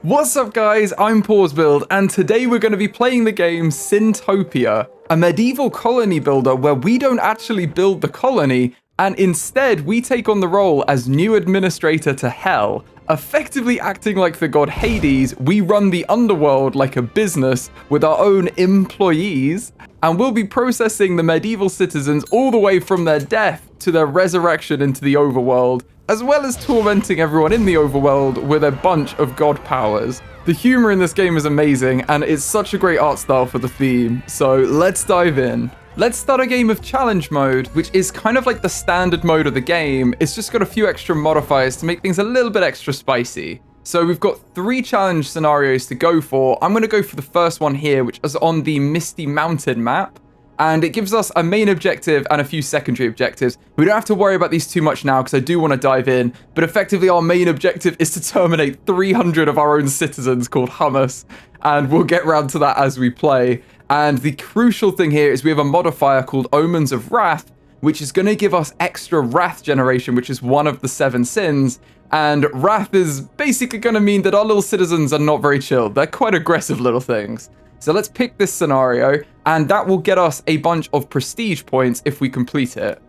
What's up guys, I'm PawsBuild and today we're going to be playing the game Sintopia, a medieval colony builder where we don't actually build the colony and instead we take on the role as new administrator to Hell. Effectively acting like the god Hades, we run the underworld like a business with our own employees and we'll be processing the medieval citizens all the way from their death to their resurrection into the overworld, as well as tormenting everyone in the overworld with a bunch of god powers. The humor in this game is amazing, and it's such a great art style for the theme, so let's dive in. Let's start a game of challenge mode, which is kind of like the standard mode of the game. It's just got a few extra modifiers to make things a little bit extra spicy. So we've got 3 challenge scenarios to go for. I'm going to go for the first one here, which is on the Misty Mountain map. And it gives us a main objective and a few secondary objectives. We don't have to worry about these too much now because I do want to dive in. But effectively, our main objective is to terminate 300 of our own citizens called Hummus. And we'll get around to that as we play. And the crucial thing here is we have a modifier called Omens of Wrath, which is going to give us extra wrath generation, which is one of the 7 sins. And wrath is basically going to mean that our little citizens are not very chill. They're quite aggressive little things. So let's pick this scenario, and that will get us a bunch of prestige points if we complete it.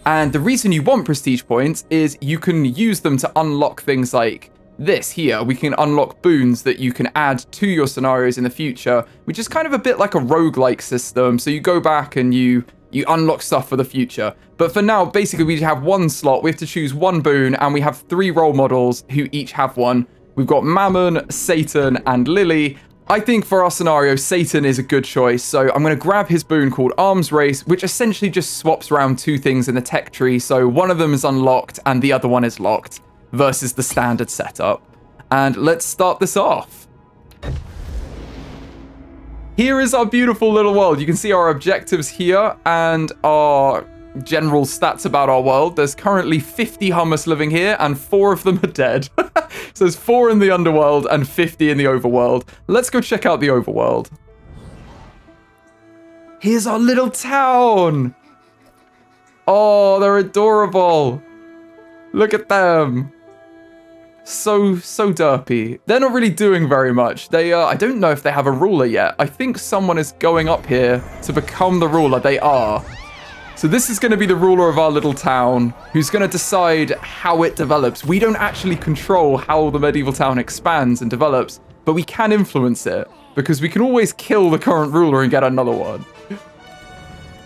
And the reason you want prestige points is you can use them to unlock things like this here. We can unlock boons that you can add to your scenarios in the future, which is kind of a bit like a roguelike system. So you go back and you unlock stuff for the future. But for now, basically, we have 1 slot. We have to choose 1 boon, and we have 3 role models who each have one. We've got Mammon, Satan, and Lily. I think for our scenario, Satan is a good choice, so I'm going to grab his boon called Arms Race, which essentially just swaps around 2 things in the tech tree, so one of them is unlocked and the other one is locked, versus the standard setup. And let's start this off. Here is our beautiful little world. You can see our objectives here and our general stats about our world. There's currently 50 Hummus living here and 4 of them are dead. So there's 4 in the underworld and 50 in the overworld. Let's go check out the overworld. Here's our little town. Oh, they're adorable. Look at them. So derpy. They're not really doing very much. They I don't know if they have a ruler yet. I think someone is going up here to become the ruler. They are. So this is going to be the ruler of our little town, who's going to decide how it develops. We don't actually control how the medieval town expands and develops, but we can influence it, because we can always kill the current ruler and get another one.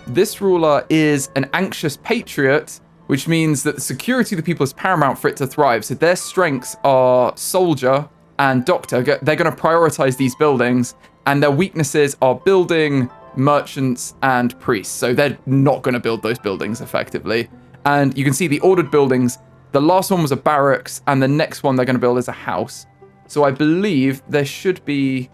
This ruler is an anxious patriot, which means that the security of the people is paramount for it to thrive. So their strengths are soldier and doctor. They're going to prioritize these buildings, and their weaknesses are building, merchants, and priests. So they're not going to build those buildings effectively. And you can see the ordered buildings. The last one was a barracks, and the next one they're going to build is a house. So I believe there should be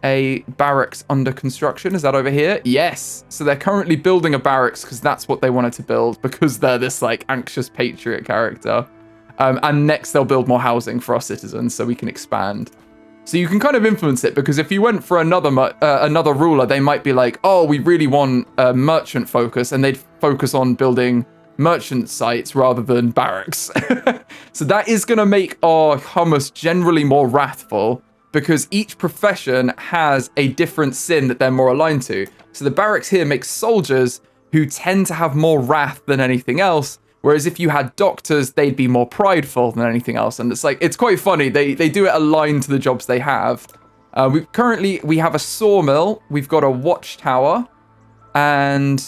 a barracks under construction. Is that over here? Yes. So they're currently building a barracks because that's what they wanted to build, because they're this like anxious patriot character. And next they'll build more housing for our citizens so we can expand. So you can kind of influence it, because if you went for another ruler, they might be like, oh, we really want a merchant focus, and they'd focus on building merchant sites rather than barracks. So that is going to make our Hummus generally more wrathful, because each profession has a different sin that they're more aligned to. So the barracks here makes soldiers who tend to have more wrath than anything else. Whereas if you had doctors, they'd be more prideful than anything else. And it's quite funny. They do it aligned to the jobs they have. We have a sawmill. We've got a watchtower and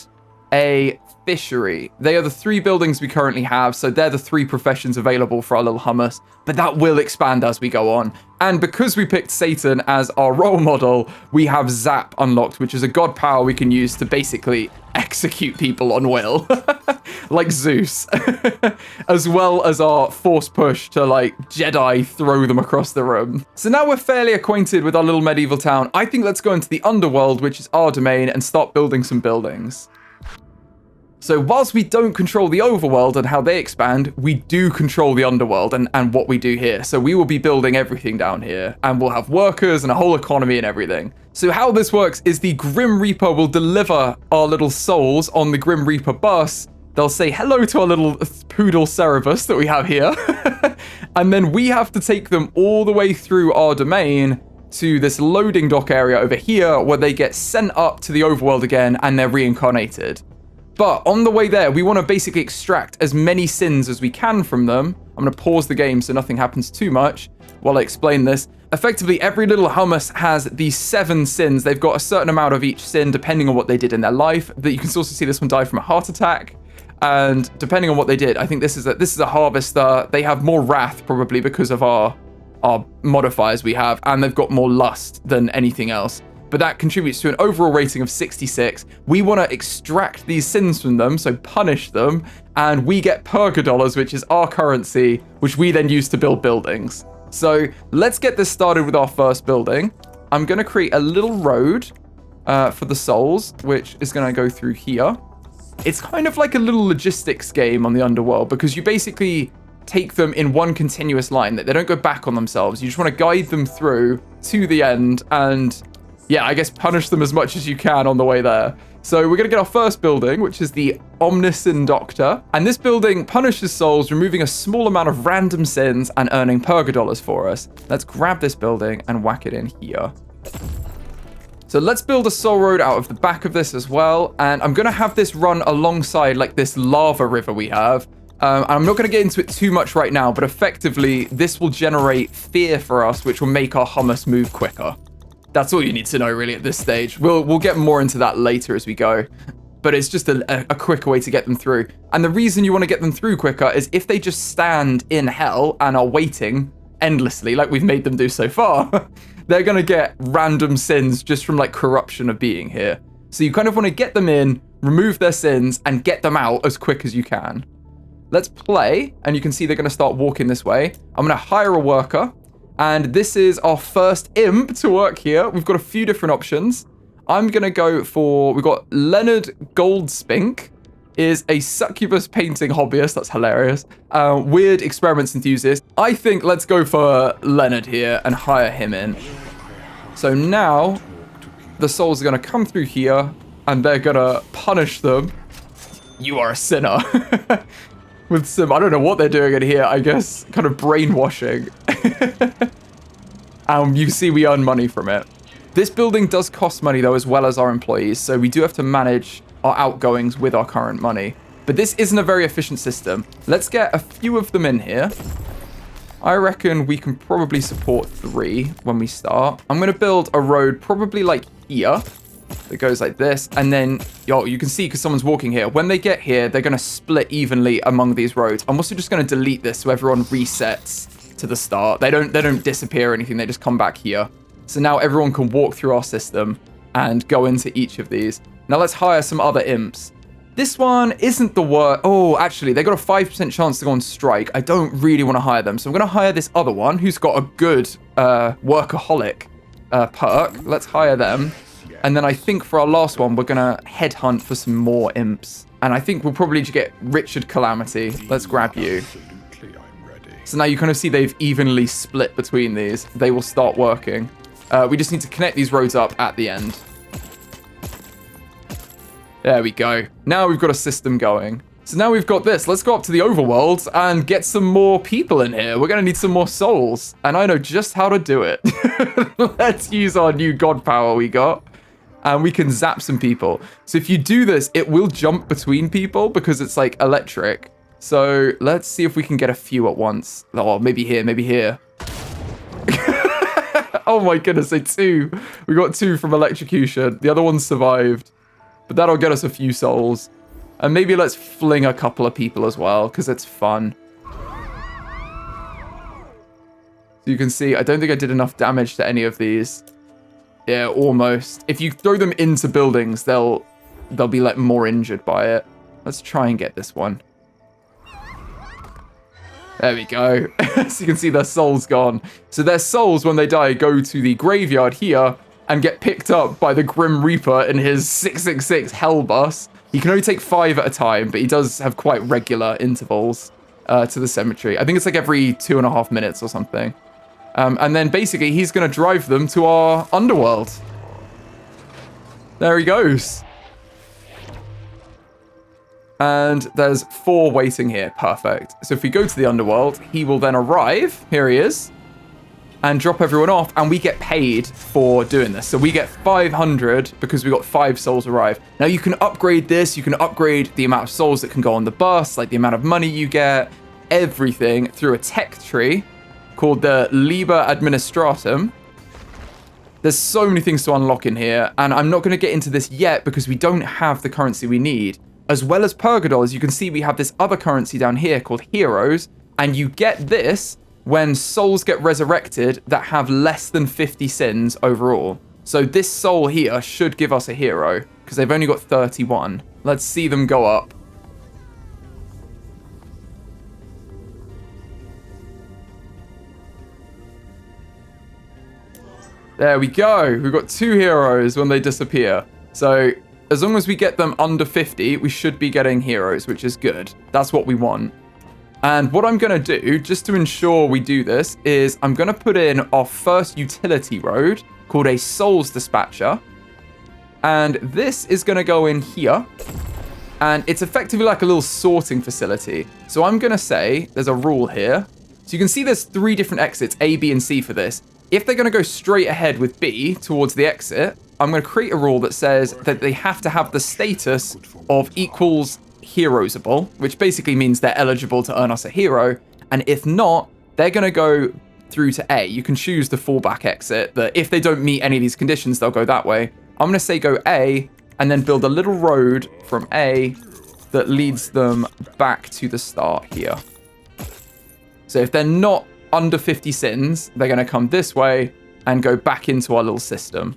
a fishery. They are the 3 buildings we currently have. So they're the 3 professions available for our little Hummus. But that will expand as we go on. And because we picked Satan as our role model, we have Zap unlocked, which is a god power we can use to basically execute people on will. Like Zeus. As well as our force push to like Jedi throw them across the room. So now we're fairly acquainted with our little medieval town. I think let's go into the underworld, which is our domain, and start building some buildings. So whilst we don't control the overworld and how they expand, we do control the underworld and what we do here. So we will be building everything down here, and we'll have workers and a whole economy and everything. So how this works is the Grim Reaper will deliver our little souls on the Grim Reaper bus. They'll say hello to our little poodle Cerebus that we have here. And then we have to take them all the way through our domain to this loading dock area over here where they get sent up to the overworld again and they're reincarnated. But on the way there, we want to basically extract as many sins as we can from them. I'm going to pause the game so nothing happens too much while I explain this. Effectively, every little hummus has these 7 sins. They've got a certain amount of each sin depending on what they did in their life. That you can also see this one die from a heart attack. And depending on what they did, I think this is a harvester. They have more wrath probably because of our modifiers we have, and they've got more lust than anything else. But that contributes to an overall rating of 66. We want to extract these sins from them, so punish them, and we get Purgadollars, which is our currency, which we then use to build buildings. So let's get this started with our first building. I'm going to create a little road for the souls, which is going to go through here. It's kind of like a little logistics game on the underworld, because you basically take them in one continuous line, that they don't go back on themselves. You just want to guide them through to the end and, yeah, I guess punish them as much as you can on the way there. So we're going to get our first building, which is the Omnisin Doctor. And this building punishes souls, removing a small amount of random sins and earning Purgadollars for us. Let's grab this building and whack it in here. So let's build a soul road out of the back of this as well. And I'm going to have this run alongside like this lava river we have. I'm not going to get into it too much right now, but effectively this will generate fear for us, which will make our hummus move quicker. That's all you need to know really at this stage. We'll get more into that later as we go, but it's just a quicker way to get them through. And the reason you want to get them through quicker is if they just stand in hell and are waiting endlessly, like we've made them do so far, they're going to get random sins just from like corruption of being here. So you kind of want to get them in, remove their sins, and get them out as quick as you can. Let's play, and you can see they're going to start walking this way. I'm going to hire a worker, and this is our first imp to work here. We've got a few different options. I'm going to go for, we've got Leonard Goldspink, is a succubus painting hobbyist. That's hilarious. Weird experiments enthusiast. I think let's go for Leonard here and hire him in. So now the souls are going to come through here, and they're going to punish them. You are a sinner. With some, I don't know what they're doing in here, I guess, kind of brainwashing. You see we earn money from it. This building does cost money, though, as well as our employees, so we do have to manage our outgoings with our current money. But this isn't a very efficient system. Let's get a few of them in here. I reckon we can probably support 3 when we start. I'm going to build a road probably like here. It goes like this, and then you can see because someone's walking here. When they get here, they're going to split evenly among these roads. I'm also just going to delete this so everyone resets to the start. They don't disappear or anything. They just come back here. So now everyone can walk through our system and go into each of these. Now let's hire some other imps. This one isn't the worst. Oh, actually, they got a 5% chance to go on strike. I don't really want to hire them, so I'm going to hire this other one who's got a good workaholic perk. Let's hire them. And then I think for our last one, we're going to headhunt for some more imps. And I think we'll probably just get Richard Calamity. Let's grab you. So now you kind of see they've evenly split between these. They will start working. We just need to connect these roads up at the end. There we go. Now we've got a system going. So now we've got this. Let's go up to the overworld and get some more people in here. We're going to need some more souls. And I know just how to do it. Let's use our new god power we got. And we can zap some people. So if you do this, it will jump between people because it's like electric. So let's see if we can get a few at once. Oh, maybe here, maybe here. Oh my goodness, so 2. We got 2 from electrocution. The other one survived. But that'll get us a few souls. And maybe let's fling a couple of people as well, because it's fun. So you can see, I don't think I did enough damage to any of these. Yeah, almost. If you throw them into buildings, they'll be like more injured by it. Let's try and get this one. There we go. So you can see their soul's gone. So their souls, when they die, go to the graveyard here and get picked up by the Grim Reaper in his 666 Hell Bus. He can only take 5 at a time, but he does have quite regular intervals to the cemetery. I think it's like every 2.5 minutes or something. And then basically he's going to drive them to our underworld. There he goes. And there's 4 waiting here. Perfect. So if we go to the underworld, he will then arrive. Here he is. And drop everyone off. And we get paid for doing this. So we get 500 because we got 5 souls arrive. Now you can upgrade this. You can upgrade the amount of souls that can go on the bus, like the amount of money you get, everything through a tech tree called the Liber Administratum. There's so many things to unlock in here. And I'm not going to get into this yet because we don't have the currency we need. As well as Purgadoll, you can see we have this other currency down here called Heroes, and you get this when souls get resurrected that have less than 50 sins overall. So this soul here should give us a hero, because they've only got 31. Let's see them go up. There we go. We've got 2 heroes when they disappear. So as long as we get them under 50, we should be getting heroes, which is good. That's what we want. And what I'm going to do, just to ensure we do this, is I'm going to put in our first utility road called a Souls Dispatcher. And this is going to go in here. And it's effectively like a little sorting facility. So I'm going to say there's a rule here. So you can see there's 3 different exits, A, B, and C for this. If they're going to go straight ahead with B towards the exit, I'm going to create a rule that says that they have to have the status of equals heroesable, which basically means they're eligible to earn us a hero. And if not, they're going to go through to A. You can choose the fallback exit that if they don't meet any of these conditions, they'll go that way. I'm going to say go A and then build a little road from A that leads them back to the start here. So if they're not under 50 sins, they're going to come this way and go back into our little system.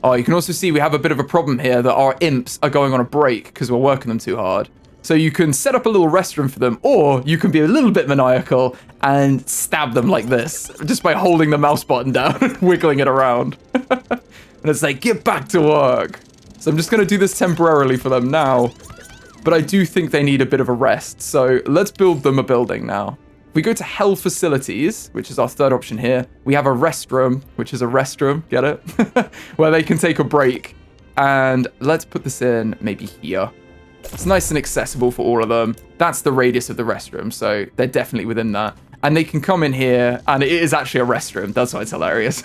Oh, you can also see we have a bit of a problem here that our imps are going on a break because we're working them too hard. So you can set up a little restroom for them, or you can be a little bit maniacal and stab them like this, just by holding the mouse button down and wiggling it around. And it's like, get back to work. So I'm just going to do this temporarily for them now. But I do think they need a bit of a rest. So let's build them a building now. If we go to Hell Facilities, which is our third option here, we have a restroom, which is a restroom, get it? Where they can take a break. And let's put this in maybe here. It's nice and accessible for all of them. That's the radius of the restroom, so they're definitely within that. And they can come in here, and it is actually a restroom. That's why it's hilarious.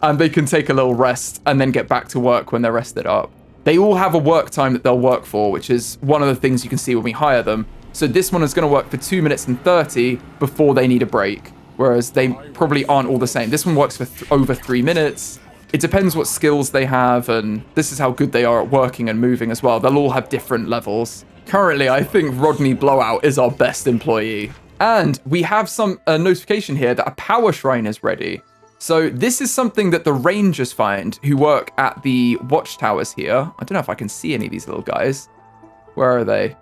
And they can take a little rest and then get back to work when they're rested up. They all have a work time that they'll work for, which is one of the things you can see when we hire them. So this one is going to work for 2 minutes and 30 before they need a break, whereas they probably aren't all the same. This one works for over 3 minutes. It depends what skills they have, and this is how good they are at working and moving as well. They'll all have different levels. Currently, I think Rodney Blowout is our best employee. And we have a notification here that a power shrine is ready. So this is something that the rangers find who work at the watchtowers here. I don't know if I can see any of these little guys. Where are they?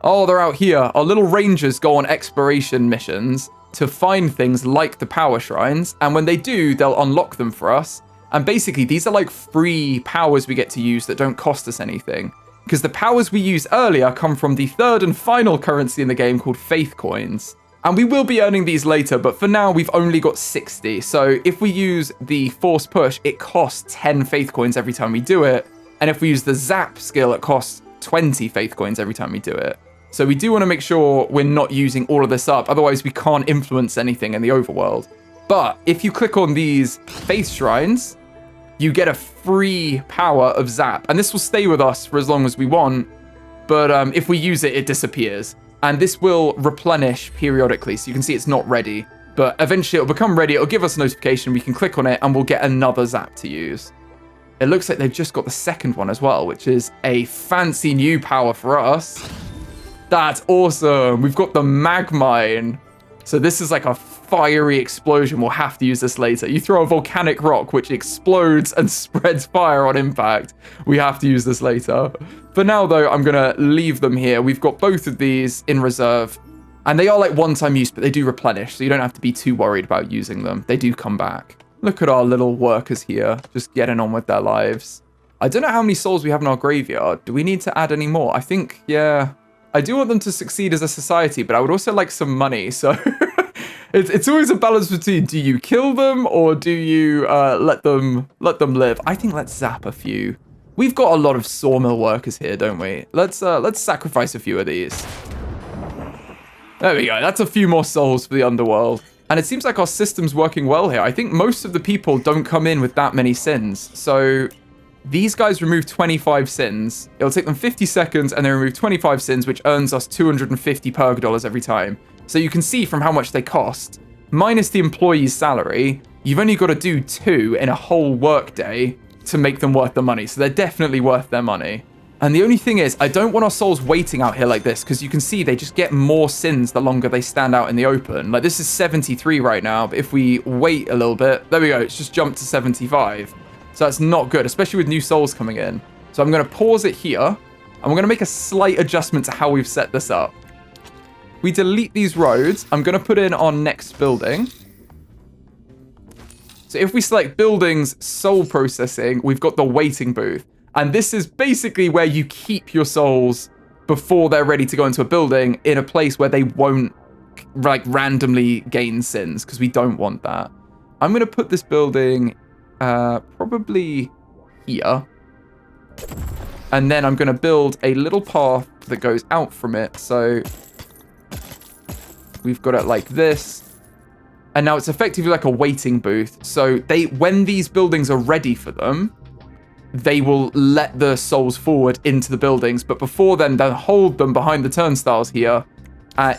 Oh, they're out here. Our little rangers go on exploration missions to find things like the power shrines. And when they do, they'll unlock them for us. And basically, these are like free powers we get to use that don't cost us anything. Because the powers we used earlier come from the third and final currency in the game called Faith Coins. And we will be earning these later, but for now, we've only got 60. So if we use the Force Push, it costs 10 Faith Coins every time we do it. And if we use the Zap skill, it costs 20 Faith Coins every time we do it. So we do want to make sure we're not using all of this up. Otherwise, we can't influence anything in the overworld. But if you click on these Faith Shrines, you get a free power of Zap. And this will stay with us for as long as we want. But if we use it, it disappears. And this will replenish periodically. So you can see it's not ready. But eventually it'll become ready. It'll give us a notification. We can click on it and we'll get another Zap to use. It looks like they've just got the second one as well, which is a fancy new power for us. That's awesome. We've got the Magmine. So this is like a fiery explosion. We'll have to use this later. You throw a volcanic rock, which explodes and spreads fire on impact. We have to use this later. For now, though, I'm going to leave them here. We've got both of these in reserve. And they are like one-time use, but they do replenish. So you don't have to be too worried about using them. They do come back. Look at our little workers here, just getting on with their lives. I don't know how many souls we have in our graveyard. Do we need to add any more? I think, yeah. I do want them to succeed as a society, but I would also like some money. So it's always a balance between, do you kill them or do you let them live? I think let's zap a few. We've got a lot of sawmill workers here, don't we? Let's sacrifice a few of these. There we go. That's a few more souls for the underworld. And it seems like our system's working well here. I think most of the people don't come in with that many sins. So these guys remove 25 sins. It'll take them 50 seconds and they remove 25 sins, which earns us 250 perg dollars every time. So you can see from how much they cost, minus the employee's salary, you've only got to do 2 in a whole work day to make them worth the money. So they're definitely worth their money. And the only thing is, I don't want our souls waiting out here like this, because you can see they just get more sins the longer they stand out in the open. Like, this is 73 right now, but if we wait a little bit, there we go, it's just jumped to 75. So that's not good, especially with new souls coming in. So I'm going to pause it here, and we're going to make a slight adjustment to how we've set this up. We delete these roads. I'm going to put in our next building. So if we select buildings, soul processing, we've got the waiting booth. And this is basically where you keep your souls before they're ready to go into a building in a place where they won't like randomly gain sins, because we don't want that. I'm going to put this building probably here. And then I'm going to build a little path that goes out from it. So we've got it like this. And now it's effectively like a waiting booth. So when these buildings are ready for them, they will let the souls forward into the buildings. But before then, they'll hold them behind the turnstiles here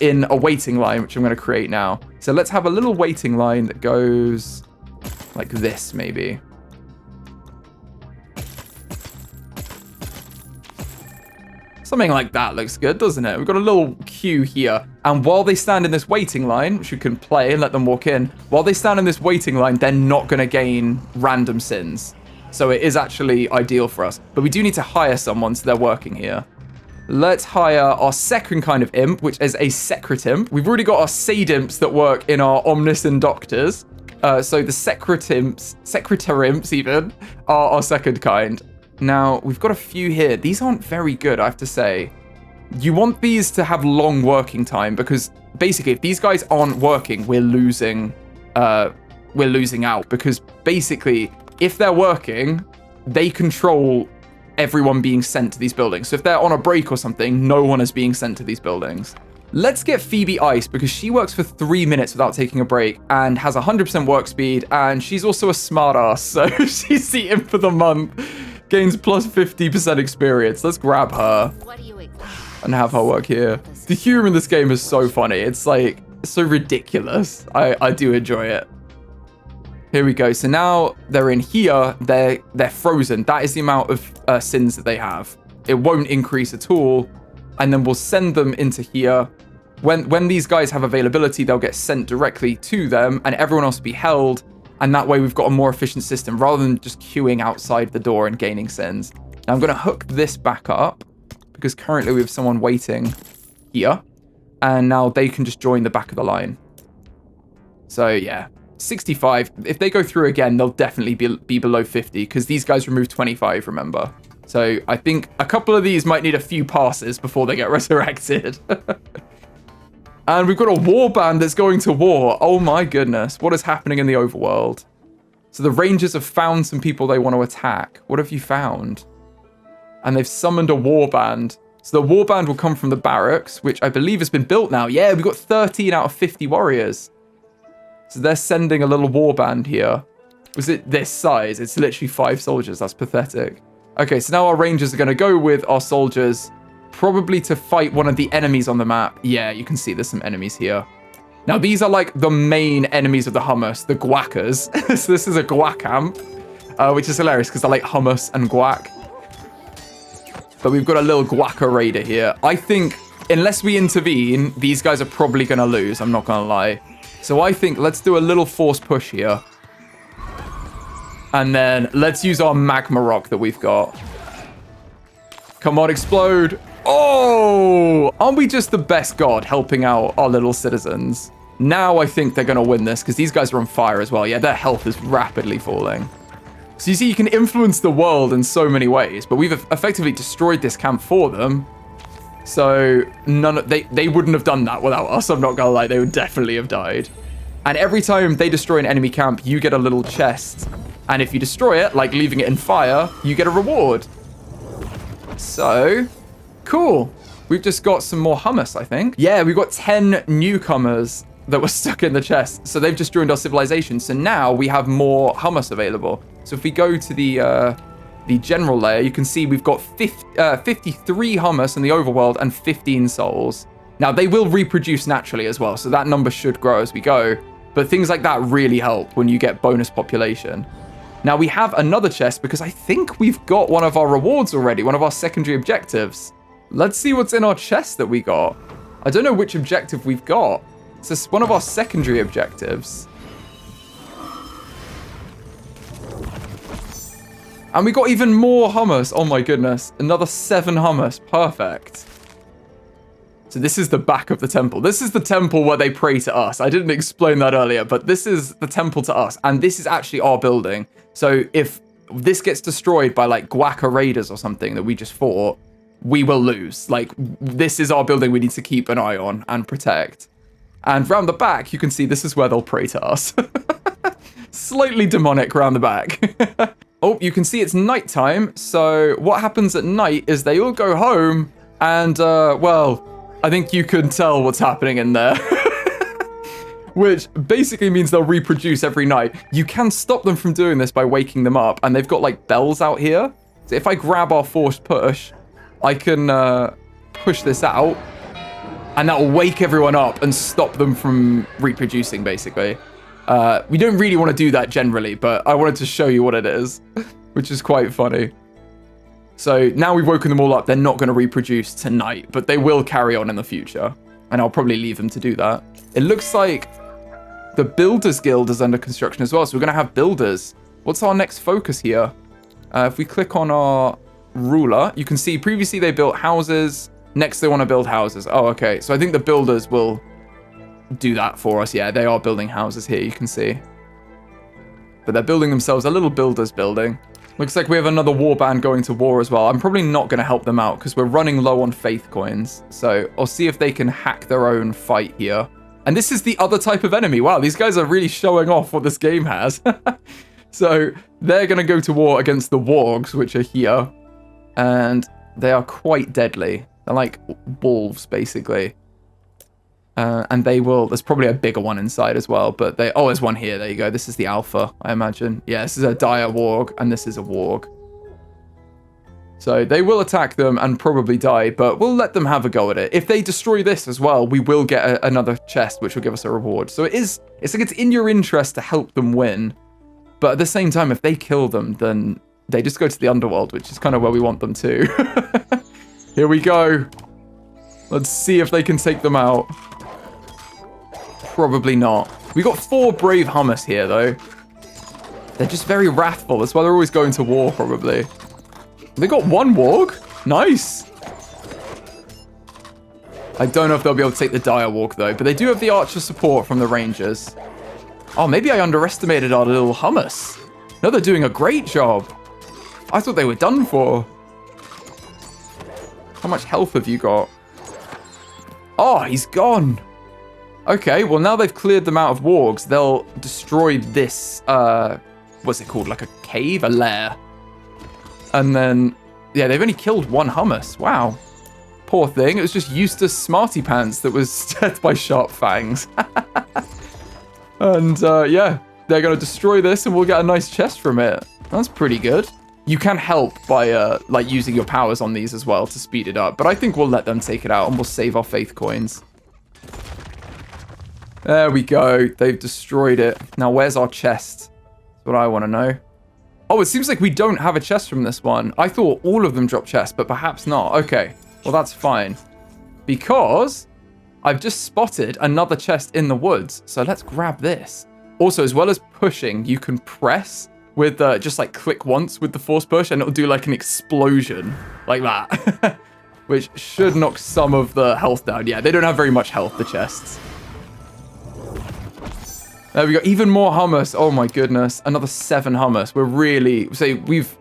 in a waiting line, which I'm going to create now. So let's have a little waiting line that goes like this, maybe. Something like that looks good, doesn't it? We've got a little queue here. And while they stand in this waiting line, which we can play and let them walk in, while they stand in this waiting line, they're not going to gain random sins. So it is actually ideal for us. But we do need to hire someone, so they're working here. Let's hire our second kind of imp, which is a secretimp. We've already got our Sadimps that work in our Omniscient Doctors. So the secretarimps even, are our second kind. Now, we've got a few here. These aren't very good, I have to say. You want these to have long working time, because basically, if these guys aren't working, we're losing out. Because basically, if they're working, they control everyone being sent to these buildings. So if they're on a break or something, no one is being sent to these buildings. Let's get Phoebe Ice, because she works for 3 minutes without taking a break and has 100% work speed, and she's also a smartass, so she's the imp for the month. Gains plus 50% experience. Let's grab her and have her work here. The humor in this game is so funny. It's like so ridiculous. I do enjoy it. Here we go. So now they're in here. They're frozen. That is the amount of sins that they have. It won't increase at all. And then we'll send them into here. When these guys have availability, they'll get sent directly to them, and everyone else will be held. And that way we've got a more efficient system rather than just queuing outside the door and gaining sins. Now I'm going to hook this back up, because currently we have someone waiting here. And now they can just join the back of the line. So yeah. 65. If they go through again, they'll definitely be below 50, because these guys remove 25, remember. So I think a couple of these might need a few passes before they get resurrected. And we've got a war band that's going to war. Oh my goodness. What is happening in the overworld? So the Rangers have found some people they want to attack. What have you found? And they've summoned a war band. So the war band will come from the barracks, which I believe has been built now. Yeah, we've got 13 out of 50 warriors. So they're sending a little warband here. Was it this size? It's literally 5 soldiers. That's pathetic. Okay, so now our rangers are going to go with our soldiers, probably to fight one of the enemies on the map. Yeah, you can see there's some enemies here. Now, these are like the main enemies of the hummus, the guackers. So this is a guac-amp, which is hilarious because they're like hummus and guac. But we've got a little guacker raider here. I think unless we intervene, these guys are probably going to lose. I'm not going to lie. So I think let's do a little force push here. And then let's use our magma rock that we've got. Come on, explode. Oh, aren't we just the best god helping out our little citizens? Now I think they're going to win this because these guys are on fire as well. Yeah, their health is rapidly falling. So you see, you can influence the world in so many ways, but we've effectively destroyed this camp for them. So they wouldn't have done that without us. I'm not gonna lie, they would definitely have died. And every time they destroy an enemy camp, you get a little chest. And if you destroy it, like leaving it in fire, you get a reward. So, cool. We've just got some more hummus, I think. Yeah, we've got 10 newcomers that were stuck in the chest. So they've just joined our civilization. So now we have more hummus available. So if we go to the general layer, you can see we've got 53 hummus in the overworld and 15 souls. Now, they will reproduce naturally as well, so that number should grow as we go. But things like that really help when you get bonus population. Now, we have another chest because I think we've got one of our rewards already, one of our secondary objectives. Let's see what's in our chest that we got. I don't know which objective we've got. It's just one of our secondary objectives. And we got even more hummus. Oh my goodness. Another 7 hummus. Perfect. So this is the back of the temple. This is the temple where they pray to us. I didn't explain that earlier, but this is the temple to us. And this is actually our building. So if this gets destroyed by like Guaca raiders or something that we just fought, we will lose. Like, this is our building we need to keep an eye on and protect. And round the back, you can see this is where they'll pray to us. Slightly demonic round the back. Oh, you can see it's nighttime. So what happens at night is they all go home and, well, I think you can tell what's happening in there. Which basically means they'll reproduce every night. You can stop them from doing this by waking them up. And they've got like bells out here. So if I grab our forced push, I can push this out. And that will wake everyone up and stop them from reproducing, basically. We don't really want to do that generally, but I wanted to show you what it is, which is quite funny. So now we've woken them all up. They're not going to reproduce tonight, but they will carry on in the future. And I'll probably leave them to do that. It looks like the Builders Guild is under construction as well. So we're going to have builders. What's our next focus here? If we click on our ruler, you can see previously they built houses. Next, they want to build houses. Oh, okay. So I think the builders will do that for us. Yeah, they are building houses here, you can see. But they're building themselves a little builder's building. Looks like we have another warband going to war as well. I'm probably not going to help them out because we're running low on faith coins. So I'll see if they can hack their own fight here. And this is the other type of enemy. Wow, these guys are really showing off what this game has. So they're going to go to war against the wargs, which are here. And they are quite deadly. They're like wolves, basically. And they will, there's probably a bigger one inside as well, but they, oh, there's one here, there you go. This is the alpha, I imagine. Yeah, this is a dire warg, and this is a warg. So they will attack them and probably die, but we'll let them have a go at it. If they destroy this as well, we will get another chest, which will give us a reward. So it's like it's in your interest to help them win. But at the same time, if they kill them, then they just go to the underworld, which is kind of where we want them to. Here we go. Let's see if they can take them out. Probably not. We got 4 brave hummus here, though. They're just very wrathful. That's why they're always going to war, probably. They got 1 warg. Nice. I don't know if they'll be able to take the dire warg, though. But they do have the archer support from the rangers. Oh, maybe I underestimated our little hummus. No, they're doing a great job. I thought they were done for. How much health have you got? Oh, he's gone. Okay, well, now they've cleared them out of wargs, they'll destroy this, what's it called? Like a cave? A lair. And then, yeah, they've only killed 1 hummus. Wow. Poor thing. It was just Eustace Smarty Pants that was stabbed by sharp fangs. And, yeah, they're going to destroy this and we'll get a nice chest from it. That's pretty good. You can help by, like, using your powers on these as well to speed it up. But I think we'll let them take it out and we'll save our faith coins. There we go. They've destroyed it. Now, where's our chest? That's what I want to know. Oh, it seems like we don't have a chest from this one. I thought all of them drop chests, but perhaps not. Okay. Well, that's fine. Because I've just spotted another chest in the woods. So let's grab this. Also, as well as pushing, you can press with just like click once with the force push and it'll do like an explosion like that. Which should knock some of the health down. Yeah, they don't have very much health, the chests. There we go. Even more hummus. Oh my goodness. Another 7 hummus. We're really... So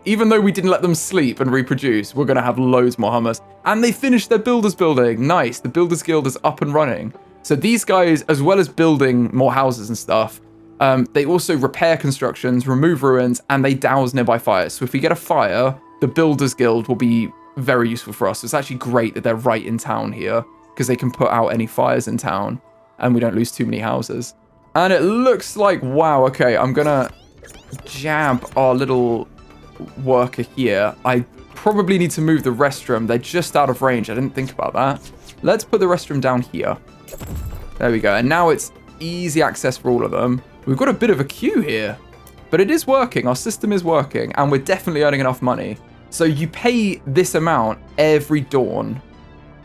even though we didn't let them sleep and reproduce, we're going to have loads more hummus. And they finished their builders building. Nice. The Builders Guild is up and running. So these guys, as well as building more houses and stuff, they also repair constructions, remove ruins, and they douse nearby fires. So if we get a fire, the Builders Guild will be very useful for us. It's actually great that they're right in town here because they can put out any fires in town and we don't lose too many houses. And it looks like, wow, okay, I'm going to jab our little worker here. I probably need to move the restroom. They're just out of range. I didn't think about that. Let's put the restroom down here. There we go. And now it's easy access for all of them. We've got a bit of a queue here, but it is working. Our system is working and we're definitely earning enough money. So you pay this amount every dawn.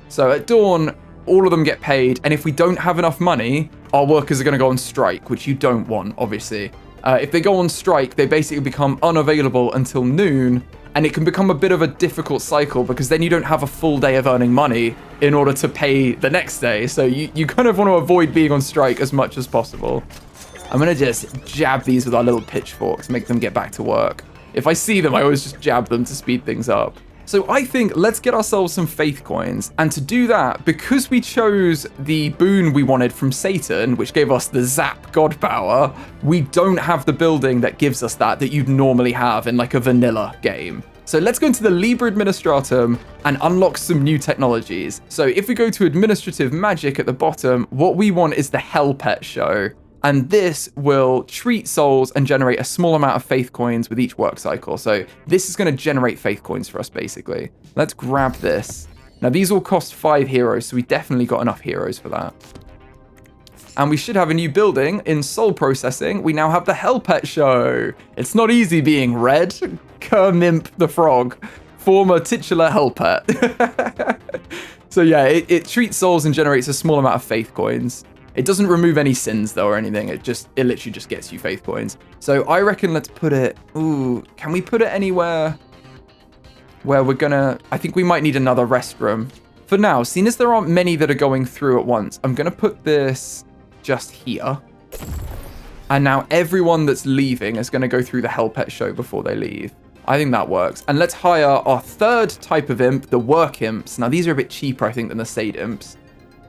So at dawn, all of them get paid. And if we don't have enough money, our workers are going to go on strike, which you don't want, obviously. If they go on strike, they basically become unavailable until noon. And it can become a bit of a difficult cycle because then you don't have a full day of earning money in order to pay the next day. So you kind of want to avoid being on strike as much as possible. I'm going to just jab these with our little pitchforks, make them get back to work. If I see them, I always just jab them to speed things up. So I think let's get ourselves some faith coins. And to do that, because we chose the boon we wanted from Satan, which gave us the zap god power, we don't have the building that gives us that you'd normally have in like a vanilla game. So let's go into the Liber Administratum and unlock some new technologies. So if we go to administrative magic at the bottom, what we want is the Hell Pet Show. And this will treat souls and generate a small amount of faith coins with each work cycle. So this is going to generate faith coins for us, basically. Let's grab this. Now, these all cost 5 heroes, so we definitely got enough heroes for that. And we should have a new building in soul processing. We now have the Hell Pet Show. It's not easy being Red. Kermimp the Frog, former titular Hell Pet. So yeah, it treats souls and generates a small amount of faith coins. It doesn't remove any sins, though, or anything. It literally just gets you faith coins. So I reckon let's put it... Ooh, can we put it anywhere where we're gonna... I think we might need another restroom. For now, seeing as there aren't many that are going through at once, I'm going to put this just here. And now everyone that's leaving is going to go through the Hell Pet Show before they leave. I think that works. And let's hire our third type of imp, the Work Imps. Now, these are a bit cheaper, I think, than the Sade Imps.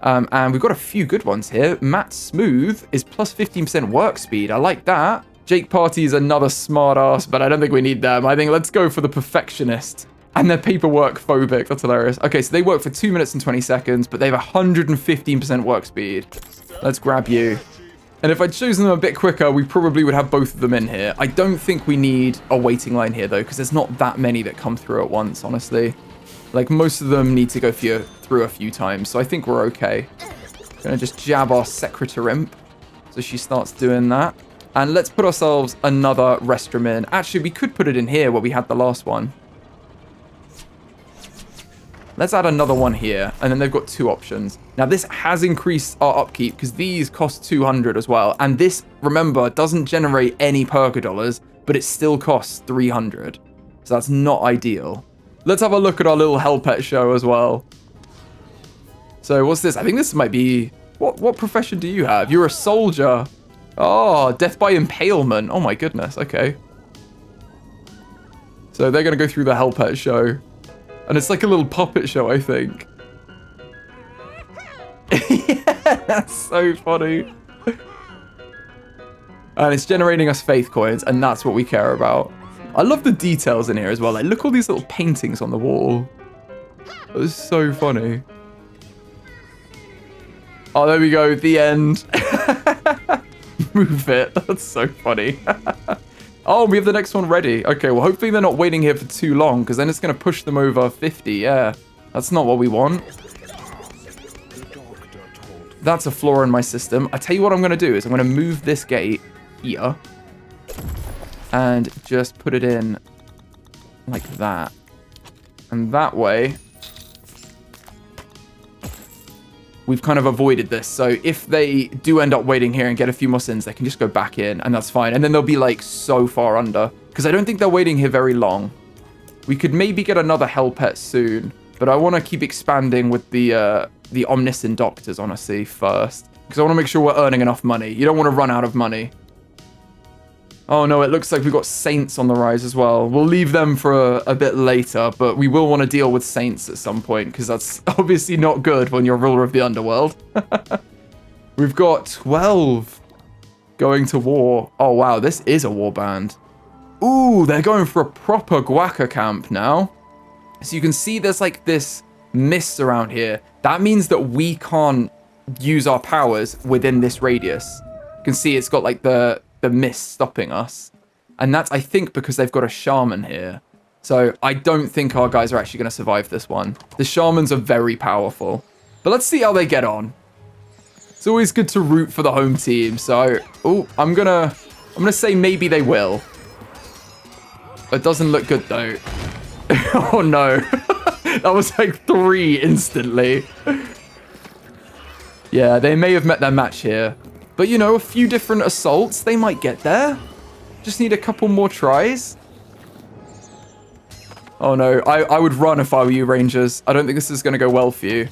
And we've got a few good ones here. Matt Smooth is plus 15% work speed. I like that. Jake Party is another smart ass, but I don't think we need them. I think let's go for the Perfectionist. And they're paperwork phobic. That's hilarious. Okay, so they work for 2 minutes and 20 seconds, but they have 115% work speed. Let's grab you. And if I'd chosen them a bit quicker, we probably would have both of them in here. I don't think we need a waiting line here, though, because there's not that many that come through at once, honestly. Like, most of them need to go through a few times, so I think we're okay. Gonna just jab our Secretary Imp, so she starts doing that. And let's put ourselves another restroom in. Actually, we could put it in here where we had the last one. Let's add another one here, and then they've got 2 options. Now, this has increased our upkeep, because these cost 200 as well. And this, remember, doesn't generate any Perka dollars, but it still costs 300. So that's not ideal. Let's have a look at our little Hell Pet Show as well. So what's this? I think this might be... What profession do you have? You're a soldier. Oh, death by impalement. Oh my goodness. Okay. So they're going to go through the Hell Pet Show. And it's like a little puppet show, I think. Yeah, that's so funny. And it's generating us faith coins, and that's what we care about. I love the details in here as well. Like, look all these little paintings on the wall. That's so funny. Oh, there we go. The end. Move it. That's so funny. Oh, we have the next one ready. Okay, well, hopefully they're not waiting here for too long, because then it's going to push them over 50. Yeah, that's not what we want. That's a flaw in my system. I tell you what I'm going to do is I'm going to move this gate here. And just put it in like that. And that way, we've kind of avoided this. So if they do end up waiting here and get a few more sins, they can just go back in, and that's fine. And then they'll be like so far under, because I don't think they're waiting here very long. We could maybe get another Hell Pet soon, but I want to keep expanding with the Omniscient Doctors, honestly, first. Because I want to make sure we're earning enough money. You don't want to run out of money. Oh no, it looks like we've got Saints on the rise as well. We'll leave them for a bit later, but we will want to deal with Saints at some point, because that's obviously not good when you're ruler of the underworld. We've got 12 going to war. Oh wow, this is a war band. Ooh, they're going for a proper Guaca camp now. So you can see there's like this mist around here. That means that we can't use our powers within this radius. You can see it's got like the mist stopping us. And that's, I think, because they've got a shaman here. So I don't think our guys are actually going to survive this one. The shamans are very powerful. But let's see how they get on. It's always good to root for the home team. So, oh, I'm gonna say maybe they will. It doesn't look good though. Oh no. That was like 3 instantly. Yeah, they may have met their match here. But you know, a few different assaults, they might get there. Just need a couple more tries. Oh no, I would run if I were you, Rangers. I don't think this is going to go well for you.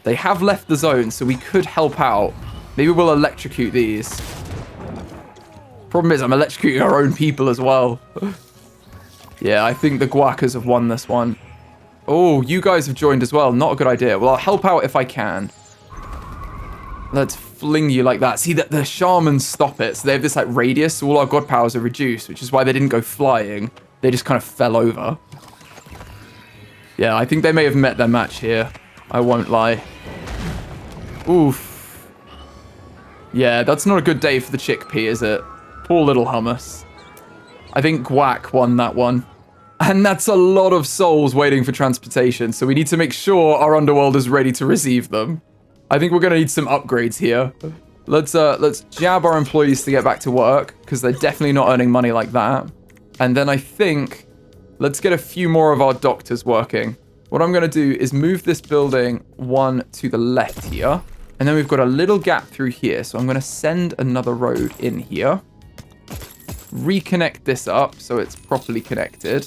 They have left the zone, so we could help out. Maybe we'll electrocute these. Problem is, I'm electrocuting our own people as well. Yeah, I think the Guacas have won this one. Oh, you guys have joined as well. Not a good idea. Well, I'll help out if I can. Let's fling you like that. See, that the shamans stop it. So they have this like radius, so all our god powers are reduced, which is why they didn't go flying. They just kind of fell over. Yeah, I think they may have met their match here. I won't lie. Oof. Yeah, that's not a good day for the chickpea, is it? Poor little hummus. I think Guac won that one. And that's a lot of souls waiting for transportation, so we need to make sure our underworld is ready to receive them. I think we're going to need some upgrades here. Let's jab our employees to get back to work, because they're definitely not earning money like that. And then I think let's get a few more of our doctors working. What I'm going to do is move this building 1 to the left here. And then we've got a little gap through here. So I'm going to send another road in here. Reconnect this up so it's properly connected.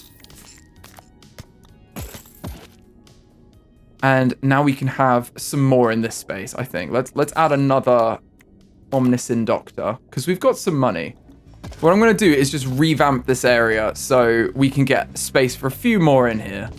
And now we can have some more in this space, I think. Let's add another Omnisin Doctor, because we've got some money. What I'm going to do is just revamp this area so we can get space for a few more in here.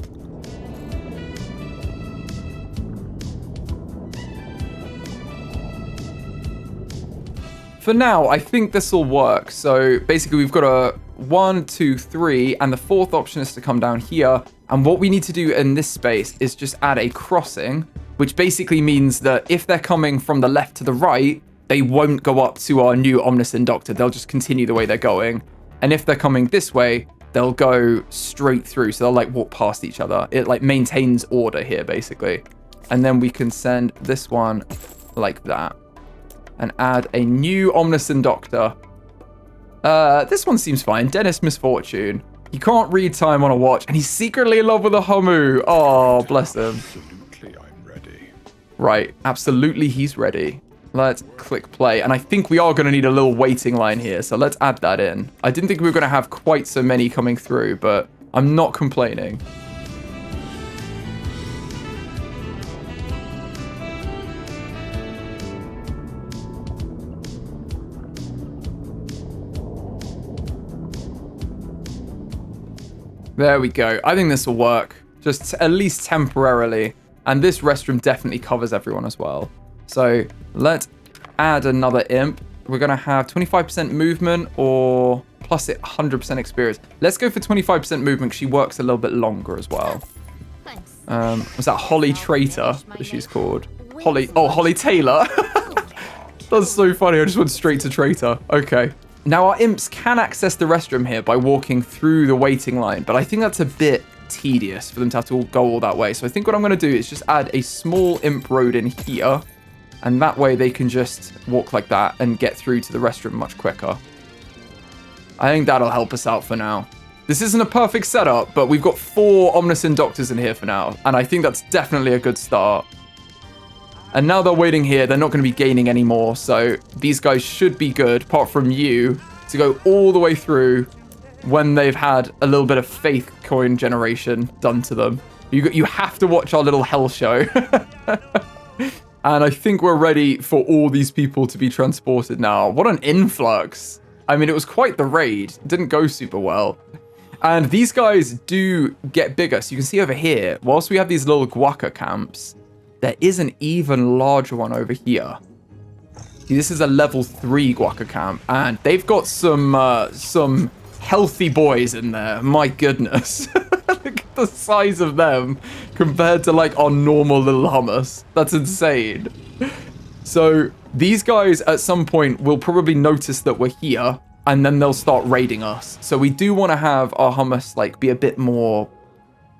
For now, I think this will work. So basically we've got a 1, 2, 3, and the 4th option is to come down here. And what we need to do in this space is just add a crossing, which basically means that if they're coming from the left to the right, they won't go up to our new Omnisin Doctor. They'll just continue the way they're going. And if they're coming this way, they'll go straight through. So they'll like walk past each other. It like maintains order here, basically. And then we can send this one like that. And add a new Omnisin Doctor. This one seems fine. Dennis Misfortune. He can't read time on a watch, and he's secretly in love with a Hamu. Oh, bless him. Absolutely, I'm ready. Right, absolutely, he's ready. Let's click play, and I think we are going to need a little waiting line here, so let's add that in. I didn't think we were going to have quite so many coming through, but I'm not complaining. There we go. I think this will work, just at least temporarily. And this restroom definitely covers everyone as well. So let's add another imp. We're going to have 25% movement or plus it 100% experience. Let's go for 25% movement because she works a little bit longer as well. Was that Holly Traitor that she's called? Holly Taylor. That's so funny. I just went straight to Traitor. Okay. Now, our imps can access the restroom here by walking through the waiting line, but I think that's a bit tedious for them to have to all go all that way. So I think what I'm going to do is just add a small imp road in here, and that way they can just walk like that and get through to the restroom much quicker. I think that'll help us out for now. This isn't a perfect setup, but we've got 4 Omnisin Doctors in here for now, and I think that's definitely a good start. And now they're waiting here. They're not going to be gaining any more. So these guys should be good, apart from you, to go all the way through when they've had a little bit of faith coin generation done to them. You have to watch our little hell show. And I think we're ready for all these people to be transported now. What an influx. I mean, it was quite the raid. It didn't go super well. And these guys do get bigger. So you can see over here, whilst we have these little guaca camps, there is an even larger one over here. See, this is a level 3 guaca camp, and they've got some healthy boys in there. My goodness. Look at the size of them compared to like our normal little hummus. That's insane. So these guys at some point will probably notice that we're here and then they'll start raiding us. So we do want to have our hummus like be a bit more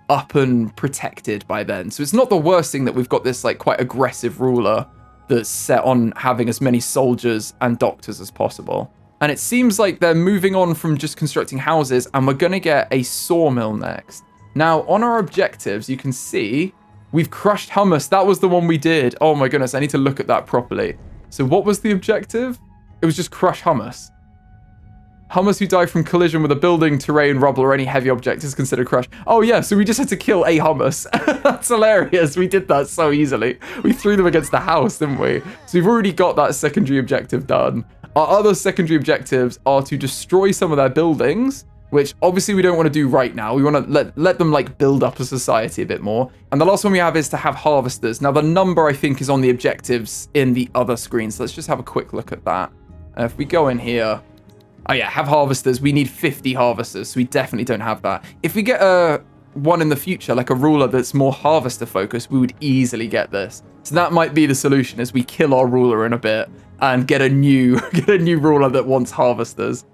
up and protected by then. So it's not the worst thing that we've got this like quite aggressive ruler that's set on having as many soldiers and doctors as possible. And it seems like they're moving on from just constructing houses, and we're going to get a sawmill next. Now, on our objectives, you can see we've crushed hummus. That was the one we did. Oh my goodness, I need to look at that properly. So what was the objective? It was just crush hummus. Hummus who die from collision with a building, terrain, rubble, or any heavy object is considered crushed. Oh yeah, so we just had to kill a hummus. That's hilarious. We did that so easily. We threw them against the house, didn't we? So we've already got that secondary objective done. Our other secondary objectives are to destroy some of their buildings, which obviously we don't want to do right now. We want to let them like build up a society a bit more. And the last one we have is to have harvesters. Now the number I think is on the objectives in the other screen. So let's just have a quick look at that. If we go in here, oh yeah, have harvesters. We need 50 harvesters. So we definitely don't have that. If we get one in the future, like a ruler that's more harvester focused, we would easily get this. So that might be the solution, is we kill our ruler in a bit and get a new ruler that wants harvesters.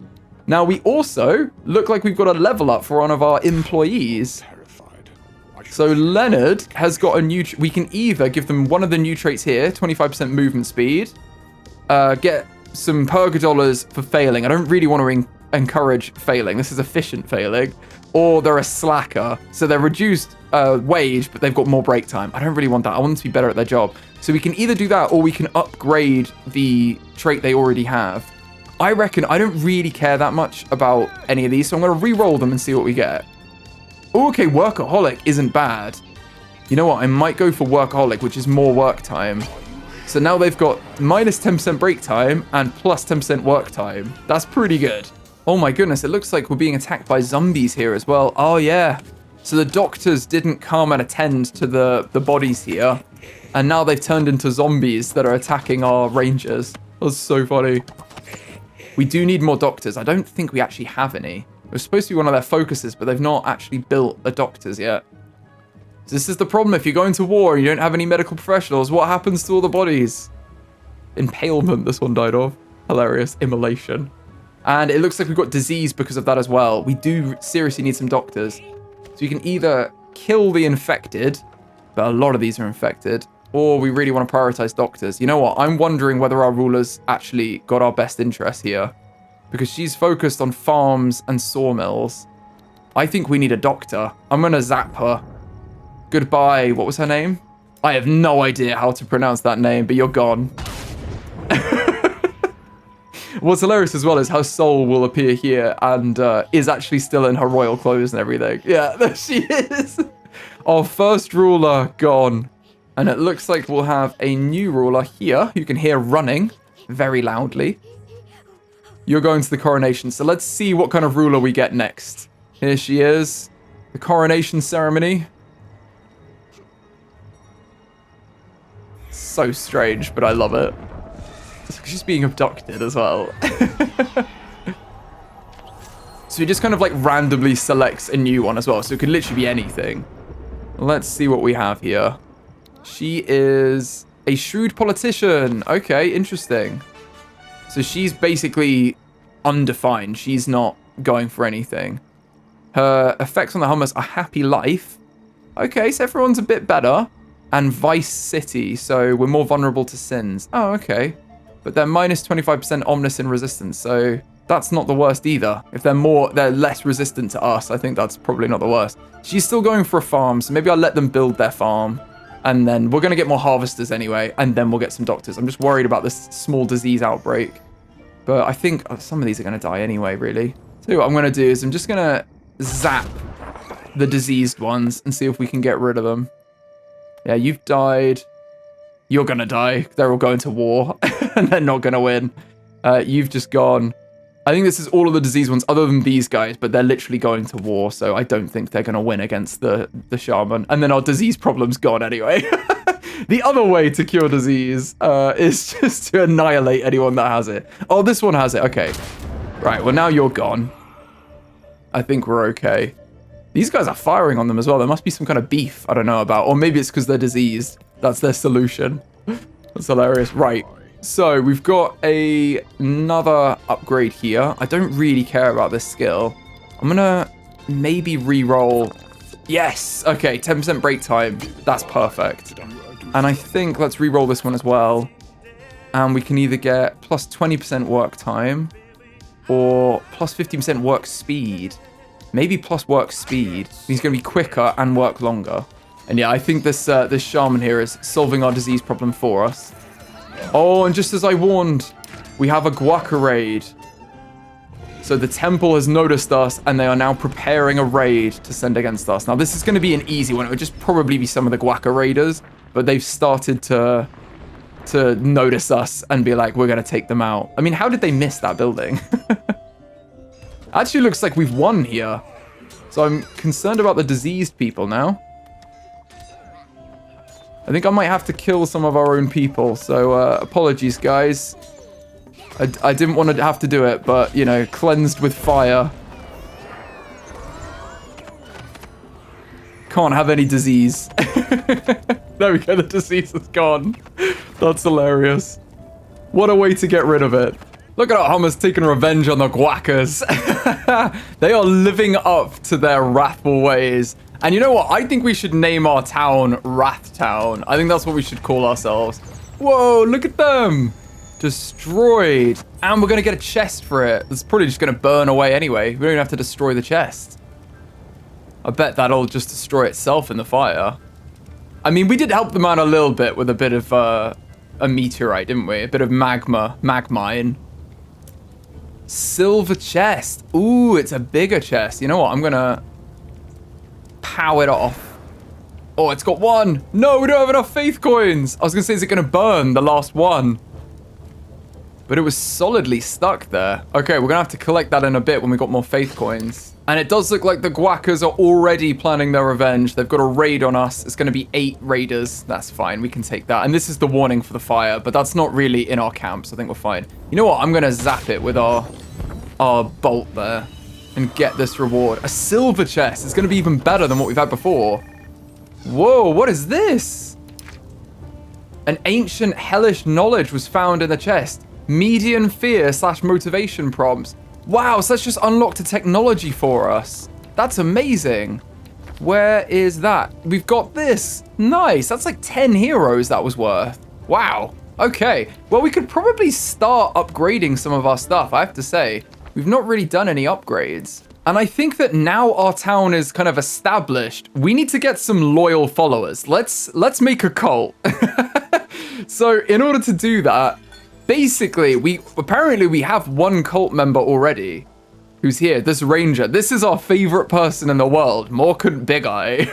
Now we also look like we've got a level up for one of our employees. So Leonard has got a new, we can either give them one of the new traits here, 25% movement speed, get some $1 for failing. I don't really want to encourage failing. This is efficient failing. Or they're a slacker. So they're reduced wage, but they've got more break time. I don't really want that. I want them to be better at their job. So we can either do that or we can upgrade the trait they already have. I reckon I don't really care that much about any of these. So I'm going to re-roll them and see what we get. Ooh, okay, workaholic isn't bad. You know what? I might go for workaholic, which is more work time. So now they've got minus 10% break time and plus 10% work time. That's pretty good. Oh my goodness, it looks like we're being attacked by zombies here as well. Oh yeah. So the doctors didn't come and attend to the bodies here. And now they've turned into zombies that are attacking our rangers. That's so funny. We do need more doctors. I don't think we actually have any. It was supposed to be one of their focuses, but they've not actually built the doctors yet. So this is the problem. If you go into war and you don't have any medical professionals, what happens to all the bodies? Impalement, this one died of. Hilarious. Immolation. And it looks like we've got disease because of that as well. We do seriously need some doctors. So you can either kill the infected, but a lot of these are infected, or we really want to prioritize doctors. You know what? I'm wondering whether our ruler's actually got our best interest here, because she's focused on farms and sawmills. I think we need a doctor. I'm going to zap her. Goodbye. What was her name? I have no idea how to pronounce that name, but you're gone. What's hilarious as well is how Soul will appear here and is actually still in her royal clothes and everything. Yeah, there she is. Our first ruler gone. And it looks like we'll have a new ruler here. You can hear running very loudly. You're going to the coronation. So let's see what kind of ruler we get next. Here she is. The coronation ceremony. So strange, but I love it. It's like she's being abducted as well. So he just kind of like randomly selects a new one as well. So it could literally be anything. Let's see what we have here. She is a shrewd politician. Okay, interesting. So she's basically undefined. She's not going for anything. Her effects on the hummus are happy life. Okay, so everyone's a bit better. And Vice City, so we're more vulnerable to sins. Oh, okay. But they're minus 25% ominous in resistance, so that's not the worst either. If they're less resistant to us, I think that's probably not the worst. She's still going for a farm, so maybe I'll let them build their farm. And then we're going to get more harvesters anyway, and then we'll get some doctors. I'm just worried about this small disease outbreak. But I think some of these are going to die anyway, really. So what I'm going to do is I'm just going to zap the diseased ones and see if we can get rid of them. Yeah, you've died. You're going to die. They're all going to war, and they're not going to win. You've just gone. I think this is all of the diseased ones other than these guys, but they're literally going to war, so I don't think they're going to win against the shaman. And then our disease problem's gone anyway. The other way to cure disease is just to annihilate anyone that has it. Oh, this one has it. Okay. Right, well, now you're gone. I think we're okay. These guys are firing on them as well. There must be some kind of beef I don't know about. Or maybe it's because they're diseased. That's their solution. That's hilarious. Right. So we've got another upgrade here. I don't really care about this skill. I'm going to maybe re-roll. Yes. Okay. 10% break time. That's perfect. And I think let's re-roll this one as well. And we can either get plus 20% work time or plus 50% work speed. Maybe plus work speed. He's going to be quicker and work longer. And yeah, I think this shaman here is solving our disease problem for us. Oh, and just as I warned, we have a guaca raid. So the temple has noticed us and they are now preparing a raid to send against us. Now this is going to be an easy one. It would just probably be some of the guaca raiders, but they've started to notice us and be like, we're going to take them out. I mean, how did they miss that building? Actually looks like we've won here. So I'm concerned about the diseased people now. I think I might have to kill some of our own people. So apologies, guys. I didn't want to have to do it, but, you know, cleansed with fire. Can't have any disease. There we go, the disease is gone. That's hilarious. What a way to get rid of it. Look at our Hummers taking revenge on the guacas. They are living up to their wrathful ways. And you know what? I think we should name our town Wrath Town. I think that's what we should call ourselves. Whoa, look at them. Destroyed. And we're going to get a chest for it. It's probably just going to burn away anyway. We don't even have to destroy the chest. I bet that'll just destroy itself in the fire. I mean, we did help them out a little bit with a bit of a meteorite, didn't we? A bit of magmine. Silver chest. Ooh, it's a bigger chest. You know what? I'm going to power it off. Oh, it's got one. No, we don't have enough faith coins. I was going to say, is it going to burn the last one? But it was solidly stuck there. Okay, we're going to have to collect that in a bit when we got more faith coins. And it does look like the guacas are already planning their revenge. They've got a raid on us. It's going to be 8 raiders. That's fine. We can take that. And this is the warning for the fire, but that's not really in our camp, so I think we're fine. You know what? I'm going to zap it with our bolt there and get this reward. A silver chest. It's going to be even better than what we've had before. Whoa, what is this? An ancient hellish knowledge was found in the chest. Median fear / motivation prompts. Wow, so that's just unlocked a technology for us. That's amazing. Where is that? We've got this. Nice. That's like 10 heroes that was worth. Wow. Okay. Well, we could probably start upgrading some of our stuff, I have to say. We've not really done any upgrades. And I think that now our town is kind of established, we need to get some loyal followers. Let's make a cult. So in order to do that, basically, we have one cult member already who's here, this ranger. This is our favorite person in the world. More couldn't Big Eye.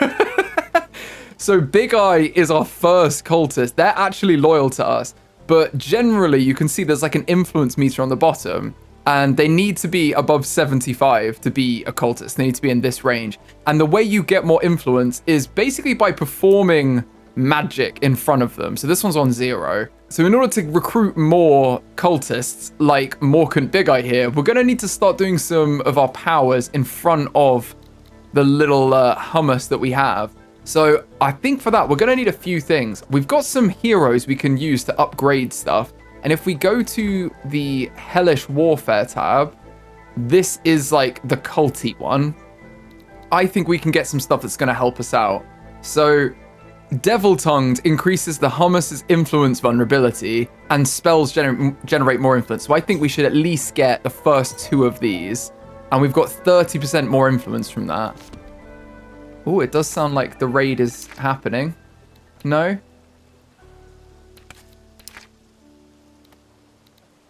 So Big Eye is our first cultist. They're actually loyal to us. But generally, you can see there's like an influence meter on the bottom. And they need to be above 75 to be a cultist. They need to be in this range. And the way you get more influence is basically by performing magic in front of them. So this one's on 0. So in order to recruit more cultists like Morkant Big Eye here, we're going to need to start doing some of our powers in front of the little hummus that we have. So I think for that, we're going to need a few things. We've got some heroes we can use to upgrade stuff. And if we go to the Hellish Warfare tab, this is like the culty one. I think we can get some stuff that's going to help us out. So Devil Tongued increases the hummus's influence vulnerability, and spells generate more influence. So I think we should at least get the first 2 of these, and we've got 30% more influence from that. Oh, it does sound like the raid is happening. No?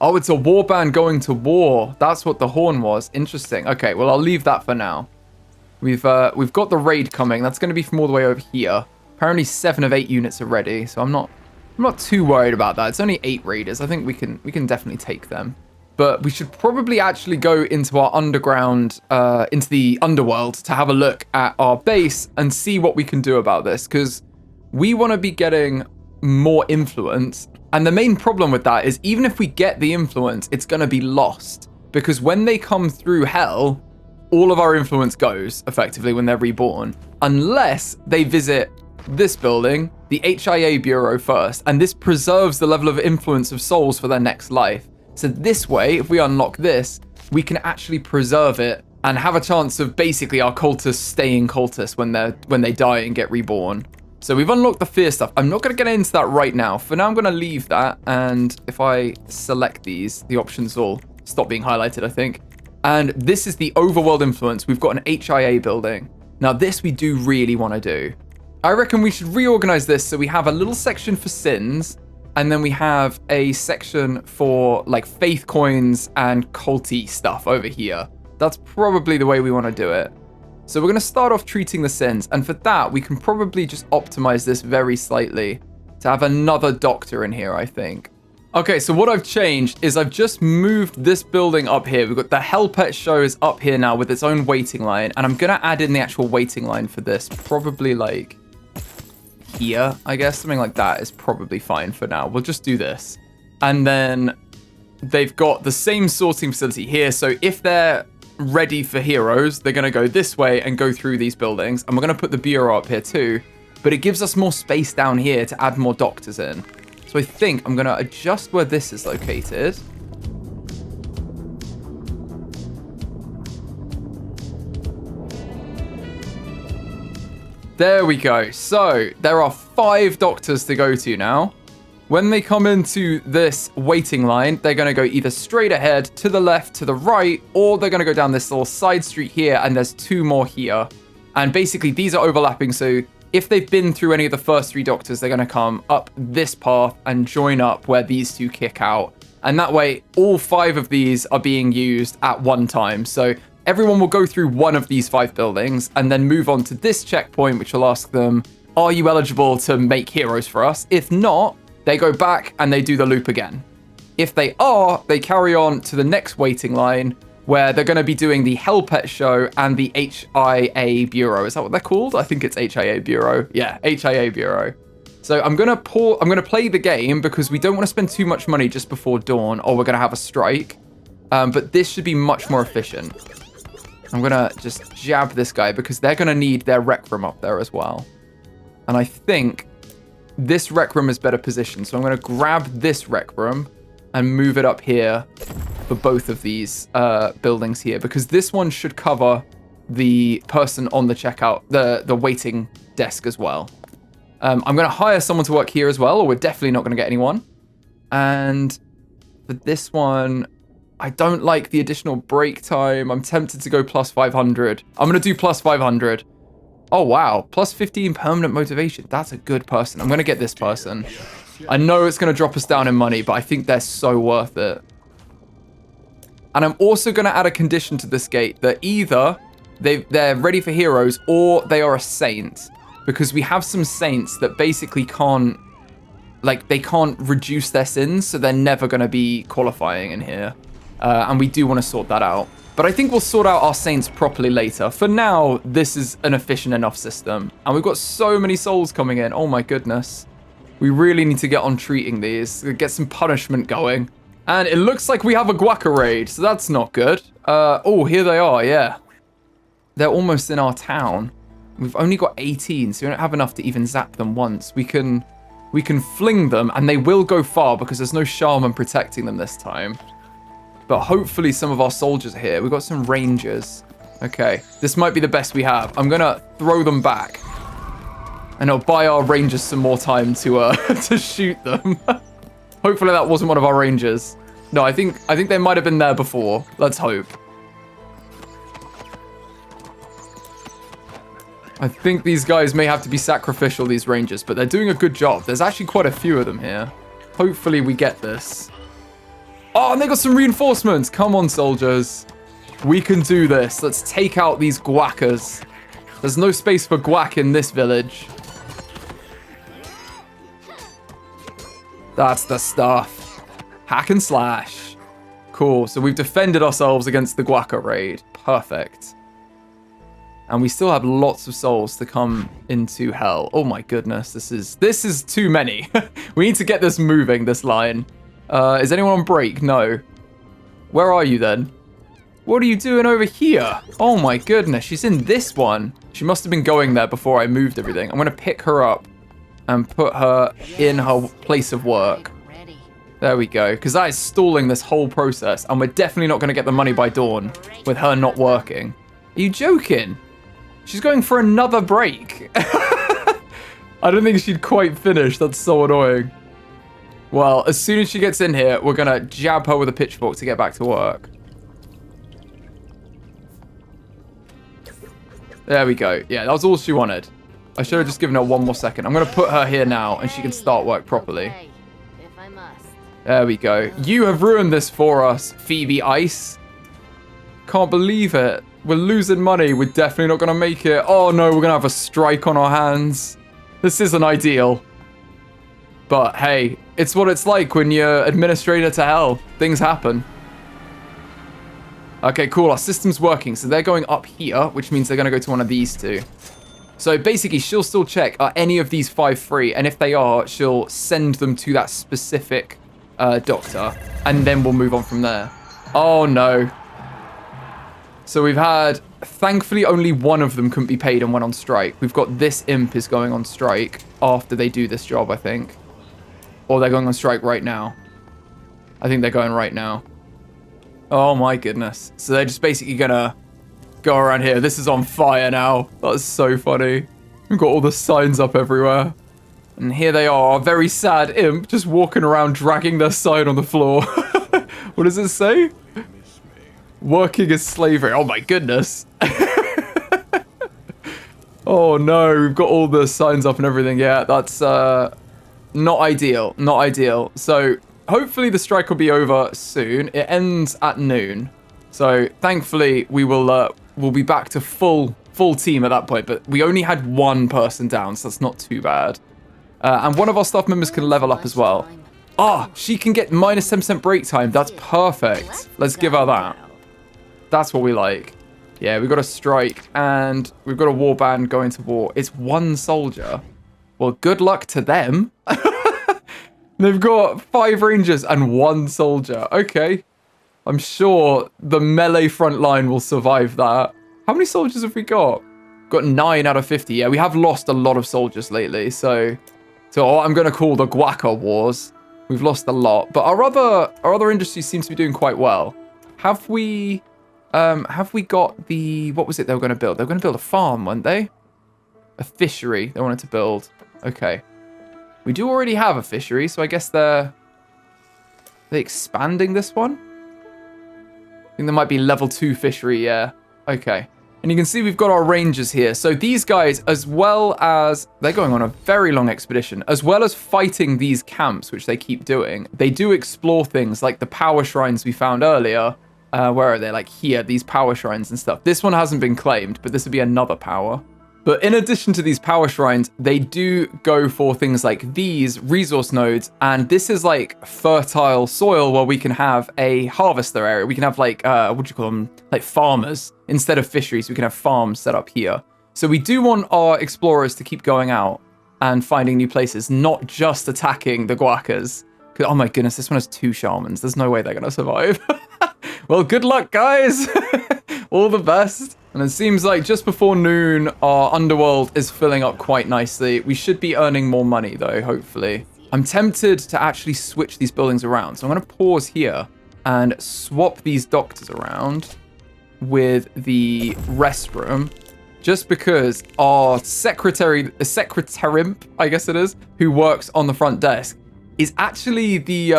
Oh, it's a warband going to war. That's what the horn was. Interesting. Okay, well, I'll leave that for now. We've got the raid coming. That's going to be from all the way over here. Apparently 7 of 8 units are ready, so I'm not too worried about that. It's only 8 raiders. I think we can definitely take them. But we should probably actually go into our underground, into the underworld to have a look at our base and see what we can do about this, because we want to be getting more influence. And the main problem with that is even if we get the influence, it's going to be lost, because when they come through hell, all of our influence goes, effectively, when they're reborn. Unless they visit this building, the HIA Bureau first, and this preserves the level of influence of souls for their next life. So this way, if we unlock this, we can actually preserve it and have a chance of basically our cultists staying cultists when they die and get reborn. So we've unlocked the fear stuff. I'm not going to get into that right now. For now, I'm going to leave that. And if I select these, the options will stop being highlighted, I think. And this is the overworld influence. We've got an HIA building. Now, this we do really want to do. I reckon we should reorganize this so we have a little section for sins. And then we have a section for like faith coins and culty stuff over here. That's probably the way we want to do it. So we're going to start off treating the sins. And for that, we can probably just optimize this very slightly to have another doctor in here, I think. Okay, so what I've changed is I've just moved this building up here. We've got the Hell Pet Show is up here now with its own waiting line. And I'm going to add in the actual waiting line for this. Probably like here, I guess. Something like that is probably fine for now. We'll just do this. And then they've got the same sorting facility here. So if they're ready for heroes, they're going to go this way and go through these buildings. And we're going to put the bureau up here too. But it gives us more space down here to add more doctors in. So I think I'm going to adjust where this is located. There we go. So there are 5 doctors to go to now. When they come into this waiting line, they're going to go either straight ahead, to the left, to the right, or they're going to go down this little side street here, and there's 2 more here. And basically, these are overlapping, so if they've been through any of the first 3 doctors, they're going to come up this path and join up where these 2 kick out. And that way, all 5 of these are being used at one time. So everyone will go through one of these 5 buildings, and then move on to this checkpoint, which will ask them, are you eligible to make heroes for us? If not, they go back and they do the loop again. If they are, they carry on to the next waiting line where they're going to be doing the Hell Pet Show and the HIA Bureau. Is that what they're called? I think it's HIA Bureau. Yeah, HIA Bureau. So I'm going to play the game because we don't want to spend too much money just before dawn or we're going to have a strike. But this should be much more efficient. I'm going to just jab this guy because they're going to need their rec room up there as well. And I think this rec room is better positioned. So I'm going to grab this rec room and move it up here for both of these buildings here, because this one should cover the person on the checkout, the waiting desk as well. I'm going to hire someone to work here as well, or we're definitely not going to get anyone. And for this one, I don't like the additional break time. I'm tempted to go plus 500. I'm going to do plus 500. Oh, wow. Plus 15 permanent motivation. That's a good person. I'm going to get this person. I know it's going to drop us down in money, but I think they're so worth it. And I'm also going to add a condition to this gate that either they're ready for heroes or they are a saint. Because we have some saints that basically can't, like, they can't reduce their sins, so they're never going to be qualifying in here. And we do want to sort that out. But I think we'll sort out our saints properly later. For now, this is an efficient enough system. And we've got so many souls coming in. Oh my goodness. We really need to get on treating these. Get some punishment going. And it looks like we have a Guaca raid, so that's not good. Oh, here they are, yeah. They're almost in our town. We've only got 18, so we don't have enough to even zap them once. We can fling them, and they will go far because there's no shaman protecting them this time. But hopefully some of our soldiers are here. We've got some rangers. Okay, this might be the best we have. I'm gonna throw them back. And it'll buy our rangers some more time to to shoot them. Hopefully that wasn't one of our rangers. No, I think they might have been there before. Let's hope. I think these guys may have to be sacrificial, these rangers, but they're doing a good job. There's actually quite a few of them here. Hopefully we get this. Oh, and they got some reinforcements. Come on, soldiers. We can do this. Let's take out these guaccas. There's no space for guac in this village. That's the stuff. Hack and slash. Cool. So we've defended ourselves against the guaca raid. Perfect. And we still have lots of souls to come into hell. Oh my goodness. This is too many. We need to get this moving, this line. Is anyone on break? No. Where are you then? What are you doing over here? Oh my goodness, she's in this one. She must have been going there before I moved everything. I'm gonna pick her up and put her in her place of work. There we go, because that is stalling this whole process, and we're definitely not gonna get the money by dawn with her not working. Are you joking? She's going for another break. I don't think she'd quite finish. That's so annoying. Well, as soon as she gets in here, we're gonna jab her with a pitchfork to get back to work. There we go. Yeah, that was all she wanted. I should have just given her one more second. I'm gonna put her here now, and she can start work properly. There we go. You have ruined this for us, Phoebe Ice. Can't believe it. We're losing money. We're definitely not gonna make it. Oh no, we're gonna have a strike on our hands. This isn't ideal. But hey, it's what it's like when you're administrator to hell. Things happen. Okay, cool. Our system's working. So they're going up here, which means they're going to go to one of these two. So basically, she'll still check, are any of these 5 free? And if they are, she'll send them to that specific doctor. And then we'll move on from there. Oh, no. So we've had, thankfully, only one of them couldn't be paid and went on strike. We've got this imp is going on strike after they do this job, I think. Or they're going on strike right now. I think they're going right now. Oh my goodness. So they're just basically gonna go around here. This is on fire now. That's so funny. We've got all the signs up everywhere. And here they are, a very sad imp, just walking around dragging their sign on the floor. What does it say? Working as slavery. Oh my goodness. Oh no, we've got all the signs up and everything. Yeah, that's not ideal. Not ideal. So hopefully the strike will be over soon. It ends at noon. So thankfully we will we'll be back to full team at that point. But we only had one person down, so that's not too bad. And one of our staff members can level up as well. Ah, she can get minus 10% break time. That's perfect. Let's give her that. That's what we like. Yeah, we've got a strike and we've got a warband going to war. It's one soldier. Well, good luck to them. They've got 5 rangers and 1 soldier. Okay. I'm sure the melee front line will survive that. How many soldiers have we got? Got 9 out of 50. Yeah, we have lost a lot of soldiers lately. So I'm going to call the Guaca Wars. We've lost a lot. But our other industries seem to be doing quite well. Have we got the... What was it they were going to build? They were going to build a farm, weren't they? A fishery they wanted to build. Okay. We do already have a fishery, so I guess they're expanding this one? I think there might be level 2 fishery, yeah. Okay. And you can see we've got our rangers here. So these guys, as well as... They're going on a very long expedition. As well as fighting these camps, which they keep doing, they do explore things like the power shrines we found earlier. Where are they? Like here, these power shrines and stuff. This one hasn't been claimed, but this would be another power. But in addition to these power shrines, they do go for things like these resource nodes. And this is like fertile soil where we can have a harvester area. We can have like, what do you call them? Like farmers. Instead of fisheries, we can have farms set up here. So we do want our explorers to keep going out and finding new places, not just attacking the guacas. Oh my goodness, this one has 2 shamans. There's no way they're going to survive. Well, good luck, guys. All the best. And it seems like just before noon, our underworld is filling up quite nicely. We should be earning more money, though, hopefully. I'm tempted to actually switch these buildings around. So I'm going to pause here and swap these doctors around with the restroom. Just because our secretary, I guess it is, who works on the front desk, is actually the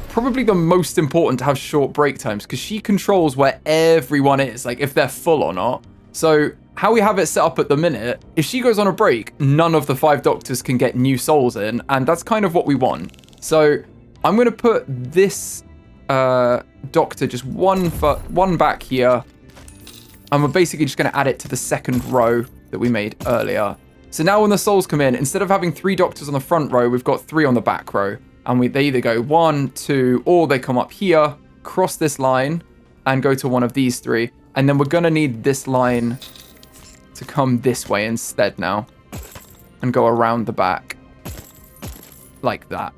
probably the most important to have short break times, because she controls where everyone is, like if they're full or not. So how we have it set up at the minute, if she goes on a break, none of the 5 doctors can get new souls in, and that's kind of what we want. So I'm going to put this doctor just one back here, and we're basically just going to add it to the second row that we made earlier. So now when the souls come in, instead of having 3 doctors on the front row, we've got 3 on the back row. And they either go 1, 2, or they come up here, cross this line, and go to one of these 3. And then we're going to need this line to come this way instead now. And go around the back. Like that.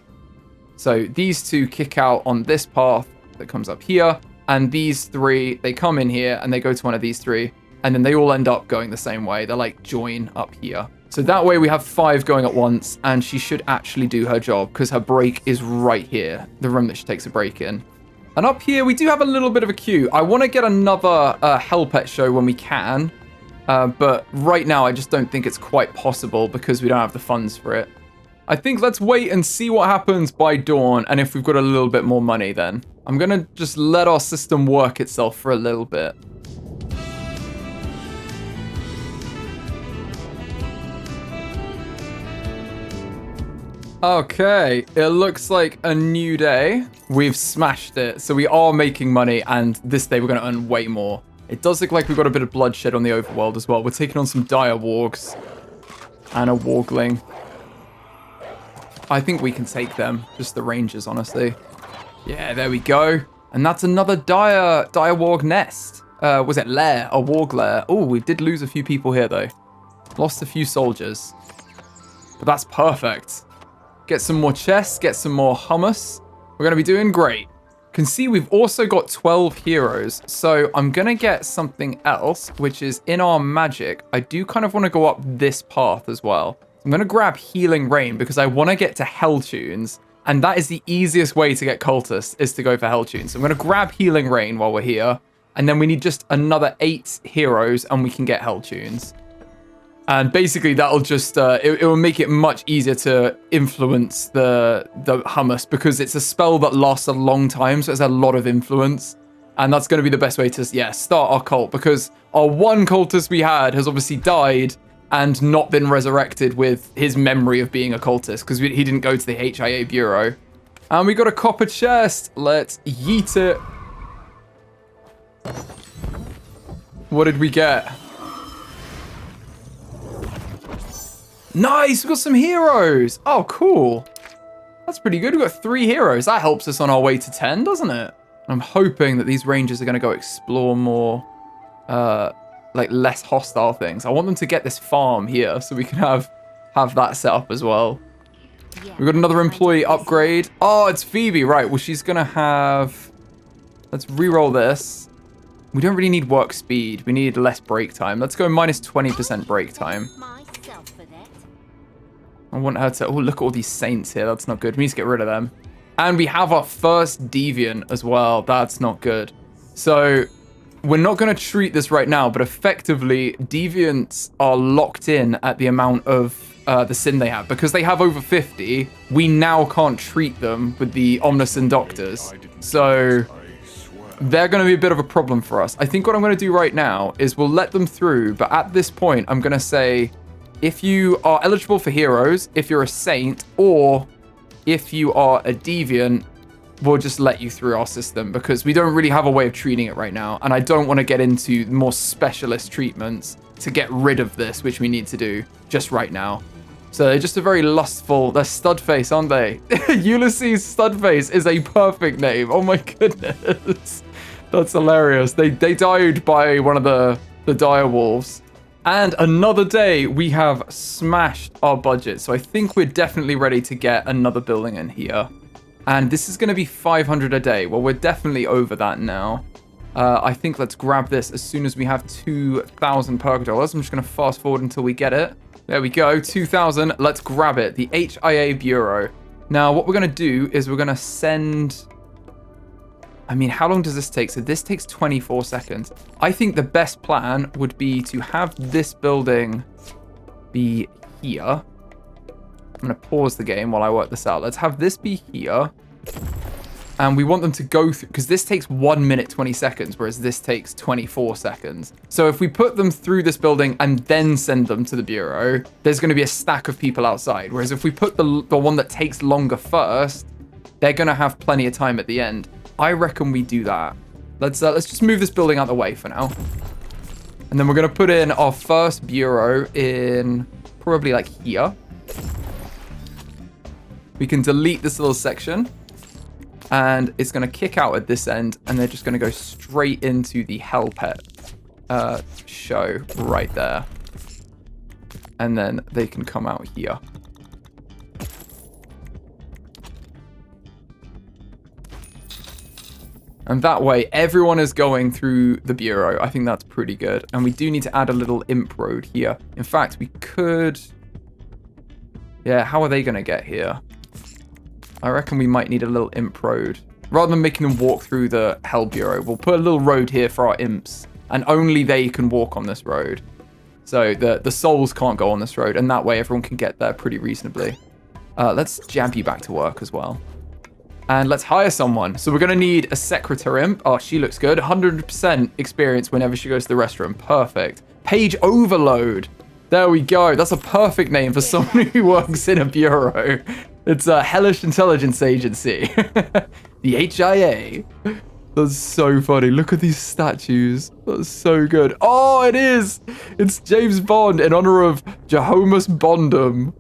So these 2 kick out on this path that comes up here. And these 3, they come in here and they go to one of these 3. And then they all end up going the same way. They're like join up here. So that way we have 5 going at once. And she should actually do her job because her break is right here. The room that she takes a break in. And up here, we do have a little bit of a queue. I want to get another Hell Pet show when we can. But right now, I just don't think it's quite possible because we don't have the funds for it. I think let's wait and see what happens by dawn. And if we've got a little bit more money then. I'm going to just let our system work itself for a little bit. Okay, it looks like a new day. We've smashed it. So we are making money, and this day we're going to earn way more. It does look like we've got a bit of bloodshed on the overworld as well. We're taking on some dire wargs and a wargling. I think we can take them. Just the rangers, honestly. Yeah, there we go. And that's another dire warg nest. Was it lair? A warg lair. Oh, we did lose a few people here, though. Lost a few soldiers. But that's perfect. Get some more chests, get some more hummus. We're going to be doing great. Can see we've also got 12 heroes. So I'm going to get something else, which is in our magic. I do kind of want to go up this path as well. I'm going to grab Healing Rain because I want to get to Hell Tunes. And that is the easiest way to get cultists, is to go for Hell Tunes. So I'm going to grab Healing Rain while we're here. And then we need just another 8 heroes and we can get Hell Tunes. And basically that'll just, it will make it much easier to influence the hummus because it's a spell that lasts a long time. So it has a lot of influence. And that's going to be the best way to, yeah, start our cult because our one cultist we had has obviously died and not been resurrected with his memory of being a cultist because he didn't go to the HIA Bureau. And we got a copper chest. Let's yeet it. What did we get? Nice, we got some heroes. Oh, cool. That's pretty good. We've got 3 heroes. That helps us on our way to 10, doesn't it? I'm hoping that these rangers are going to go explore more, like less hostile things. I want them to get this farm here so we can have that set up as well. We've got another employee upgrade. Oh, it's Phoebe. Right, well, she's going to have... Let's re-roll this. We don't really need work speed. We need less break time. Let's go minus 20% break time. I want her to... Oh, look at all these saints here. That's not good. We need to get rid of them. And we have our first deviant as well. That's not good. So we're not going to treat this right now, but effectively, deviants are locked in at the amount of the sin they have. Because they have over 50, we now can't treat them with the Omniscient Doctors. So they're going to be a bit of a problem for us. I think what I'm going to do right now is we'll let them through. But at this point, I'm going to say... If you are eligible for heroes, if you're a saint, or if you are a deviant, we'll just let you through our system because we don't really have a way of treating it right now. And I don't want to get into more specialist treatments to get rid of this, which we need to do just right now. So they're just a very lustful, they're Studface, aren't they? Ulysses Studface is a perfect name. Oh my goodness. That's hilarious. They died by one of the dire wolves. And another day, we have smashed our budget. So I think we're definitely ready to get another building in here. And this is going to be 500 a day. Well, we're definitely over that now. I think let's grab this as soon as we have 2,000 perk dollars. I'm just going to fast forward until we get it. There we go, 2,000. Let's grab it, the HIA Bureau. Now, what we're going to do is we're going to send... I mean, how long does this take? So this takes 24 seconds. I think the best plan would be to have this building be here. I'm going to pause the game while I work this out. Let's have this be here. And we want them to go through, because this takes 1 minute, 20 seconds, whereas this takes 24 seconds. So if we put them through this building and then send them to the Bureau, there's going to be a stack of people outside. Whereas if we put the one that takes longer first, they're going to have plenty of time at the end. I reckon we do that. Let's just move this building out of the way for now. And then we're going to put in our first bureau in probably like here. We can delete this little section. And it's going to kick out at this end. And they're just going to go straight into the Hell Pet show right there. And then they can come out here. And that way, everyone is going through the bureau. I think that's pretty good. And we do need to add a little imp road here. In fact, we could... Yeah, how are they going to get here? I reckon we might need a little imp road. Rather than making them walk through the Hell Bureau, we'll put a little road here for our imps. And only they can walk on this road. So the souls can't go on this road. And that way, everyone can get there pretty reasonably. Let's jab you back to work as well. And let's hire someone. So we're going to need a secretary imp. Oh, she looks good. 100% experience whenever she goes to the restroom. Perfect. Page overload. There we go. That's a perfect name for someone who works in a bureau. It's a hellish intelligence agency. The HIA. That's so funny. Look at these statues. That's so good. Oh, it is. It's James Bond in honor of Jehomus Bondum.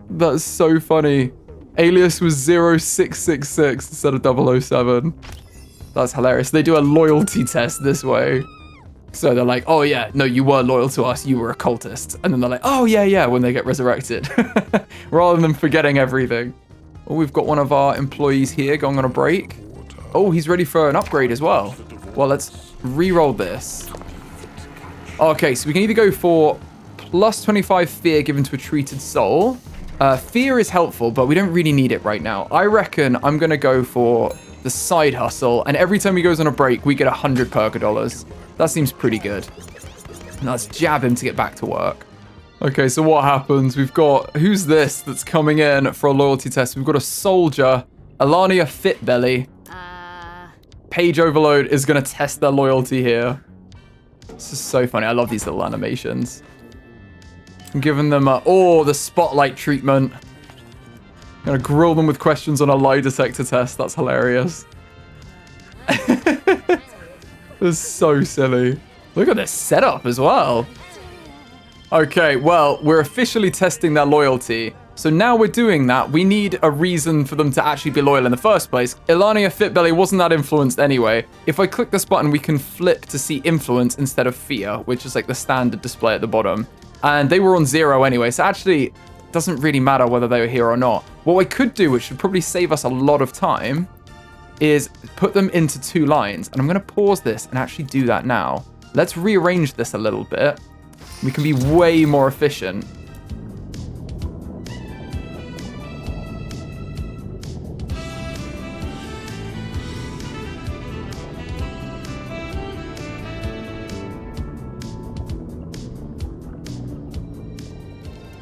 That's so funny. Alias was 0666 instead of 007. That's hilarious. They do a loyalty test this way. So they're like, oh yeah, no, you were loyal to us. You were a cultist. And then they're like, oh yeah, when they get resurrected. Rather than forgetting everything. Oh, we've got one of our employees here going on a break. Oh, he's ready for an upgrade as well. Well, let's re-roll this. Okay, so we can either go for plus 25 fear given to a treated soul. Fear is helpful, but we don't really need it right now. I reckon I'm going to go for the side hustle. And every time he goes on a break, we get 100 Perka dollars. That seems pretty good. Now let's jab him to get back to work. Okay, so what happens? We've got... Who's this that's coming in for a loyalty test? We've got a soldier. Alania Fitbelly. Page overload is going to test their loyalty here. This is so funny. I love these little animations. I'm giving them the spotlight treatment. I'm gonna grill them with questions on a lie detector test. That's hilarious. It's so silly. Look at this setup as well. Okay, well, we're officially testing their loyalty. So now we're doing that. We need a reason for them to actually be loyal in the first place. Ilania Fitbelly wasn't that influenced anyway. If I click this button, we can flip to see influence instead of fear, which is like the standard display at the bottom. And they were on 0 anyway, so actually it doesn't really matter whether they were here or not. What we could do, which should probably save us a lot of time, is put them into 2 lines. And I'm going to pause this and actually do that now. Let's rearrange this a little bit. We can be way more efficient.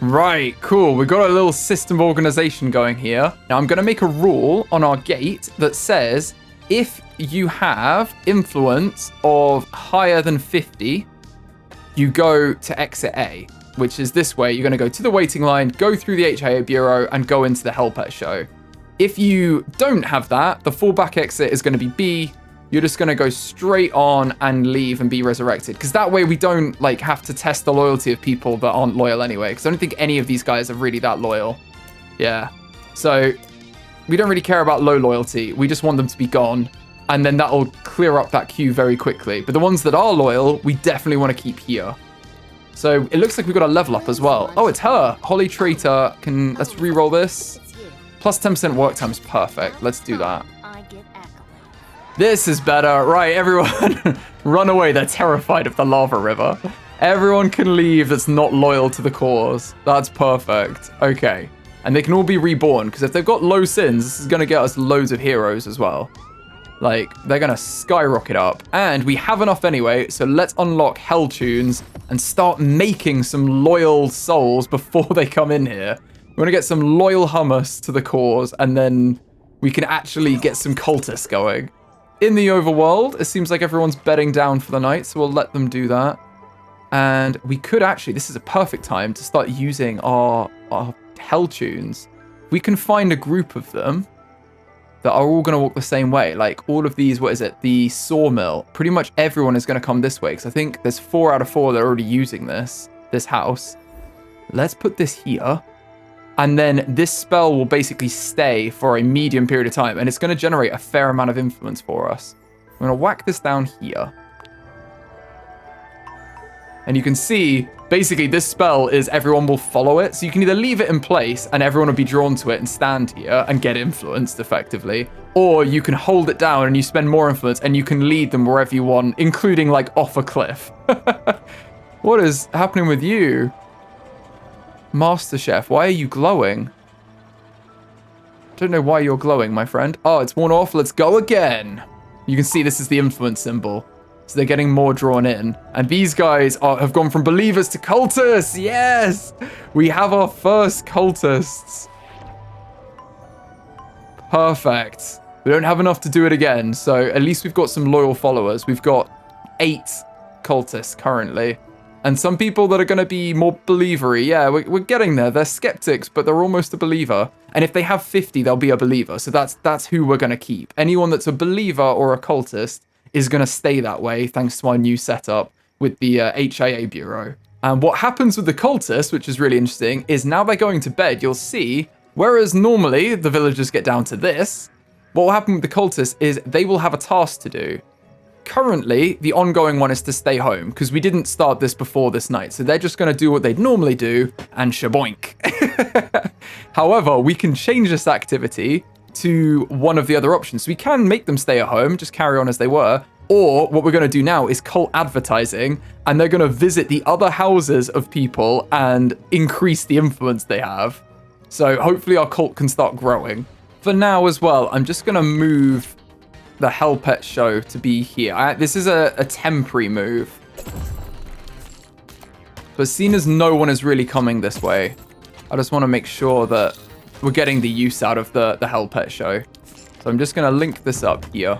Right, cool. We've got a little system organization going here. Now I'm going to make a rule on our gate that says if you have influence of higher than 50, you go to exit A, which is this way. You're going to go to the waiting line, go through the HIA Bureau, and go into the Hellpet Show. If you don't have that, the fallback exit is going to be B. You're just going to go straight on and leave and be resurrected. Because that way we don't like have to test the loyalty of people that aren't loyal anyway. Because I don't think any of these guys are really that loyal. Yeah. So we don't really care about low loyalty. We just want them to be gone. And then that'll clear up that queue very quickly. But the ones that are loyal, we definitely want to keep here. So it looks like we've got a level up as well. Oh, it's her. Holy Traitor. Let's re-roll this. Plus 10% work time is perfect. Let's do that. This is better. Right, everyone, run away. They're terrified of the lava river. Everyone can leave that's not loyal to the cause. That's perfect. Okay. And they can all be reborn, because if they've got low sins, this is going to get us loads of heroes as well. Like, they're going to skyrocket up. And we have enough anyway, so let's unlock Hell Tunes and start making some loyal souls before they come in here. We're going to get some loyal hummus to the cause, and then we can actually get some cultists going. In the overworld, it seems like everyone's bedding down for the night, so we'll let them do that. And we could actually, this is a perfect time to start using our Hell Tunes. We can find a group of them that are all going to walk the same way. Like all of these, what is it? The sawmill. Pretty much everyone is going to come this way, because I think there's 4 out of 4 that are already using this house. Let's put this here. And then this spell will basically stay for a medium period of time. And it's going to generate a fair amount of influence for us. I'm going to whack this down here. And you can see, basically, this spell is everyone will follow it. So you can either leave it in place and everyone will be drawn to it and stand here and get influenced effectively. Or you can hold it down and you spend more influence and you can lead them wherever you want, including like off a cliff. What is happening with you? Master Chef, why are you glowing? Don't know why you're glowing, my friend. Oh, it's worn off. Let's go again. You can see this is the influence symbol. So they're getting more drawn in. And these guys have gone from believers to cultists. Yes! We have our first cultists. Perfect. We don't have enough to do it again. So at least we've got some loyal followers. We've got 8 cultists currently. And some people that are going to be more believery. Yeah, we're getting there. They're skeptics, but they're almost a believer. And if they have 50, they'll be a believer. So that's who we're going to keep. Anyone that's a believer or a cultist is going to stay that way, thanks to our new setup with the HIA Bureau. And what happens with the cultists, which is really interesting, is now they're going to bed, you'll see, whereas normally the villagers get down to this, what will happen with the cultists is they will have a task to do. Currently, the ongoing one is to stay home, because we didn't start this before this night, so they're just going to do what they'd normally do, and shaboink. However, we can change this activity to one of the other options. So we can make them stay at home, just carry on as they were, or what we're going to do now is cult advertising, and they're going to visit the other houses of people and increase the influence they have. So hopefully our cult can start growing. For now as well, I'm just going to move the Hell Pet show to be here. This is a temporary move. But seeing as no one is really coming this way, I just want to make sure that we're getting the use out of the Hell Pet show. So I'm just going to link this up here.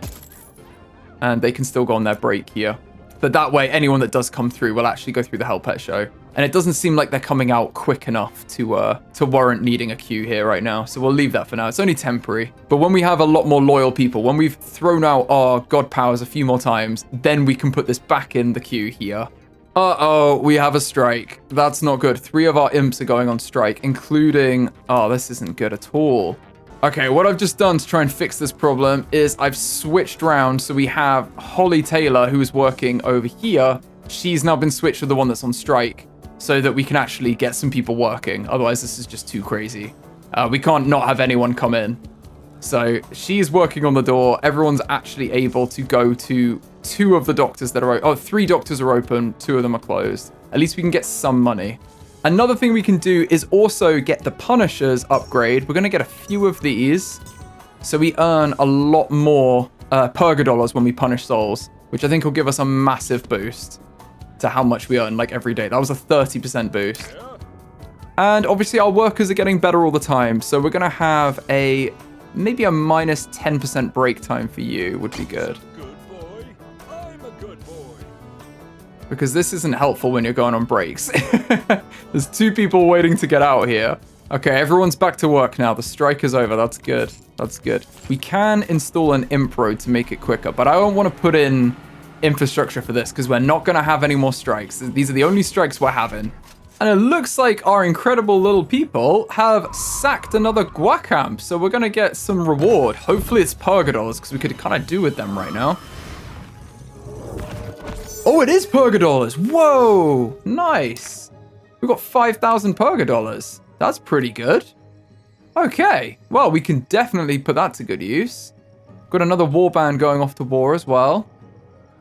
And they can still go on their break here. But that way, anyone that does come through will actually go through the Hell Pet show. And it doesn't seem like they're coming out quick enough to warrant needing a queue here right now. So we'll leave that for now. It's only temporary. But when we have a lot more loyal people, when we've thrown out our god powers a few more times, then we can put this back in the queue here. Uh-oh, we have a strike. That's not good. 3 of our imps are going on strike, including... Oh, this isn't good at all. Okay, what I've just done to try and fix this problem is I've switched around. So we have Holly Taylor, who is working over here. She's now been switched to the one that's on strike so that we can actually get some people working. Otherwise, this is just too crazy. We can't not have anyone come in. So she's working on the door. Everyone's actually able to go to 2 of the doctors that are open. Oh, 3 doctors are open. 2 of them are closed. At least we can get some money. Another thing we can do is also get the Punishers upgrade. We're going to get a few of these. So we earn a lot more Purga dollars when we punish souls, which I think will give us a massive boost to how much we earn like every day. That was a 30% boost. And obviously our workers are getting better all the time. So we're going to have maybe a minus 10% break time for you would be good. Good boy. I'm a good boy. Because this isn't helpful when you're going on breaks. There's 2 people waiting to get out here. Okay, everyone's back to work now. The strike is over. That's good. That's good. We can install an imp road to make it quicker, but I don't want to put in infrastructure for this because we're not going to have any more strikes. These are the only strikes we're having. And it looks like our incredible little people have sacked another guacamp, so we're going to get some reward. Hopefully it's Purga dollars because we could kind of do with them right now. Oh, it is Purga dollars. Whoa, nice. We've got 5,000 Purga dollars. That's pretty good. Okay, well, we can definitely put that to good use. Got another warband going off to war as well.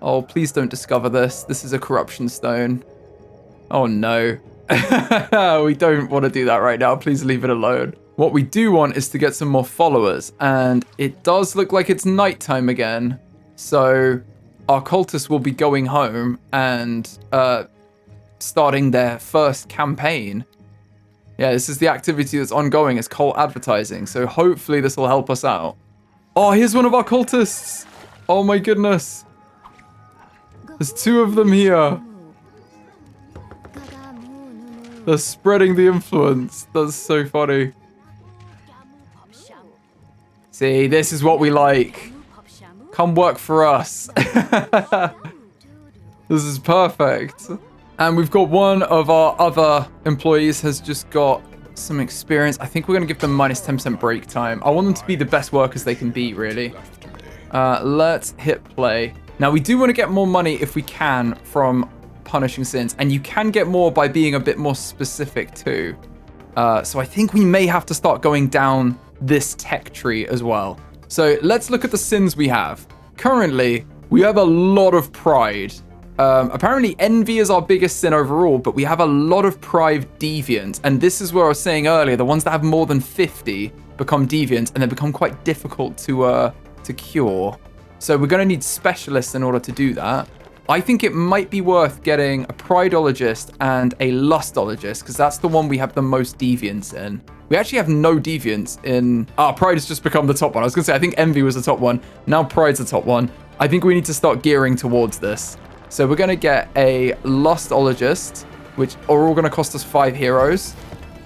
Oh, please don't discover this. This is a corruption stone. Oh, no. We don't want to do that right now. Please leave it alone. What we do want is to get some more followers. And it does look like it's nighttime again. So our cultists will be going home and starting their first campaign. Yeah, this is the activity that's ongoing. It's cult advertising. So hopefully this will help us out. Oh, here's one of our cultists. Oh my goodness. There's 2 of them here. They're spreading the influence. That's so funny. See, this is what we like. Come work for us. This is perfect. And we've got one of our other employees has just got some experience. I think we're going to give them minus 10% break time. I want them to be the best workers they can be, really. Let's hit play. Now, we do want to get more money if we can from punishing sins. And you can get more by being a bit more specific too. So I think we may have to start going down this tech tree as well. So let's look at the sins we have. Currently, we have a lot of pride. Apparently envy is our biggest sin overall, but we have a lot of pride deviant. And this is where I was saying earlier, the ones that have more than 50 become deviant and they become quite difficult to cure. So we're going to need specialists in order to do that. I think it might be worth getting a prideologist and a lustologist, because that's the one we have the most deviants in. We actually have no deviants in... pride has just become the top one. I was going to say, I think envy was the top one. Now pride's the top one. I think we need to start gearing towards this. So we're going to get a lustologist, which are all going to cost us 5 heroes,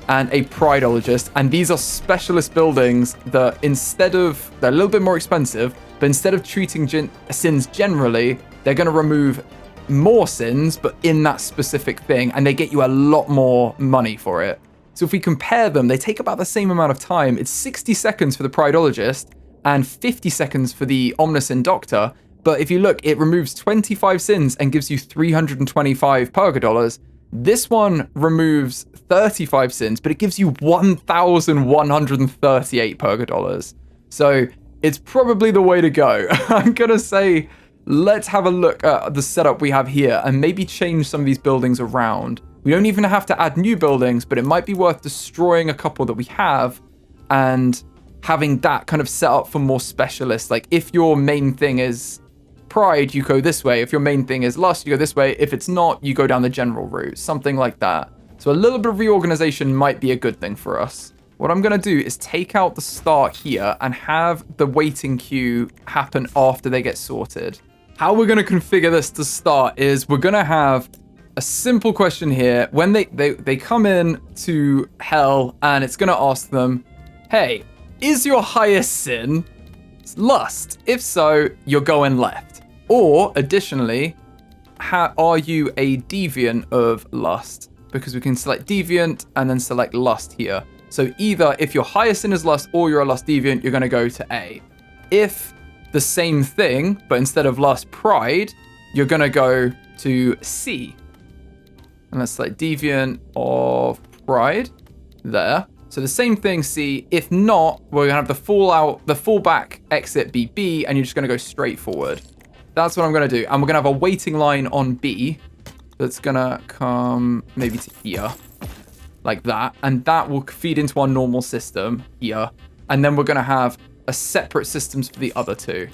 and a prideologist. And these are specialist buildings that they're a little bit more expensive, but instead of treating sins generally, they're going to remove more sins, but in that specific thing, and they get you a lot more money for it. So if we compare them, they take about the same amount of time. It's 60 seconds for the prideologist and 50 seconds for the omniscient doctor. But if you look, it removes 25 sins and gives you 325 purga dollars. This one removes 35 sins, but it gives you 1,138 purga dollars. So it's probably the way to go. I'm going to say, let's have a look at the setup we have here and maybe change some of these buildings around. We don't even have to add new buildings, but it might be worth destroying a couple that we have and having that kind of set up for more specialists. Like if your main thing is pride, you go this way. If your main thing is lust, you go this way. If it's not, you go down the general route, something like that. So a little bit of reorganization might be a good thing for us. What I'm going to do is take out the start here and have the waiting queue happen after they get sorted. How we're going to configure this to start is we're going to have a simple question here. When they come in to hell, and it's going to ask them, hey, is your highest sin lust? If so, you're going left. Or additionally, are you a deviant of lust? Because we can select deviant and then select lust here. So either if your highest sin is lust or you're a lust deviant, you're going to go to A. If the same thing, but instead of lust, pride, you're going to go to C. And let's select deviant of pride there. So the same thing, C. If not, we're going to have the fallback exit be B, and you're just going to go straight forward. That's what I'm going to do. And we're going to have a waiting line on B that's going to come maybe to here, like that. And that will feed into our normal system here. And then we're going to have a separate systems for the other two.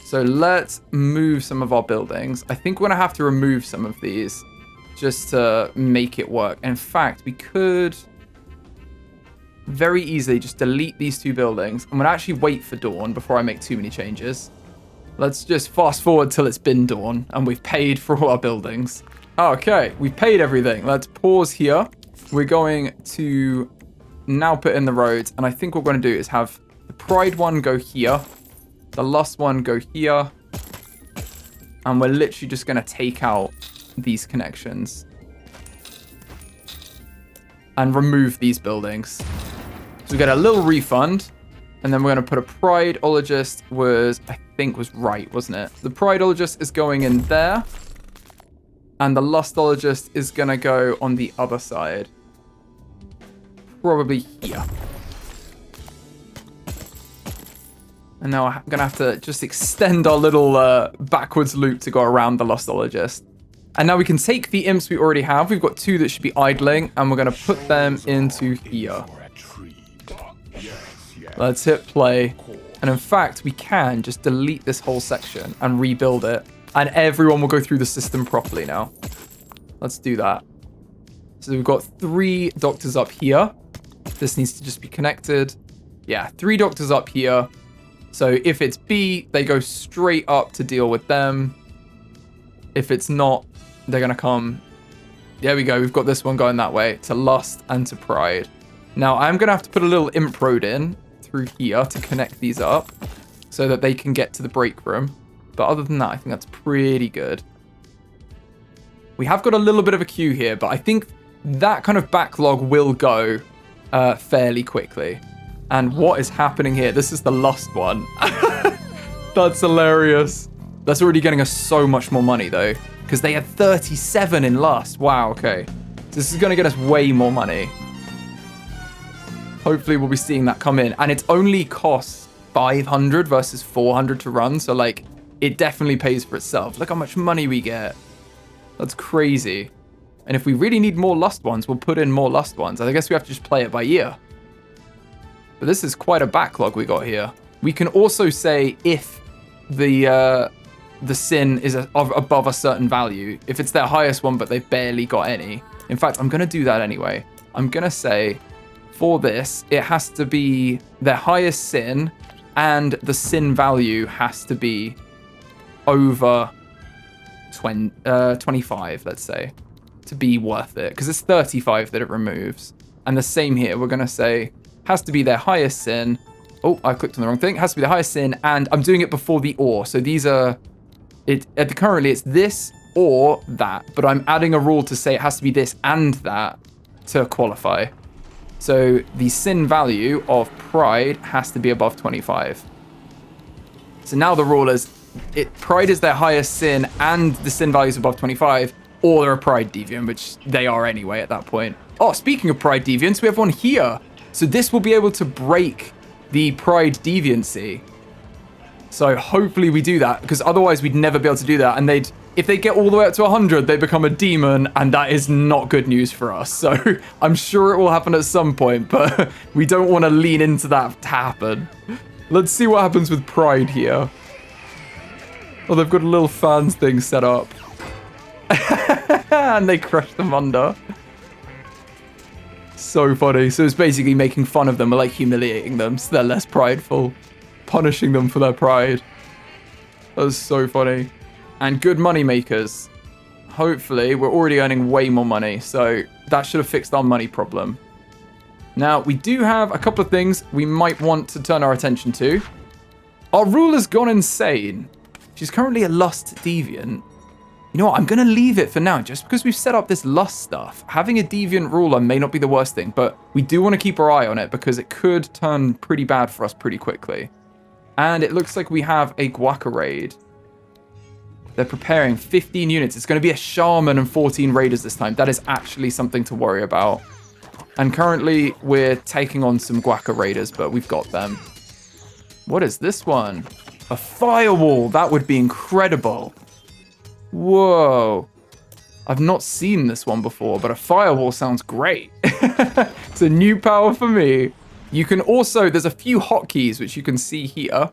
So let's move some of our buildings. I think we're going to have to remove some of these just to make it work. In fact, we could very easily just delete these two buildings. I'm going to actually wait for dawn before I make too many changes. Let's just fast forward till it's been dawn and we've paid for all our buildings. Okay, we've paid everything. Let's pause here. We're going to now put in the roads. And I think what we're going to do is have the pride one go here, the lust one go here. And we're literally just going to take out these connections and remove these buildings. So we get a little refund, and then we're going to put a prideologist I think was right, wasn't it? The prideologist is going in there, and the lustologist is going to go on the other side. Probably here. And now I'm going to have to just extend our little backwards loop to go around the lustologist. And now we can take the imps we already have. We've got 2 that should be idling, and we're going to put them into here. Let's hit play. And in fact, we can just delete this whole section and rebuild it. And everyone will go through the system properly now. Let's do that. So we've got 3 doctors up here. This needs to just be connected. Yeah, 3 doctors up here. So if it's B, they go straight up to deal with them. If it's not, they're going to come. There we go. We've got this one going that way to lust and to pride. Now I'm going to have to put a little imp road in through here to connect these up so that they can get to the break room. But other than that, I think that's pretty good. We have got a little bit of a queue here, but I think that kind of backlog will go fairly quickly. And what is happening here? This is the lust one. That's hilarious. That's already getting us so much more money though. because they had 37 in lust. Wow, okay. So this is going to get us way more money. Hopefully we'll be seeing that come in. And it only costs 500 versus 400 to run. So like, it definitely pays for itself. Look how much money we get. That's crazy. And if we really need more lust ones, we'll put in more lust ones. I guess we have to just play it by ear. But this is quite a backlog we got here. We can also say if the sin is above a certain value. If it's their highest one, but they've barely got any. In fact, I'm going to do that anyway. I'm going to say for this, it has to be their highest sin and the sin value has to be over 25, let's say, to be worth it. Because it's 35 that it removes. And the same here. We're going to say has to be their highest sin. Oh, I clicked on the wrong thing. It has to be the highest sin, and I'm doing it before the or. So these are, currently it's this or that, but I'm adding a rule to say it has to be this and that to qualify. So the sin value of pride has to be above 25. So now the rule is, pride is their highest sin and the sin value is above 25, or they're a pride deviant, which they are anyway at that point. Oh, speaking of pride deviants, we have one here. So this will be able to break the pride deviancy. So hopefully we do that, because otherwise we'd never be able to do that. And if they get all the way up to 100, they become a demon, and that is not good news for us. So I'm sure it will happen at some point, but we don't want to lean into that to happen. Let's see what happens with pride here. Oh, they've got a little fans thing set up. And they crush them under. So funny. So it's basically making fun of them, or like humiliating them so they're less prideful. Punishing them for their pride. That was so funny. And good money makers. Hopefully, we're already earning way more money, so that should have fixed our money problem. Now, we do have a couple of things we might want to turn our attention to. Our ruler's gone insane. She's currently a lust deviant. You know what? I'm going to leave it for now, just because we've set up this lust stuff. Having a deviant ruler may not be the worst thing, but we do want to keep our eye on it because it could turn pretty bad for us pretty quickly. And it looks like we have a Guaca raid. They're preparing 15 units. It's going to be a shaman and 14 raiders this time. That is actually something to worry about. And currently, we're taking on some Guaca raiders, but we've got them. What is this one? A firewall. That would be incredible. Whoa. I've not seen this one before, but a firewall sounds great. It's a new power for me. You can also, there's a few hotkeys which you can see here.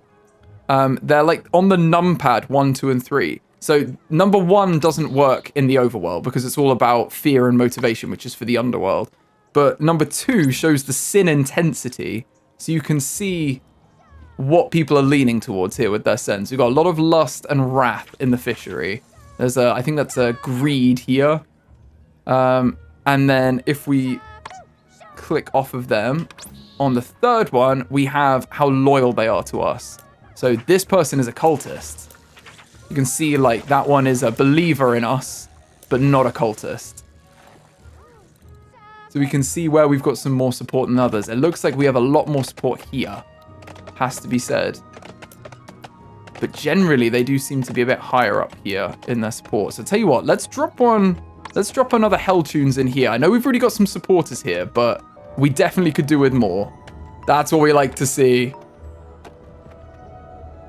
They're like on the numpad 1, 2, and 3. So number 1 doesn't work in the overworld because it's all about fear and motivation, which is for the underworld. But number 2 shows the sin intensity. So you can see what people are leaning towards here with their sins. We've got a lot of lust and wrath in the fishery. There's I think that's a greed here. And then if we click off of them, on the third one, we have how loyal they are to us. So this person is a cultist. You can see like that one is a believer in us, but not a cultist. So we can see where we've got some more support than others. It looks like we have a lot more support here, has to be said. But generally, they do seem to be a bit higher up here in their support. So tell you what, let's drop another Hell Tunes in here. I know we've already got some supporters here, but we definitely could do with more. That's what we like to see.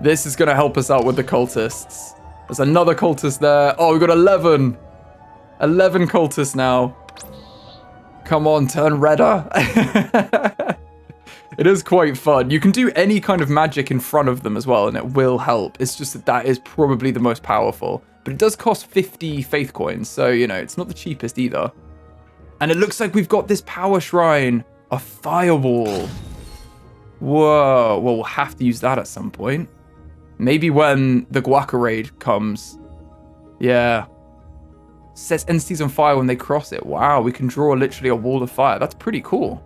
This is going to help us out with the cultists. There's another cultist there. Oh, we've got 11. 11 cultists now. Come on, turn redder. It is quite fun. You can do any kind of magic in front of them as well, and it will help. It's just that that is probably the most powerful. But it does cost 50 faith coins, so, you know, it's not the cheapest either. And it looks like we've got this power shrine. A firewall. Whoa. Well, we'll have to use that at some point. Maybe when the Guaca raid comes. Yeah. Sets entities on fire when they cross it. Wow, we can draw literally a wall of fire. That's pretty cool.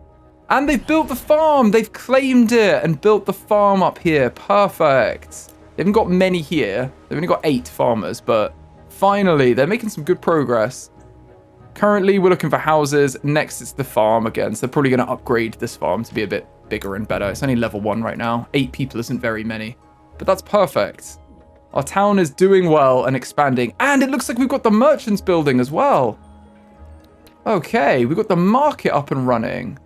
And they've built the farm. They've claimed it and built the farm up here. Perfect. They haven't got many here. They've only got 8 farmers, but finally, they're making some good progress. Currently, we're looking for houses. Next, it's the farm again. So they're probably going to upgrade this farm to be a bit bigger and better. It's only level 1 right now. 8 people isn't very many, but that's perfect. Our town is doing well and expanding. And it looks like we've got the merchants building as well. Okay, we've got the market up and running.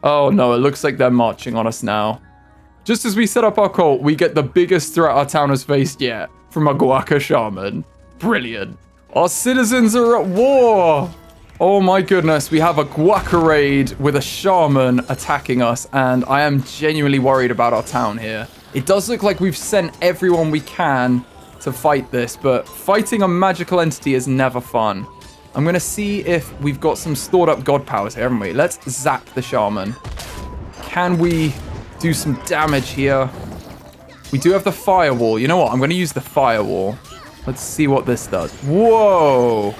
Oh no, it looks like they're marching on us now. Just as we set up our cult, we get the biggest threat our town has faced yet from a Guaca shaman. Brilliant. Our citizens are at war. Oh my goodness, we have a Guaca raid with a shaman attacking us, and I am genuinely worried about our town here. It does look like we've sent everyone we can to fight this, but fighting a magical entity is never fun. I'm going to see if we've got some stored up god powers here, haven't we? Let's zap the shaman. Can we do some damage here? We do have the firewall. You know what? I'm going to use the firewall. Let's see what this does. Whoa.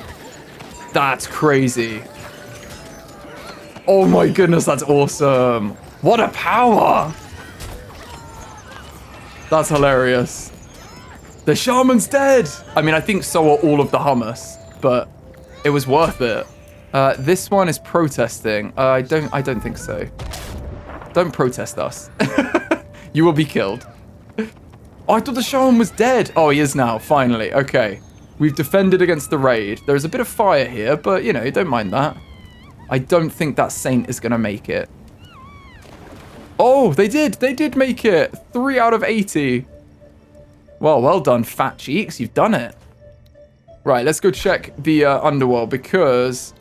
That's crazy. Oh my goodness, that's awesome. What a power. That's hilarious. The shaman's dead. I mean, I think so are all of the hummus, but it was worth it. This one is protesting. I don't think so. Don't protest us. You will be killed. Oh, I thought the shaman was dead. Oh, he is now, finally. Okay. We've defended against the raid. There's a bit of fire here, but, you know, don't mind that. I don't think that saint is going to make it. Oh, they did. They did make it. 3 out of 80. Well done, fat cheeks. You've done it. Right, let's go check the underworld, because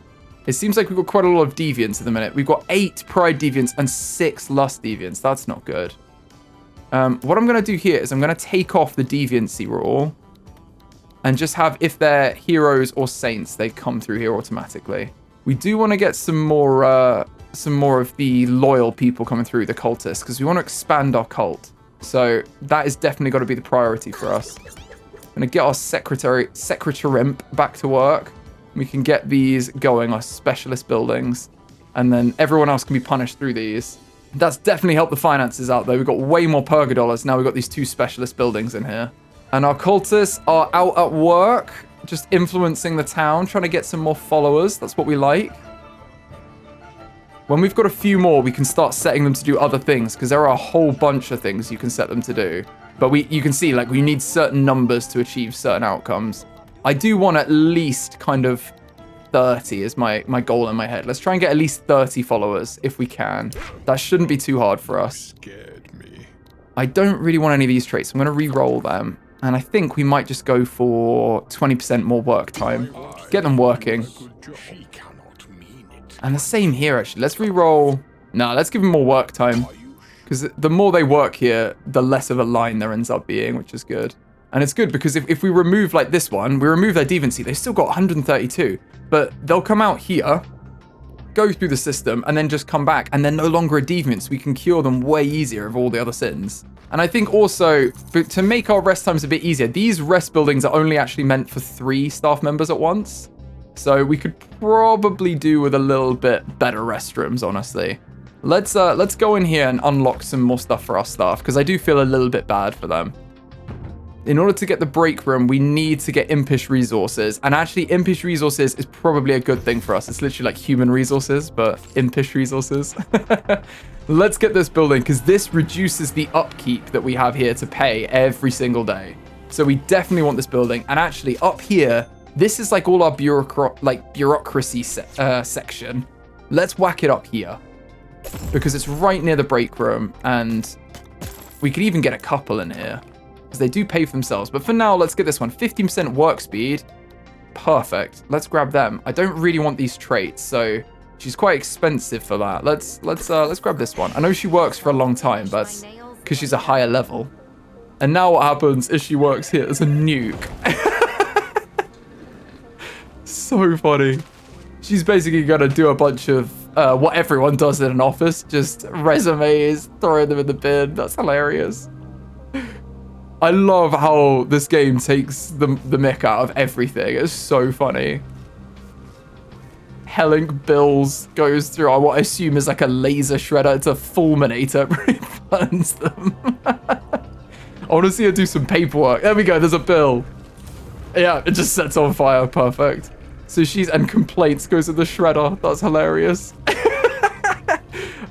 it seems like we've got quite a lot of deviants at the minute. We've got 8 pride deviants and 6 lust deviants. That's not good. What I'm going to do here is I'm going to take off the deviancy rule and just have, if they're heroes or saints, they come through here automatically. We do want to get some more of the loyal people coming through, the cultists, because we want to expand our cult. So that is definitely got to be the priority for us. I'm going to get our secretary back to work. We can get these going, our specialist buildings, and then everyone else can be punished through these. That's definitely helped the finances out, though. We've got way more purga dollars. Now we've got these 2 specialist buildings in here. And our cultists are out at work, just influencing the town, trying to get some more followers. That's what we like. When we've got a few more, we can start setting them to do other things, because there are a whole bunch of things you can set them to do. But you can see, like, we need certain numbers to achieve certain outcomes. I do want at least kind of 30 is my goal in my head. Let's try and get at least 30 followers if we can. That shouldn't be too hard for us. I don't really want any of these traits. I'm going to re-roll them. And I think we might just go for 20% more work time. Get them working. And the same here, actually. Let's re-roll. No, let's give them more work time. Because the more they work here, the less of a line there ends up being, which is good. And it's good because if we remove, like this one, we remove their deviancy, they've still got 132. But they'll come out here, go through the system, and then just come back. And they're no longer a deviant, so we can cure them way easier of all the other sins. And I think also, to make our rest times a bit easier, these rest buildings are only actually meant for 3 staff members at once. So we could probably do with a little bit better restrooms, honestly. Let's go in here and unlock some more stuff for our staff, because I do feel a little bit bad for them. In order to get the break room, we need to get impish resources. And actually, impish resources is probably a good thing for us. It's literally like human resources, but impish resources. Let's get this building, because this reduces the upkeep that we have here to pay every single day. So we definitely want this building. And actually, up here, this is like all our bureaucracy section. Let's whack it up here, because it's right near the break room, and we could even get a couple in here, because they do pay for themselves. But for now, let's get this one. 15% work speed. Perfect. Let's grab them. I don't really want these traits, so she's quite expensive for that. Let's grab this one. I know she works for a long time, but because she's a higher level. And now what happens is she works here as a nuke. So funny. She's basically gonna do a bunch of what everyone does in an office, just resumes, throwing them in the bin. That's hilarious. I love how this game takes the mick out of everything. It's so funny. Hellink Bills goes through what I assume is like a laser shredder to fulminator, it burns them. I want to see her do some paperwork. There we go, there's a bill. Yeah, it just sets on fire, perfect. So and complaints goes to the shredder. That's hilarious.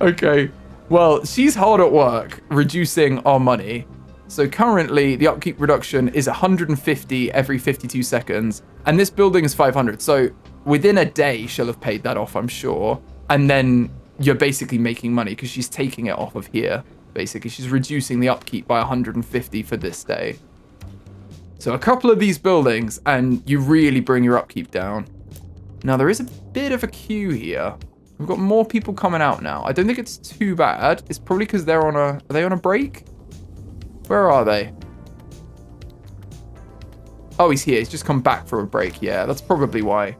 Okay, well, she's hard at work reducing our money. So currently, the upkeep reduction is 150 every 52 seconds. And this building is 500. So within a day, she'll have paid that off, I'm sure. And then you're basically making money because she's taking it off of here. Basically, she's reducing the upkeep by 150 for this day. So a couple of these buildings, and you really bring your upkeep down. Now, there is a bit of a queue here. We've got more people coming out now. I don't think it's too bad. It's probably because they're on a... Are they on a break? Where are they? Oh, he's here. He's just come back for a break. Yeah, that's probably why.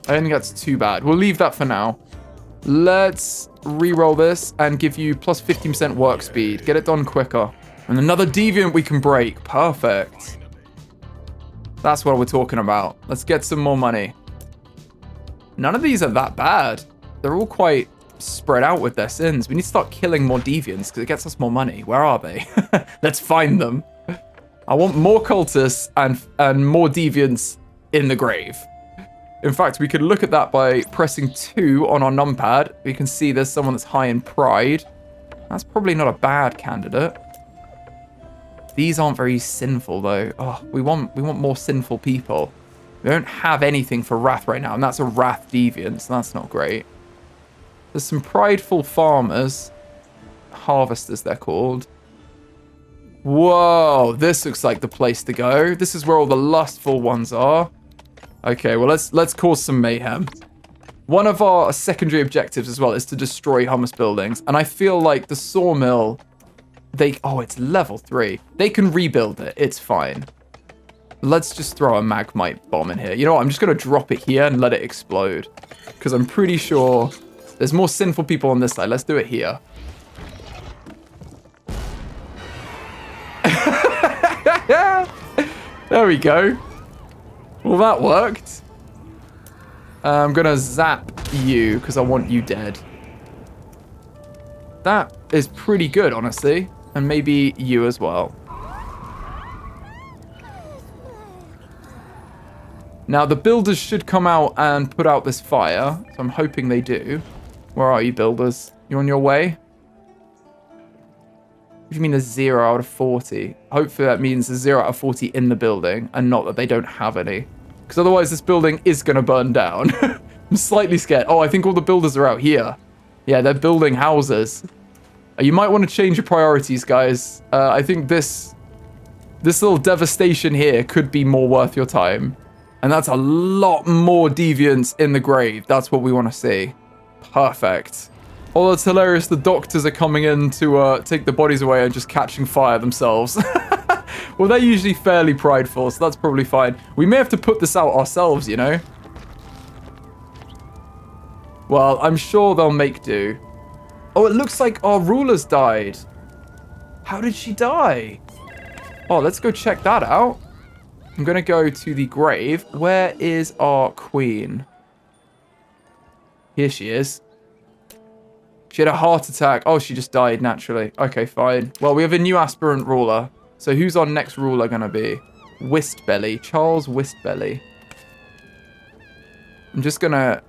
I don't think that's too bad. We'll leave that for now. Let's re-roll this and give you plus 15% work speed. Get it done quicker. And another deviant we can break. Perfect. That's what we're talking about. Let's get some more money. None of these are that bad. They're all quite spread out with their sins. We need to start killing more deviants because it gets us more money. Where are they? Let's find them. I want more cultists and more deviants in the grave. In fact, we could look at that by pressing 2 on our numpad. We can see there's someone that's high in pride. That's probably not a bad candidate. These aren't very sinful, though. Oh, we want more sinful people. We don't have anything for Wrath right now, and that's a Wrath deviant, so that's not great. There's some prideful farmers. Harvesters, they're called. Whoa, this looks like the place to go. This is where all the lustful ones are. Okay, well, let's cause some mayhem. One of our secondary objectives as well is to destroy hummus buildings, and I feel like the sawmill... Oh, it's level 3. They can rebuild it. It's fine. Let's just throw a magmite bomb in here. You know what? I'm just going to drop it here and let it explode. Because I'm pretty sure there's more sinful people on this side. Let's do it here. There we go. Well, that worked. I'm going to zap you because I want you dead. That is pretty good, honestly. And maybe you as well. Now, the builders should come out and put out this fire. So I'm hoping they do. Where are you, builders? You on your way? What do you mean a 0 out of 40? Hopefully that means a 0 out of 40 in the building. And not that they don't have any. Because otherwise this building is going to burn down. I'm slightly scared. Oh, I think all the builders are out here. Yeah, they're building houses. You might want to change your priorities, guys. I think this little devastation here could be more worth your time. And that's a lot more deviants in the grave. That's what we want to see. Perfect. Although it's hilarious, the doctors are coming in to take the bodies away and just catching fire themselves. Well, they're usually fairly prideful, so that's probably fine. We may have to put this out ourselves, you know? Well, I'm sure they'll make do. Oh, it looks like our ruler's died. How did she die? Oh, let's go check that out. I'm going to go to the grave. Where is our queen? Here she is. She had a heart attack. Oh, she just died naturally. Okay, fine. Well, we have a new aspirant ruler. So who's our next ruler going to be? Wistbelly. Charles Wistbelly. I'm just going to...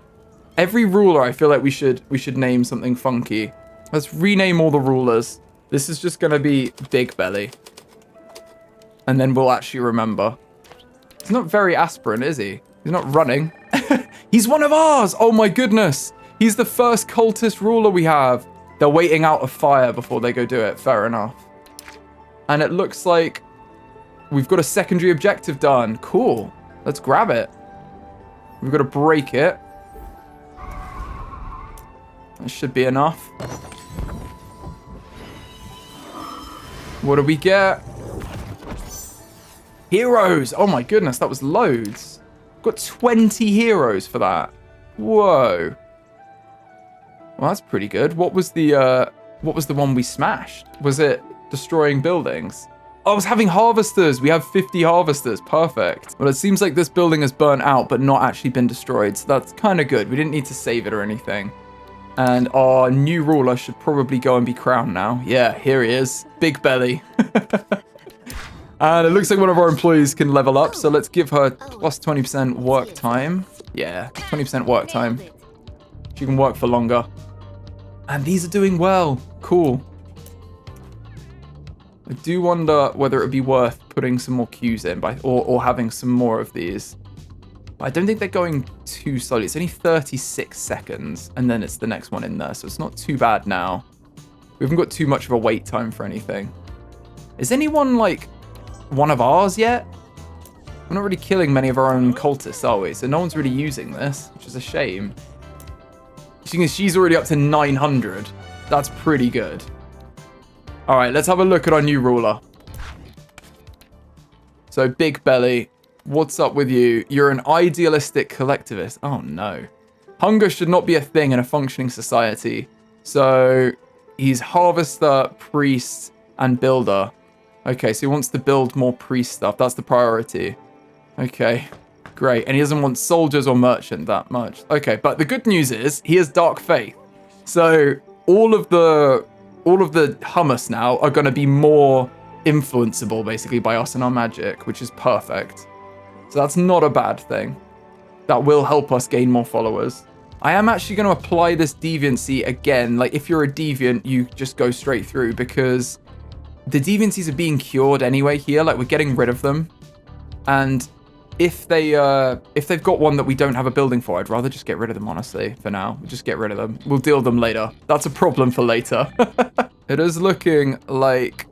Every ruler, I feel like we should name something funky. Let's rename all the rulers. This is just going to be Big Belly. And then we'll actually remember. He's not very aspirant, is he? He's not running. He's one of ours! Oh my goodness! He's the first cultist ruler we have. They're waiting out a fire before they go do it. Fair enough. And it looks like we've got a secondary objective done. Cool. Let's grab it. We've got to break it. That should be enough. What do we get? Heroes! Oh my goodness, that was loads. Got 20 heroes for that. Whoa. Well, that's pretty good. What was the one we smashed? Was it destroying buildings? Oh, I was having harvesters. We have 50 harvesters. Perfect. Well, it seems like this building has burnt out, but not actually been destroyed. So that's kind of good. We didn't need to save it or anything. And our new ruler should probably go and be crowned now. Yeah, here he is. Big Belly. And it looks like one of our employees can level up. So let's give her plus 20% work time. Yeah, 20% work time. She can work for longer. And these are doing well. Cool. I do wonder whether it would be worth putting some more queues in or having some more of these. I don't think they're going too slowly. It's only 36 seconds, and then it's the next one in there, so it's not too bad now. We haven't got too much of a wait time for anything. Is anyone, like, one of ours yet? We're not really killing many of our own cultists, are we? So no one's really using this, which is a shame. She's already up to 900. That's pretty good. All right, let's have a look at our new ruler. So, Big Belly, what's up with you? You're an idealistic collectivist. Oh, no. Hunger should not be a thing in a functioning society. So, he's harvester, priest, and builder. Okay, so he wants to build more priest stuff. That's the priority. Okay, great. And he doesn't want soldiers or merchant that much. Okay, but the good news is he has dark faith. So, all of the hummus now are going to be more influenceable, basically, by us and our magic, which is perfect. So that's not a bad thing. That will help us gain more followers. I am actually going to apply this deviancy again. Like, if you're a deviant, you just go straight through, because the deviancies are being cured anyway here. Like, we're getting rid of them. And if they've got one that we don't have a building for, I'd rather just get rid of them, honestly, for now. We'll just get rid of them. We'll deal with them later. That's a problem for later. It is looking like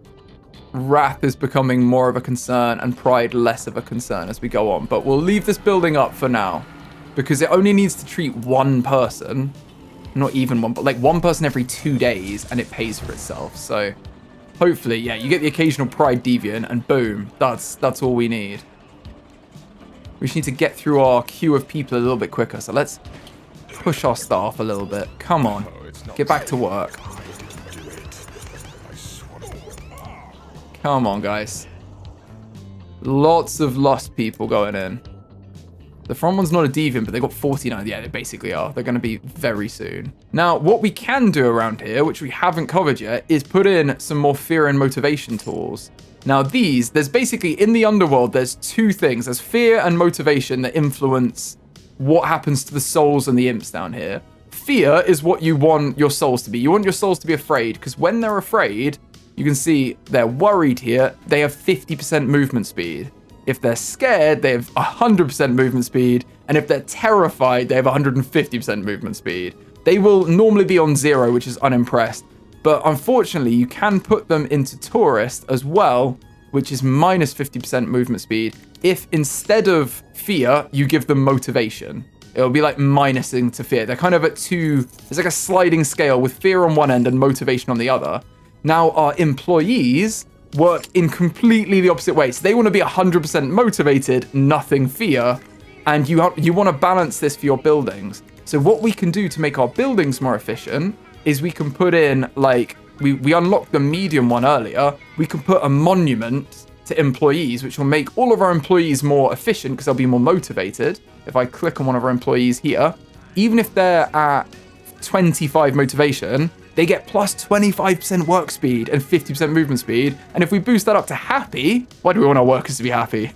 wrath is becoming more of a concern and pride less of a concern as we go on. But we'll leave this building up for now, because it only needs to treat one person. Not even one, but like one person every 2 days, and it pays for itself. So hopefully, yeah, you get the occasional pride deviant, and boom, that's all we need. We just need to get through our queue of people a little bit quicker. So let's push our staff a little bit. Come on. Get back to work. Come on, guys. Lots of lost people going in. The front one's not a deviant, but they got 49. Yeah, they basically are. They're going to be very soon. Now, what we can do around here, which we haven't covered yet, is put in some more fear and motivation tools. Now there's basically, in the underworld, there's two things. There's fear and motivation that influence what happens to the souls and the imps down here. Fear is what you want your souls to be. You want your souls to be afraid, because when they're afraid, you can see they're worried here. They have 50% movement speed. If they're scared, they have 100% movement speed. And if they're terrified, they have 150% movement speed. They will normally be on 0, which is unimpressed. But unfortunately, you can put them into tourist as well, which is minus 50% movement speed. If instead of fear, you give them motivation, it'll be like minusing to fear. They're kind of at there's like a sliding scale with fear on one end and motivation on the other. Now our employees work in completely the opposite way. So they want to be 100% motivated, nothing fear. And you want to balance this for your buildings. So what we can do to make our buildings more efficient is we can put in, like, we unlocked the medium one earlier. We can put a monument to employees, which will make all of our employees more efficient because they'll be more motivated. If I click on one of our employees here, even if they're at 25 motivation, they get plus 25% work speed and 50% movement speed. And if we boost that up to happy, why do we want our workers to be happy?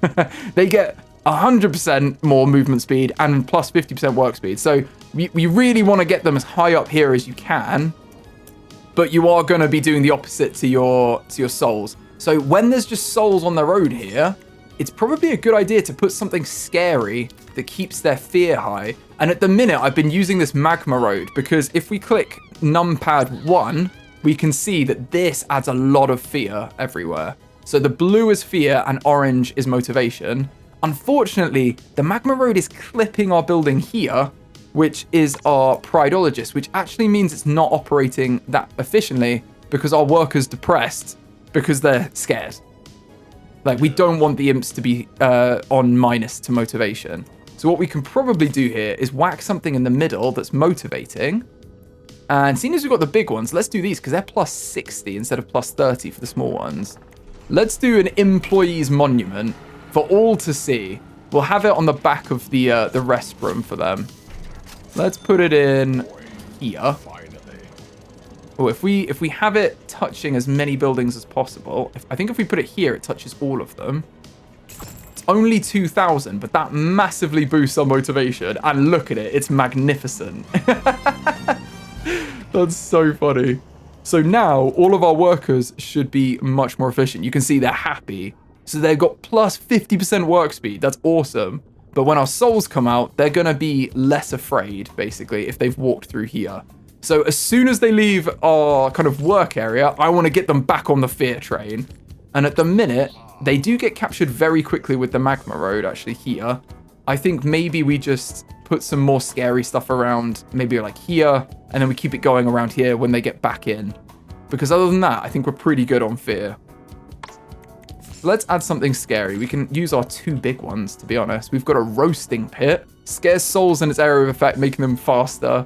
They get 100% more movement speed and plus 50% work speed. So we really want to get them as high up here as you can, but you are going to be doing the opposite to your souls. So when there's just souls on their own here, it's probably a good idea to put something scary that keeps their fear high. And at the minute, I've been using this magma road, because if we click numpad 1, we can see that this adds a lot of fear everywhere. So the blue is fear and orange is motivation. Unfortunately, the magma road is clipping our building here, which is our prideologist, which actually means it's not operating that efficiently because our workers depressed because they're scared. Like, we don't want the imps to be on minus to motivation. So what we can probably do here is whack something in the middle that's motivating. And seeing as we've got the big ones, let's do these because they're plus 60 instead of plus 30 for the small ones. Let's do an employees monument for all to see. We'll have it on the back of the rest room for them. Let's put it in here. Oh, if we have it touching as many buildings as possible, I think if we put it here, it touches all of them. It's only 2,000, but that massively boosts our motivation. And look at it, it's magnificent. That's so funny. So now all of our workers should be much more efficient. You can see they're happy. So they've got plus 50% work speed. That's awesome. But when our souls come out, they're going to be less afraid, basically, if they've walked through here. So as soon as they leave our kind of work area, I want to get them back on the fear train. And at the minute, they do get captured very quickly with the magma road, actually, here. I think maybe we just put some more scary stuff around, maybe like here, and then we keep it going around here when they get back in. Because other than that, I think we're pretty good on fear. Let's add something scary. We can use our 2 big ones, to be honest. We've got a roasting pit. Scares souls in its area of effect, making them faster.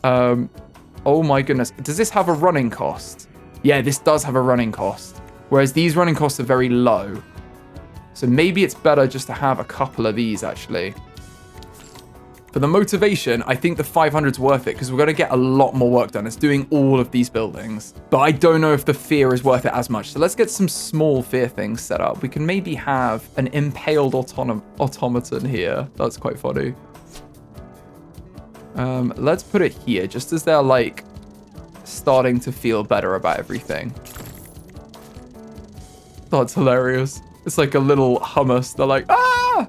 Oh my goodness. Does this have a running cost? Yeah, this does have a running cost. Whereas these running costs are very low. So maybe it's better just to have a couple of these, actually. For the motivation, I think the 500's worth it because we're going to get a lot more work done. It's doing all of these buildings. But I don't know if the fear is worth it as much. So let's get some small fear things set up. We can maybe have an impaled automaton here. That's quite funny. Let's put it here just as they're like starting to feel better about everything. That's hilarious. It's like a little hummus. They're like, ah!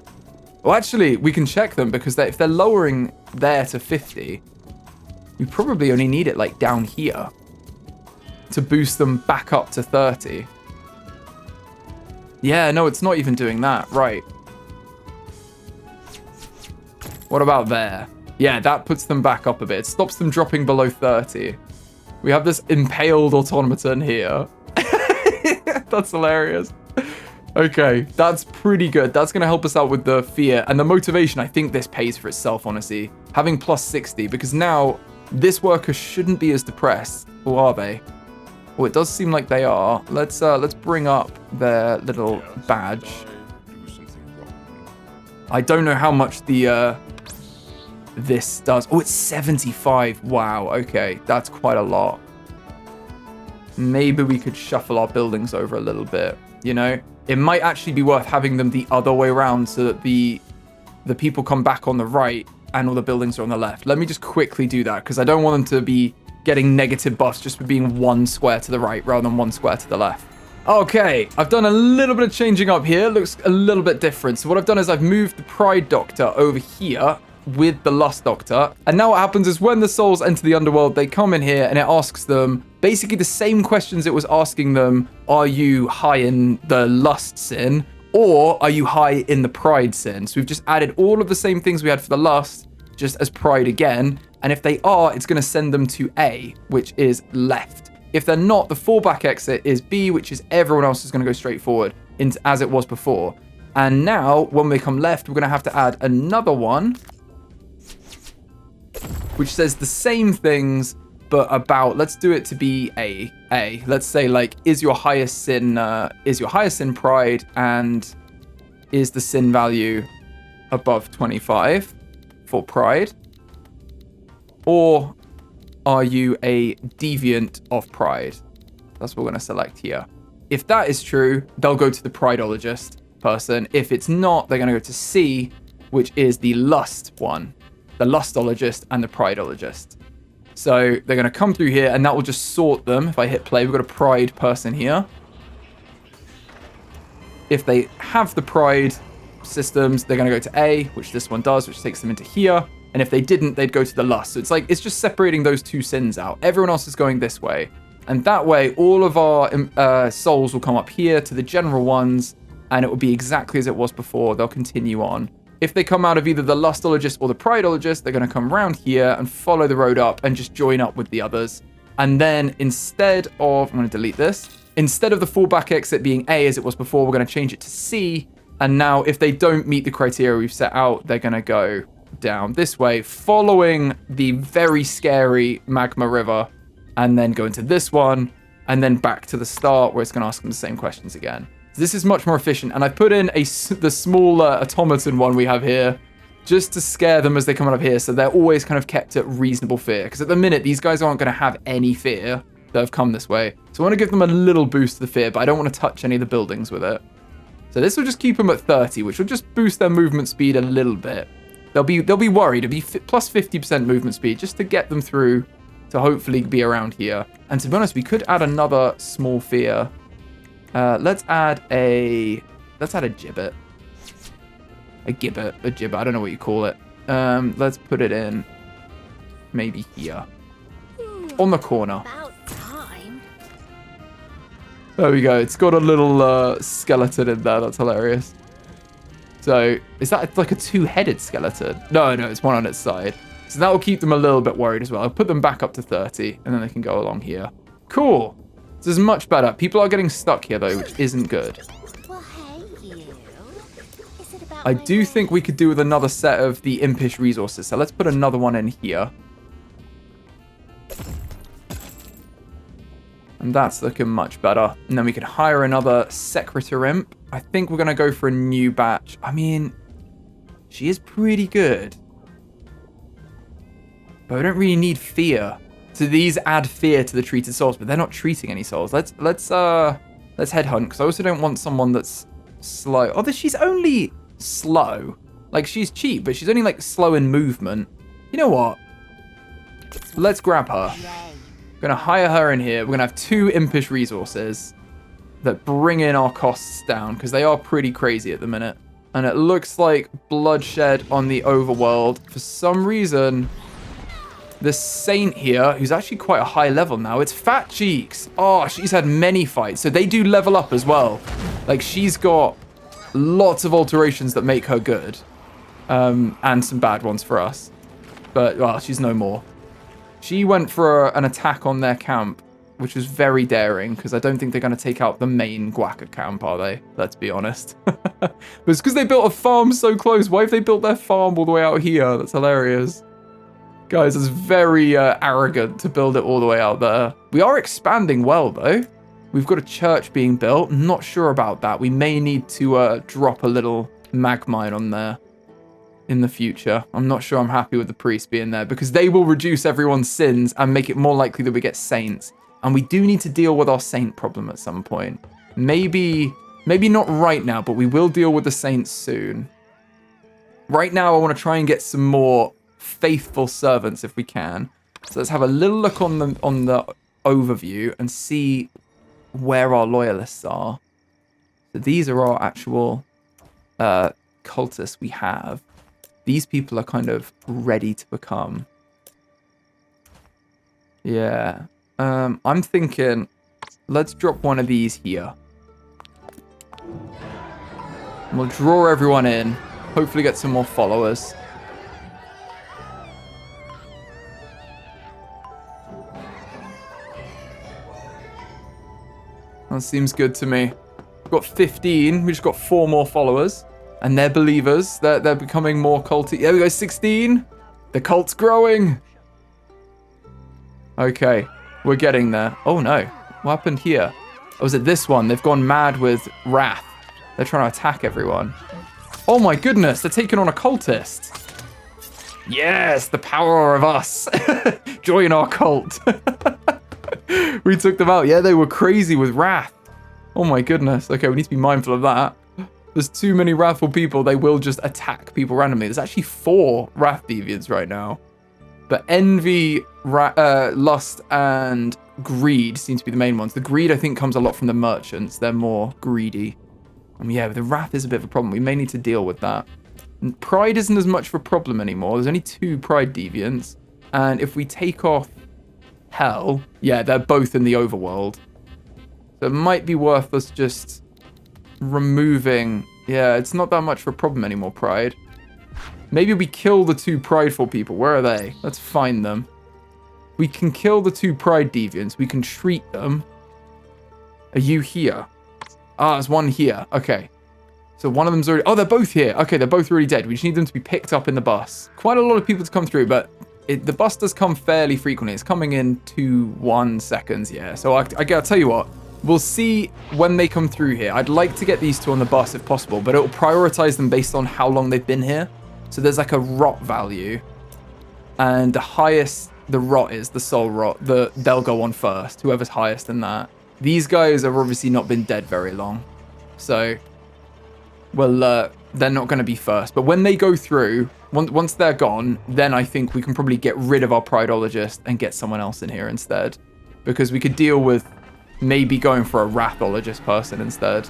Well, actually, we can check them because if they're lowering there to 50, we probably only need it like down here to boost them back up to 30. Yeah, no, it's not even doing that. Right. What about there? Yeah, that puts them back up a bit. It stops them dropping below 30. We have this impaled automaton here. That's hilarious. Okay, that's pretty good. That's going to help us out with the fear. And the motivation, I think this pays for itself, honestly. Having plus 60, because now this worker shouldn't be as depressed. Or are they? Well, it does seem like they are. Let's bring up their little badge. I don't know how much the this does. Oh, it's 75. Wow, okay. That's quite a lot. Maybe we could shuffle our buildings over a little bit, you know? It might actually be worth having them the other way around so that the people come back on the right and all the buildings are on the left. Let me just quickly do that because I don't want them to be getting negative buffs just for being 1 square to the right rather than 1 square to the left. Okay, I've done a little bit of changing up here. It looks a little bit different. So what I've done is I've moved the Pride Doctor over here with the Lust Doctor. And now what happens is when the souls enter the underworld, they come in here and it asks them basically the same questions it was asking them. Are you high in the lust sin or are you high in the pride sin? So we've just added all of the same things we had for the lust just as pride again. And if they are, it's going to send them to A, which is left. If they're not, the fallback exit is B, which is everyone else is going to go straight forward into as it was before. And now when we come left, we're going to have to add another one which says the same things, but about, let's do it to be A. Let's say like, is your highest sin pride, and is the sin value above 25 for pride? Or are you a deviant of pride? That's what we're going to select here. If that is true, they'll go to the prideologist person. If it's not, they're going to go to C, which is the lust one. The lustologist and the prideologist. So they're going to come through here and that will just sort them. If I hit play, we've got a pride person here. If they have the pride systems, they're going to go to A, which this one does, which takes them into here. And if they didn't, they'd go to the lust. So it's like, it's just separating those 2 sins out. Everyone else is going this way. And that way, all of our souls will come up here to the general ones, and it will be exactly as it was before. They'll continue on. If they come out of either the lustologist or the prideologist, they're going to come around here and follow the road up and just join up with the others. And then instead of, I'm going to delete this. Instead of the fallback exit being A as it was before, we're going to change it to C. And now if they don't meet the criteria we've set out, they're going to go down this way, following the very scary magma river, and then go into this one, and then back to the start where it's going to ask them the same questions again. This is much more efficient, and I put in the small automaton one we have here just to scare them as they come out of here, so they're always kind of kept at reasonable fear, because at the minute, these guys aren't going to have any fear that have come this way. So I want to give them a little boost to the fear, but I don't want to touch any of the buildings with it. So this will just keep them at 30, which will just boost their movement speed a little bit. They'll be worried. It'll be plus 50% movement speed just to get them through to to hopefully be around here. And to be honest, we could add another small fear. Let's add a gibbet. A gibbet. I don't know what you call it. Let's put it in maybe here. On the corner. There we go. It's got a little skeleton in there. That's hilarious. So, is that like a two-headed skeleton? No, it's one on its side. So that will keep them a little bit worried as well. I'll put them back up to 30, and then they can go along here. Cool. This is much better. People are getting stuck here, though, which isn't good. Well, hey, you. Is it about I do think we could do with another set of the impish resources. So let's put another one in here. And that's looking much better. And then we could hire another secretary imp. I think we're going to go for a new batch. I mean, she is pretty good. But we don't really need fear. So these add fear to the treated souls, but they're not treating any souls. Let's headhunt, because I also don't want someone that's slow. Oh, she's only slow. Like, she's cheap, but she's only, like, slow in movement. You know what? Let's grab her. We're going to hire her in here. We're going to have 2 impish resources that bring in our costs down, because they are pretty crazy at the minute. And it looks like bloodshed on the overworld. For some reason, the saint here, who's actually quite a high level now, it's Fat Cheeks. Oh, she's had many fights. So they do level up as well. Like, she's got lots of alterations that make her good. And some bad ones for us. But, well, she's no more. She went for an attack on their camp, which was very daring, because I don't think they're going to take out the main Guaca camp, are they? Let's be honest. But it's because they built a farm so close. Why have they built their farm all the way out here? That's hilarious. Guys, it's very arrogant to build it all the way out there. We are expanding well, though. We've got a church being built. I'm not sure about that. We may need to drop a little mag mine on there in the future. I'm not sure I'm happy with the priest being there, because they will reduce everyone's sins and make it more likely that we get saints. And we do need to deal with our saint problem at some point. Maybe not right now, but we will deal with the saints soon. Right now, I want to try and get some more faithful servants if we can. So let's have a little look on the overview and see where our loyalists are. So these are our actual cultists we have. These people are kind of ready to become. Yeah. I'm thinking, let's drop one of these here. And we'll draw everyone in. Hopefully get some more followers. That seems good to me. We've got 15. We just got 4 more followers. And they're believers. They're becoming more culty. There we go, 16. The cult's growing. Okay, we're getting there. Oh no, what happened here? Oh, was it this one? They've gone mad with wrath. They're trying to attack everyone. Oh my goodness, they're taking on a cultist. Yes, the power of us. Join our cult. We took them out. Yeah, they were crazy with wrath. Oh my goodness. Okay, we need to be mindful of that. There's too many wrathful people. They will just attack people randomly. There's actually 4 wrath deviants right now. But envy, lust, and greed seem to be the main ones. The greed, I think, comes a lot from the merchants. They're more greedy. Yeah, the wrath is a bit of a problem. We may need to deal with that. And pride isn't as much of a problem anymore. There's only 2 pride deviants. And if we take off hell, yeah, they're both in the overworld. So it might be worth us just removing. Yeah, it's not that much of a problem anymore, pride. Maybe we kill the 2 prideful people. Where are they? Let's find them. We can kill the 2 pride deviants. We can treat them. Are you here? Ah, there's one here. Okay. So one of them's already... Oh, they're both here. Okay, they're both already dead. We just need them to be picked up in the bus. Quite a lot of people to come through, but the bus does come fairly frequently. It's coming in 1 seconds. Yeah, so I'll tell you what. We'll see when they come through here. I'd like to get these 2 on the bus if possible, but it'll prioritize them based on how long they've been here. So there's like a rot value. And the highest the rot is, the soul rot, they'll go on first. Whoever's highest in that. These guys have obviously not been dead very long. So, well, they're not going to be first. But when they go through, Once they're gone, then I think we can probably get rid of our prideologist and get someone else in here instead. Because we could deal with maybe going for a wrathologist person instead.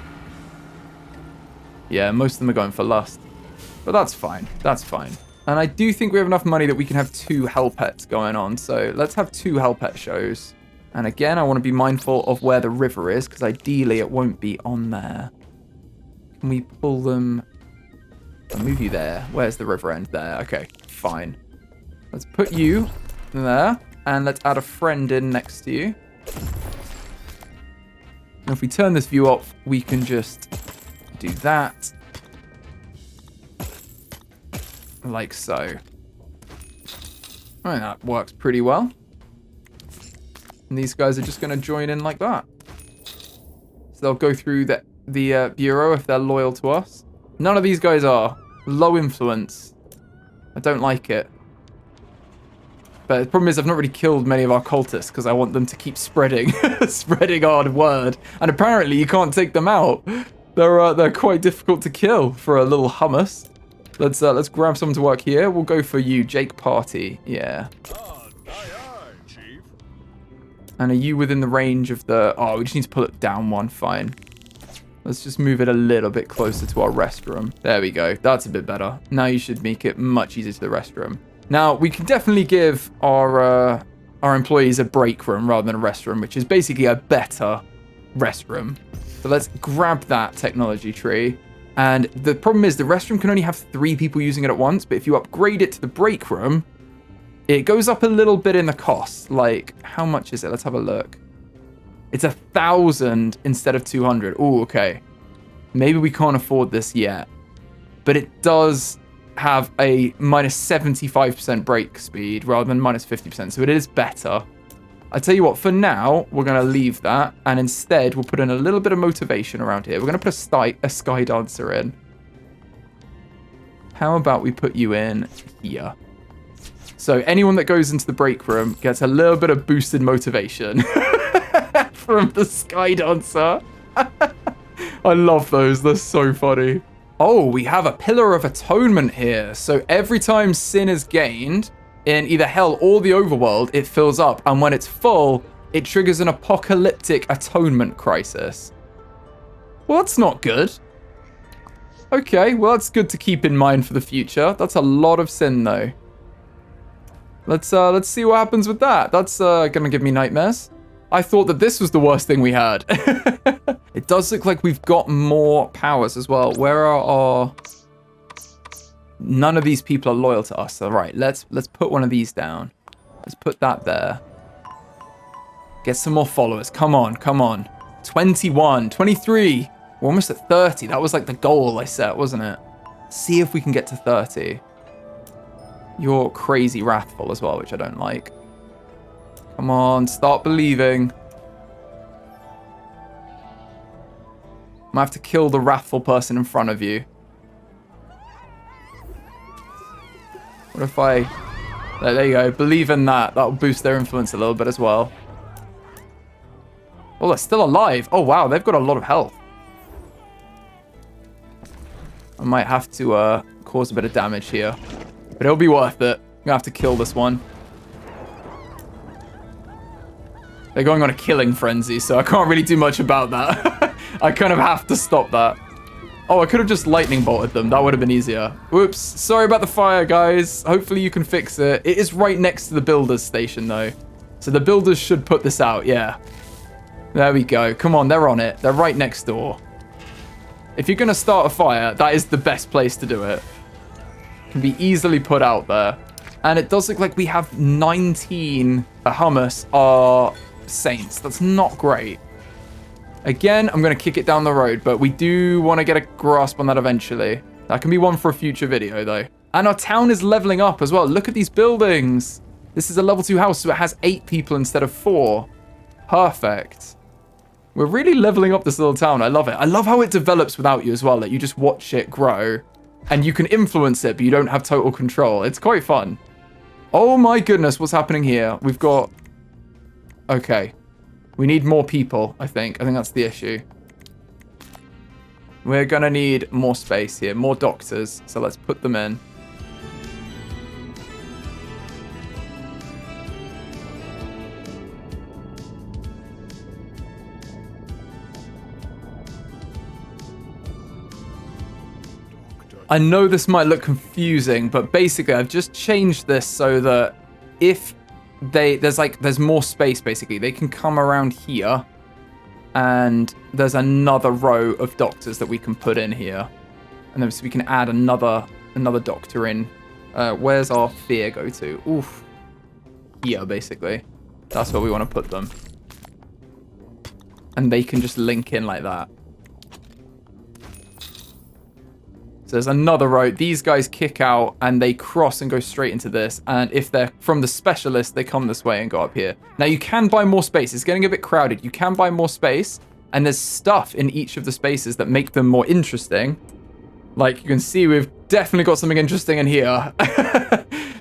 Yeah, most of them are going for lust. But that's fine. That's fine. And I do think we have enough money that we can have 2 hell pets going on. So let's have 2 hell pet shows. And again, I want to be mindful of where the river is, because ideally it won't be on there. Can we pull them? I'll move you there. Where's the river end? There. Okay, fine. Let's put you there. And let's add a friend in next to you. And if we turn this view off, we can just do that. Like so. I mean, that works pretty well. And these guys are just going to join in like that. So they'll go through the bureau if they're loyal to us. None of these guys are. Low influence. I don't like it. But the problem is I've not really killed many of our cultists because I want them to keep spreading spreading our word. And apparently you can't take them out. They're quite difficult to kill for a little hummus. Let's grab someone to work here. We'll go for you, Jake Party. Yeah. Chief. And are you within the range of the... Oh, we just need to pull it down one. Fine. Let's just move it a little bit closer to our restroom. There we go. That's a bit better. Now you should make it much easier to the restroom. Now, we can definitely give our employees a break room rather than a restroom, which is basically a better restroom. So let's grab that technology tree. And the problem is the restroom can only have 3 people using it at once, but if you upgrade it to the break room, it goes up a little bit in the cost. Like, how much is it? Let's have a look. It's 1,000 instead of 200. Oh, okay. Maybe we can't afford this yet. But it does have a minus 75% break speed rather than minus 50%. So it is better. I tell you what, for now, we're going to leave that. And instead, we'll put in a little bit of motivation around here. We're going to put a sky dancer in. How about we put you in here? So anyone that goes into the break room gets a little bit of boosted motivation from the sky dancer. I love those. They're so funny. Oh, we have a pillar of atonement here. So every time sin is gained in either hell or the overworld, it fills up. And when it's full, it triggers an apocalyptic atonement crisis. Well, that's not good. Okay, well, that's good to keep in mind for the future. That's a lot of sin, though. Let's see what happens with that. That's gonna give me nightmares. I thought that this was the worst thing we had. It does look like we've got more powers as well. Where are our... None of these people are loyal to us. All right, let's put one of these down. Let's put that there. Get some more followers. Come on, come on. 21, 23. We're almost at 30. That was like the goal I set, wasn't it? See if we can get to 30. You're crazy wrathful as well, which I don't like. Come on, start believing. I'm gonna have to kill the wrathful person in front of you. What if I... There you go. Believe in that. That'll boost their influence a little bit as well. Oh, they're still alive. Oh, wow. They've got a lot of health. I might have to cause a bit of damage here. But it'll be worth it. I'm gonna have to kill this one. They're going on a killing frenzy, so I can't really do much about that. I kind of have to stop that. Oh, I could have just lightning bolted them. That would have been easier. Whoops. Sorry about the fire, guys. Hopefully you can fix it. It is right next to the builder's station, though. So the builders should put this out, yeah. There we go. Come on, they're on it. They're right next door. If you're going to start a fire, that is the best place to do it. Can be easily put out there. And it does look like we have 19 hummus are saints. That's not great. Again, I'm going to kick it down the road, but we do want to get a grasp on that eventually. That can be one for a future video, though. And our town is leveling up as well. Look at these buildings. This is a level 2 house, so it has 8 people instead of 4. Perfect. We're really leveling up this little town. I love it. I love how it develops without you as well. Like, you just watch it grow. And you can influence it, but you don't have total control. It's quite fun. Oh my goodness, what's happening here? We've got... Okay. We need more people, I think. I think that's the issue. We're going to need more space here, more doctors. So let's put them in. I know this might look confusing, but basically I've just changed this so that if there's more space, basically. They can come around here, and there's another row of doctors that we can put in here. And then so we can add another doctor in. Where's our fear go to? Oof. Here, basically. That's where we want to put them. And they can just link in like that. So there's another row. These guys kick out and they cross and go straight into this. And if they're from the specialist, they come this way and go up here. Now you can buy more space. It's getting a bit crowded. You can buy more space. And there's stuff in each of the spaces that make them more interesting. Like you can see, we've definitely got something interesting in here.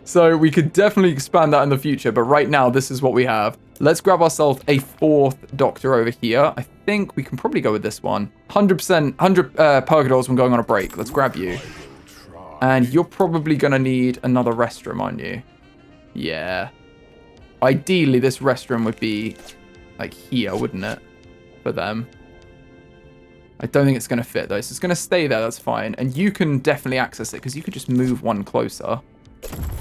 So we could definitely expand that in the future. But right now, this is what we have. Let's grab ourselves a 4th doctor over here. I think we can probably go with this one. 100%, 100 Purgadors when going on a break. Let's grab you. And you're probably going to need another restroom, aren't you? Yeah. Ideally, this restroom would be like here, wouldn't it? For them. I don't think it's going to fit, though. So it's going to stay there. That's fine. And you can definitely access it because you could just move one closer.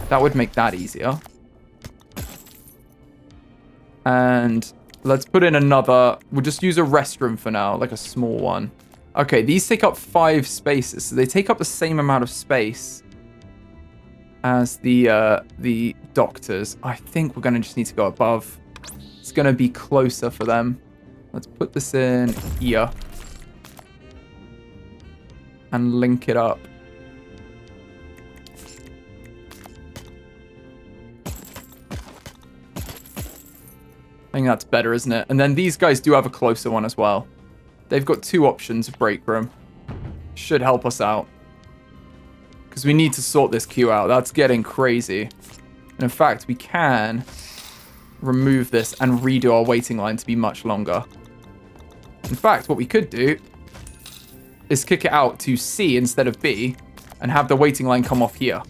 That would make that easier. And let's put in another. We'll just use a restroom for now, like a small one. Okay, these take up 5 spaces. So they take up the same amount of space as the doctors. I think we're going to just need to go above. It's going to be closer for them. Let's put this in here. And link it up. I think that's better, isn't it? And then these guys do have a closer one as well. They've got 2 options of break room. Should help us out. Because we need to sort this queue out. That's getting crazy. And in fact, we can remove this and redo our waiting line to be much longer. In fact, what we could do is kick it out to C instead of B and have the waiting line come off here.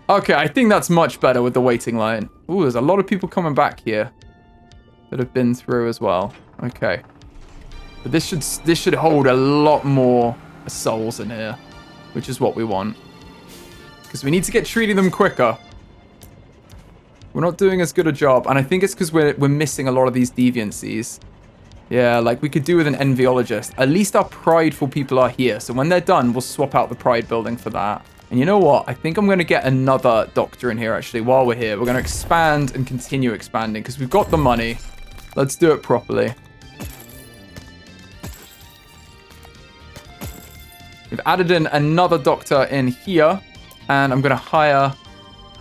Okay, I think that's much better with the waiting line. Ooh, there's a lot of people coming back here that have been through as well. Okay. But this should hold a lot more souls in here, which is what we want. Because we need to get treating them quicker. We're not doing as good a job, and I think it's because we're missing a lot of these deviancies. Yeah, like we could do with an enviologist. At least our prideful people are here, so when they're done, we'll swap out the pride building for that. And you know what? I think I'm going to get another doctor in here, actually, while we're here. We're going to expand and continue expanding, because we've got the money. Let's do it properly. We've added in another doctor in here, and I'm going to hire...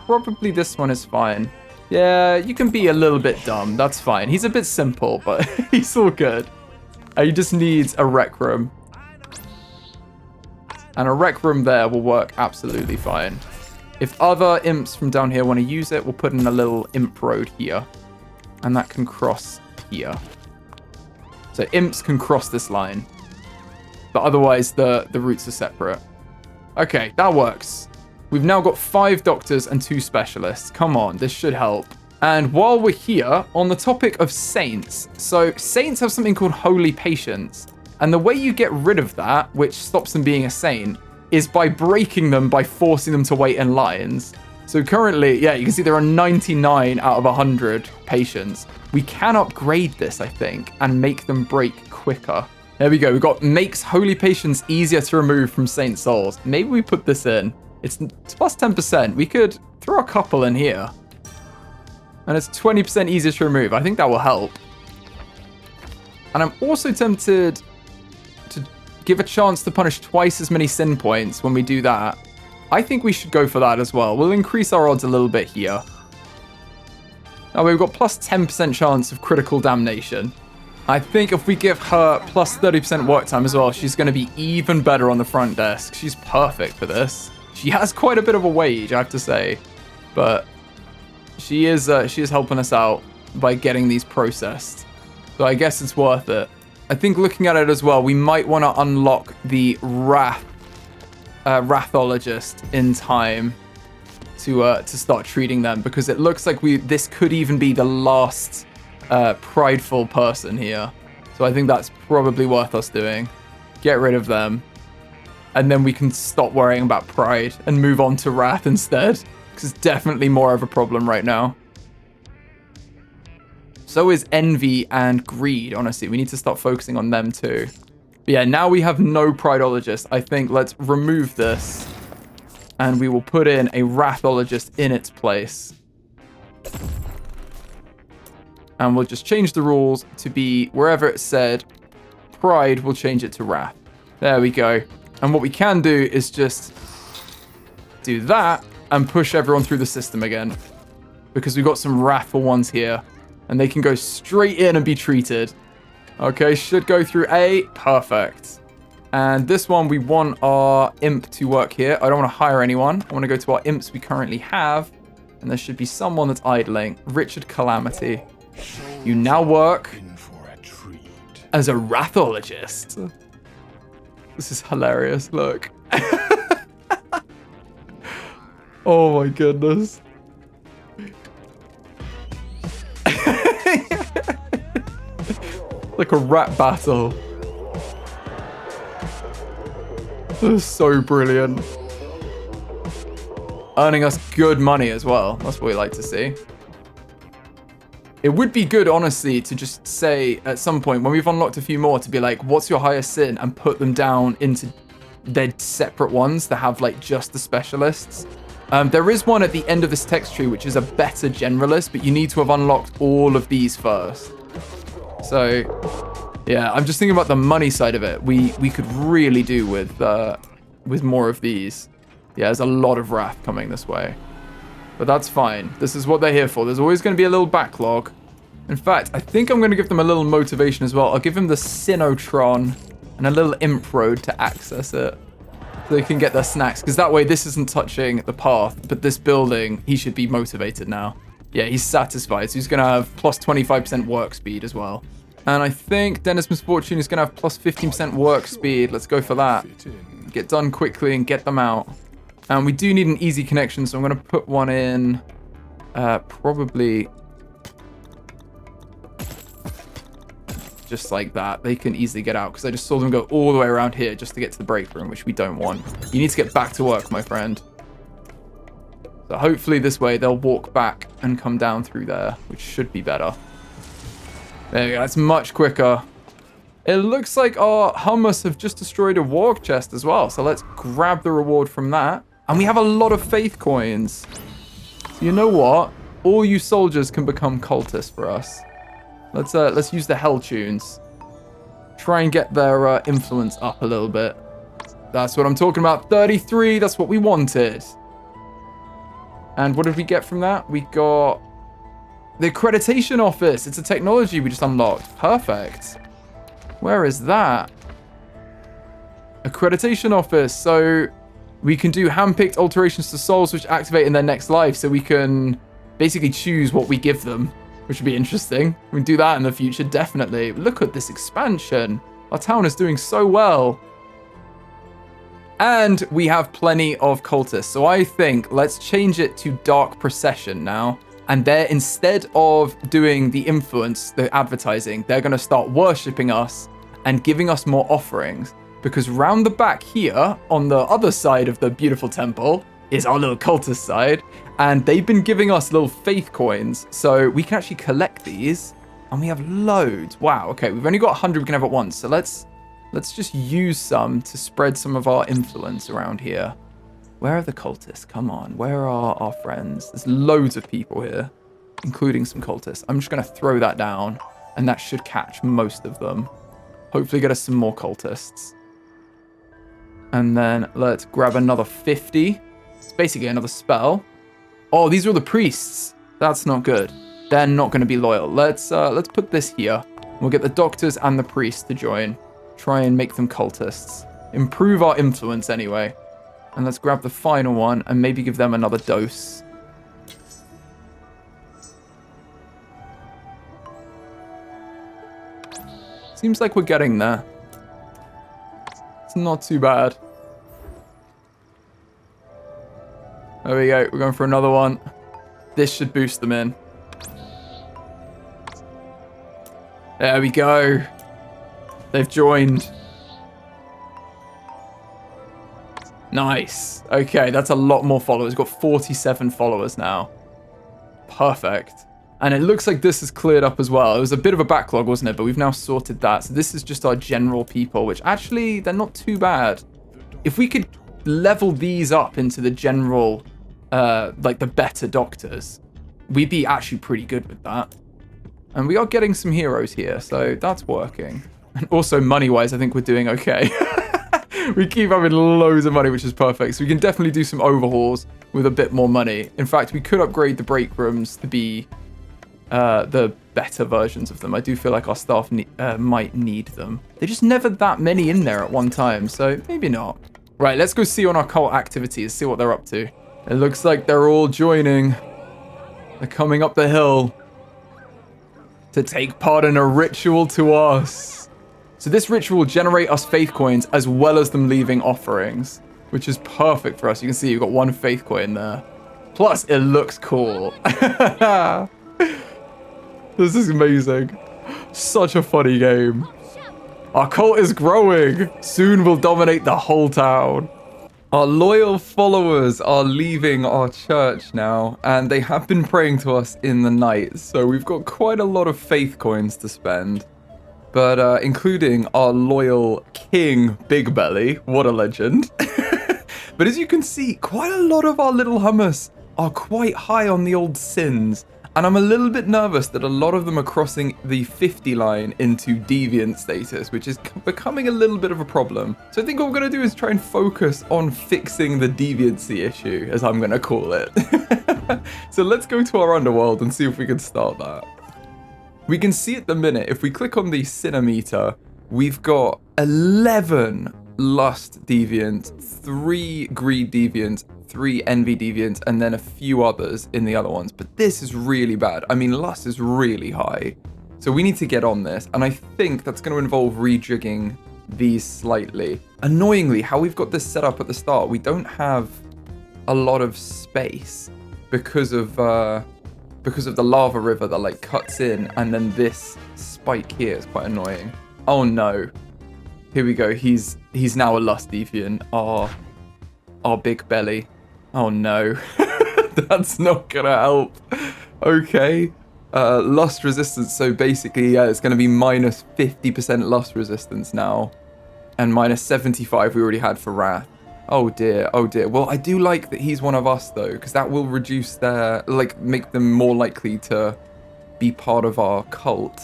Probably this one is fine. Yeah, you can be a little bit dumb. That's fine. He's a bit simple, but he's all good. He just needs a rec room. And a rec room there will work absolutely fine. If other imps from down here want to use it, we'll put in a little imp road here. And that can cross here. So imps can cross this line. But otherwise, the routes are separate. Okay, that works. We've now got 5 doctors and 2 specialists. Come on, this should help. And while we're here, on the topic of saints. So saints have something called holy patience. And the way you get rid of that, which stops them being a saint, is by breaking them by forcing them to wait in lines. So currently, yeah, you can see there are 99 out of 100 patients. We can upgrade this, I think, and make them break quicker. There we go. We've got makes holy patience easier to remove from saint souls. Maybe we put this in. It's plus 10%. We could throw a couple in here. And it's 20% easier to remove. I think that will help. And I'm also tempted to give a chance to punish twice as many sin points when we do that. I think we should go for that as well. We'll increase our odds a little bit here. Now we've got plus 10% chance of critical damnation. I think if we give her plus 30% work time as well, she's going to be even better on the front desk. She's perfect for this. She has quite a bit of a wage, I have to say. But she is helping us out by getting these processed. So I guess it's worth it. I think looking at it as well, we might want to unlock the Wrathologist in time to start treating them, because it looks like this could even be the last prideful person here. So I think that's probably worth us doing. Get rid of them. And then we can stop worrying about pride and move on to wrath instead. Because it's definitely more of a problem right now. So is envy and greed, honestly. We need to start focusing on them too. But yeah, now we have no prideologist. I think let's remove this. And we will put in a wrathologist in its place. And we'll just change the rules to be wherever it said pride, we'll change it to wrath. There we go. And what we can do is just do that and push everyone through the system again. Because we've got some wrathful ones here. And they can go straight in and be treated. Okay, should go through A. Perfect. And this one, we want our imp to work here. I don't want to hire anyone. I want to go to our imps we currently have. And there should be someone that's idling. Richard Calamity. You now work as a wrathologist. This is hilarious. Look. Oh my goodness. Like a rap battle. This is so brilliant. Earning us good money as well. That's what we like to see. It would be good, honestly, to just say at some point when we've unlocked a few more to be like, what's your highest sin? And put them down into their separate ones that have like just the specialists. There is one at the end of this text tree, which is a better generalist, but you need to have unlocked all of these first. So, yeah, I'm just thinking about the money side of it. We could really do with more of these. Yeah, there's a lot of wrath coming this way. But that's fine. This is what they're here for. There's always going to be a little backlog. In fact, I think I'm going to give them a little motivation as well. I'll give them the Sinotron and a little imp road to access it. So they can get their snacks. Because that way, this isn't touching the path. But this building, he should be motivated now. Yeah, he's satisfied. So he's going to have plus 25% work speed as well. And I think Dennis Misfortune is going to have plus 15% work speed. Let's go for that. Get done quickly and get them out. And we do need an easy connection, so I'm going to put one in probably just like that. They can easily get out because I just saw them go all the way around here just to get to the break room, which we don't want. You need to get back to work, my friend. So hopefully this way they'll walk back and come down through there, which should be better. There we go. That's much quicker. It looks like our hummus have just destroyed a war chest as well. So let's grab the reward from that. And we have a lot of faith coins. So you know what? All you soldiers can become cultists for us. Let's use the hell tunes. Try and get their influence up a little bit. That's what I'm talking about. 33. That's what we wanted. And what did we get from that? We got the accreditation office. It's a technology we just unlocked. Perfect. Where is that? Accreditation office. So we can do handpicked alterations to souls which activate in their next life. So we can basically choose what we give them, which would be interesting. We can do that in the future, definitely. Look at this expansion. Our town is doing so well. And we have plenty of cultists. So I think let's change it to Dark Procession now. And they're, instead of doing the influence, the advertising, they're going to start worshipping us and giving us more offerings. Because round the back here, on the other side of the beautiful temple, is our little cultist side. And they've been giving us little faith coins. So we can actually collect these. And we have loads. Wow, okay, we've only got 100 we can have at once. So let's just use some to spread some of our influence around here. Where are the cultists? Come on, where are our friends? There's loads of people here, including some cultists. I'm just going to throw that down, and that should catch most of them. Hopefully get us some more cultists. And then let's grab another 50. It's basically another spell. Oh, these are the priests. That's not good. They're not going to be loyal. Let's put this here. We'll get the doctors and the priests to join. Try and make them cultists. Improve our influence anyway. And let's grab the final one and maybe give them another dose. Seems like we're getting there. It's not too bad. There we go. We're going for another one. This should boost them in. There we go. They've joined. Nice. Okay, that's a lot more followers. Got 47 followers now. Perfect. And it looks like this is cleared up as well. It was a bit of a backlog, wasn't it? But we've now sorted that. So this is just our general people, which actually, they're not too bad. If we could level these up into the general, like the better doctors, we'd be actually pretty good with that. And we are getting some heroes here, so that's working. And also money-wise, I think we're doing okay. We keep having loads of money, which is perfect. So we can definitely do some overhauls with a bit more money. In fact, we could upgrade the break rooms to be the better versions of them. I do feel like our staff might need them. They're just never that many in there at one time, so maybe not. Right, let's go see on our cult activities, see what they're up to. It looks like they're all joining. They're coming up the hill to take part in a ritual to us. So this ritual will generate us faith coins as well as them leaving offerings, which is perfect for us. You can see you've got 1 faith coin there. Plus, it looks cool. This is amazing. Such a funny game. Our cult is growing. Soon we'll dominate the whole town. Our loyal followers are leaving our church now, and they have been praying to us in the night. So we've got quite a lot of faith coins to spend. But including our loyal King Big Belly. What a legend. But as you can see, quite a lot of our little hummus are quite high on the old sins. And I'm a little bit nervous that a lot of them are crossing the 50 line into deviant status, which is becoming a little bit of a problem. So I think what we're going to do is try and focus on fixing the deviancy issue, as I'm going to call it. So let's go to our underworld and see if we can start that. We can see at the minute, if we click on the Sinometer, we've got 11 Lust Deviant, 3 Greed Deviant, 3 Envy Deviant, and then a few others in the other ones. But this is really bad. I mean, Lust is really high. So we need to get on this. And I think that's going to involve rejigging these slightly. Annoyingly, how we've got this set up at the start, we don't have a lot of space because of the lava river that like cuts in, and then this spike here is quite annoying. Oh no. Here we go. He's now a Lust Deviant. Our big belly. Oh no. That's not gonna help. Okay. Lust resistance. So basically, yeah, it's gonna be minus 50% lust resistance now. And minus 75 we already had for Wrath. Oh dear, oh dear. Well, I do like that he's one of us though, because that will reduce their, like, make them more likely to be part of our cult,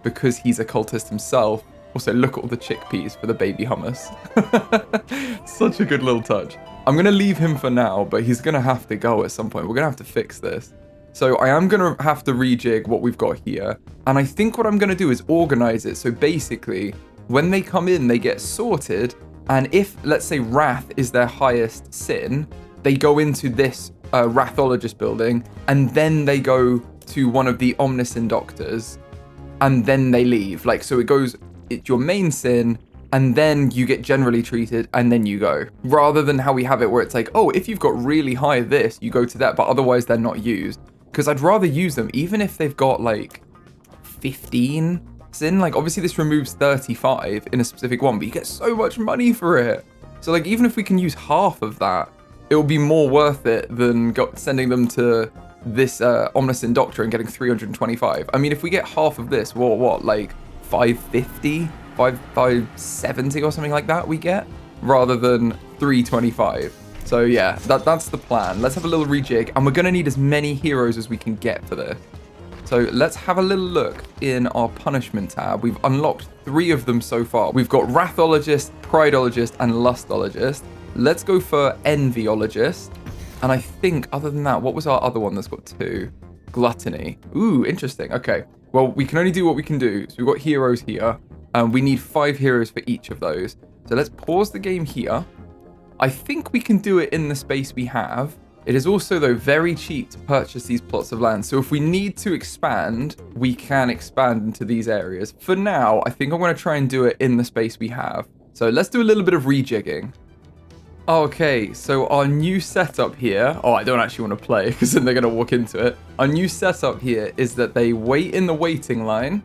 because he's a cultist himself. Also, look at all the chickpeas for the baby hummus. Such a good little touch. I'm going to leave him for now, but he's going to have to go at some point. We're going to have to fix this. So I am going to have to rejig what we've got here. And I think what I'm going to do is organize it. So basically, when they come in, they get sorted. And if, let's say, Wrath is their highest sin, they go into this Wrathologist building, and then they go to one of the Omniscient Doctors, and then they leave. Like, so it goes, it's your main sin, and then you get generally treated, and then you go. Rather than how we have it where it's like, oh, if you've got really high this, you go to that, but otherwise they're not used. Because I'd rather use them, even if they've got like 15 sin. Like, obviously this removes 35 in a specific one, but you get so much money for it. So like, even if we can use half of that, it will be more worth it than sending them to this Omniscient Doctor and getting 325. I mean, if we get half of this, what, like 550, 570 or something like that we get, rather than 325. So yeah, that's the plan. Let's have a little rejig, and we're going to need as many heroes as we can get for this. So let's have a little look in our punishment tab. We've unlocked 3 of them so far. We've got Wrathologist, Prideologist, and Lustologist. Let's go for Envyologist. And I think other than that, what was our other one that's got 2? Gluttony. Ooh, interesting. Okay. Well, we can only do what we can do. So we've got heroes here, and we need 5 heroes for each of those. So let's pause the game here. I think we can do it in the space we have. It is also, though, very cheap to purchase these plots of land. So if we need to expand, we can expand into these areas. For now, I think I'm going to try and do it in the space we have. So let's do a little bit of rejigging. Okay, so our new setup here... Oh, I don't actually want to play because then they're going to walk into it. Our new setup here is that they wait in the waiting line.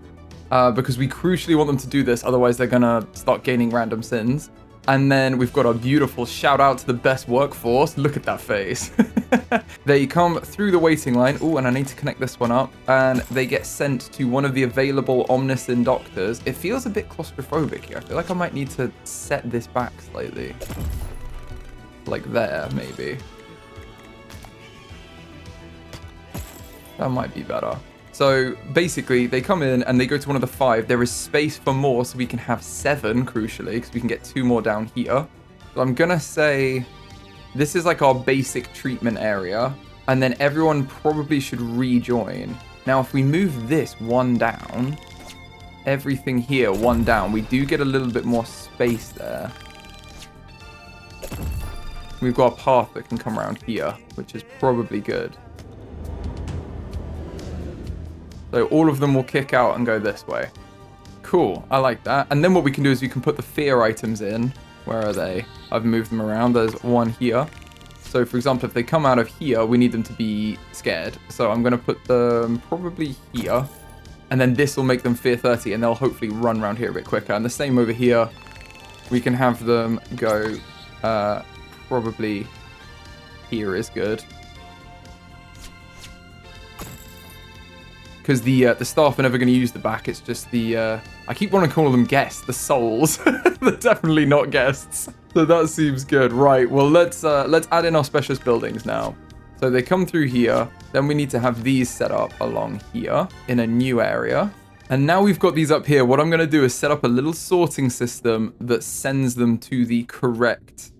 because we crucially want them to do this, otherwise they're gonna start gaining random sins. And then we've got our beautiful shout out to the best workforce. Look at that face. They come through the waiting line. Oh, and I need to connect this one up. And they get sent to one of the available Omnisin doctors. It feels a bit claustrophobic here. I feel like I might need to set this back slightly. Like there, maybe. That might be better. So basically, they come in and they go to one of the 5. There is space for more, so we can have 7, crucially, because we can get 2 more down here. So I'm going to say this is like our basic treatment area, and then everyone probably should rejoin. Now, if we move this 1 down, everything here 1 down, we do get a little bit more space there. We've got a path that can come around here, which is probably good. So all of them will kick out and go this way. Cool, I like that. And then what we can do is we can put the fear items in. Where are they? I've moved them around. There's one here. So for example, if they come out of here, we need them to be scared. So I'm going to put them probably here. And then this will make them fear 30 and they'll hopefully run around here a bit quicker. And the same over here. We can have them go probably here is good. Because the staff are never going to use the back. It's just the I keep wanting to call them guests, the souls. They're definitely not guests. So that seems good. Right. Well, let's add in our specialist buildings now. So they come through here. Then we need to have these set up along here in a new area. And now we've got these up here. What I'm going to do is set up a little sorting system that sends them to the correct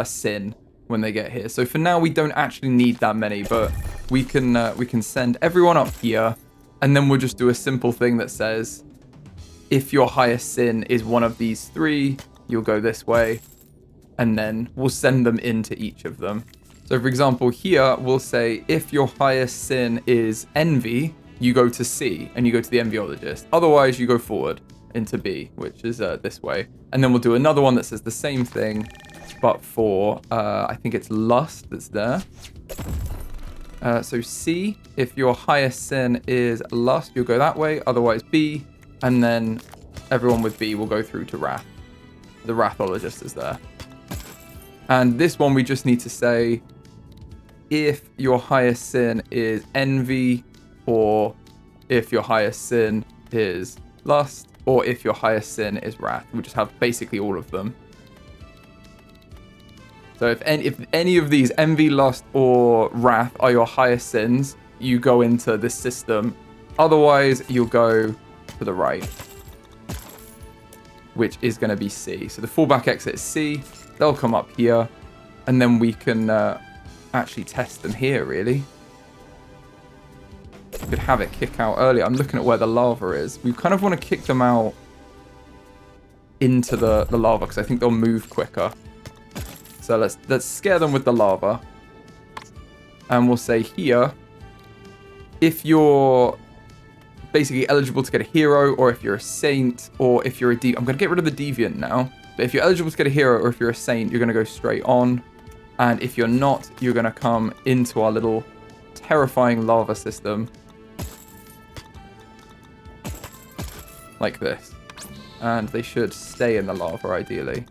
sin when they get here. So for now, we don't actually need that many, but we can send everyone up here. And then we'll just do a simple thing that says, if your highest sin is one of these 3, you'll go this way. And then we'll send them into each of them. So for example, here we'll say, if your highest sin is envy, you go to C and you go to the enviologist. Otherwise, you go forward into B, which is this way. And then we'll do another one that says the same thing, but for, I think it's lust that's there. So C, if your highest sin is lust, you'll go that way. Otherwise B, and then everyone with B will go through to wrath. The wrathologist is there. And this one we just need to say, if your highest sin is envy, or if your highest sin is lust, or if your highest sin is wrath. We'll just have basically all of them. So if any of these, envy, lust, or wrath, are your highest sins, you go into this system. Otherwise, you'll go to the right, which is going to be C. So the fallback exit is C. They'll come up here, and then we can actually test them here, really. We could have it kick out earlier. I'm looking at where the lava is. We kind of want to kick them out into the lava, because I think they'll move quicker. So let's scare them with the lava. And we'll say here, if you're basically eligible to get a hero, or if you're a saint, or if you're a deviant. I'm going to get rid of the deviant now. But if you're eligible to get a hero, or if you're a saint, you're going to go straight on. And if you're not, you're going to come into our little terrifying lava system. Like this. And they should stay in the lava, ideally.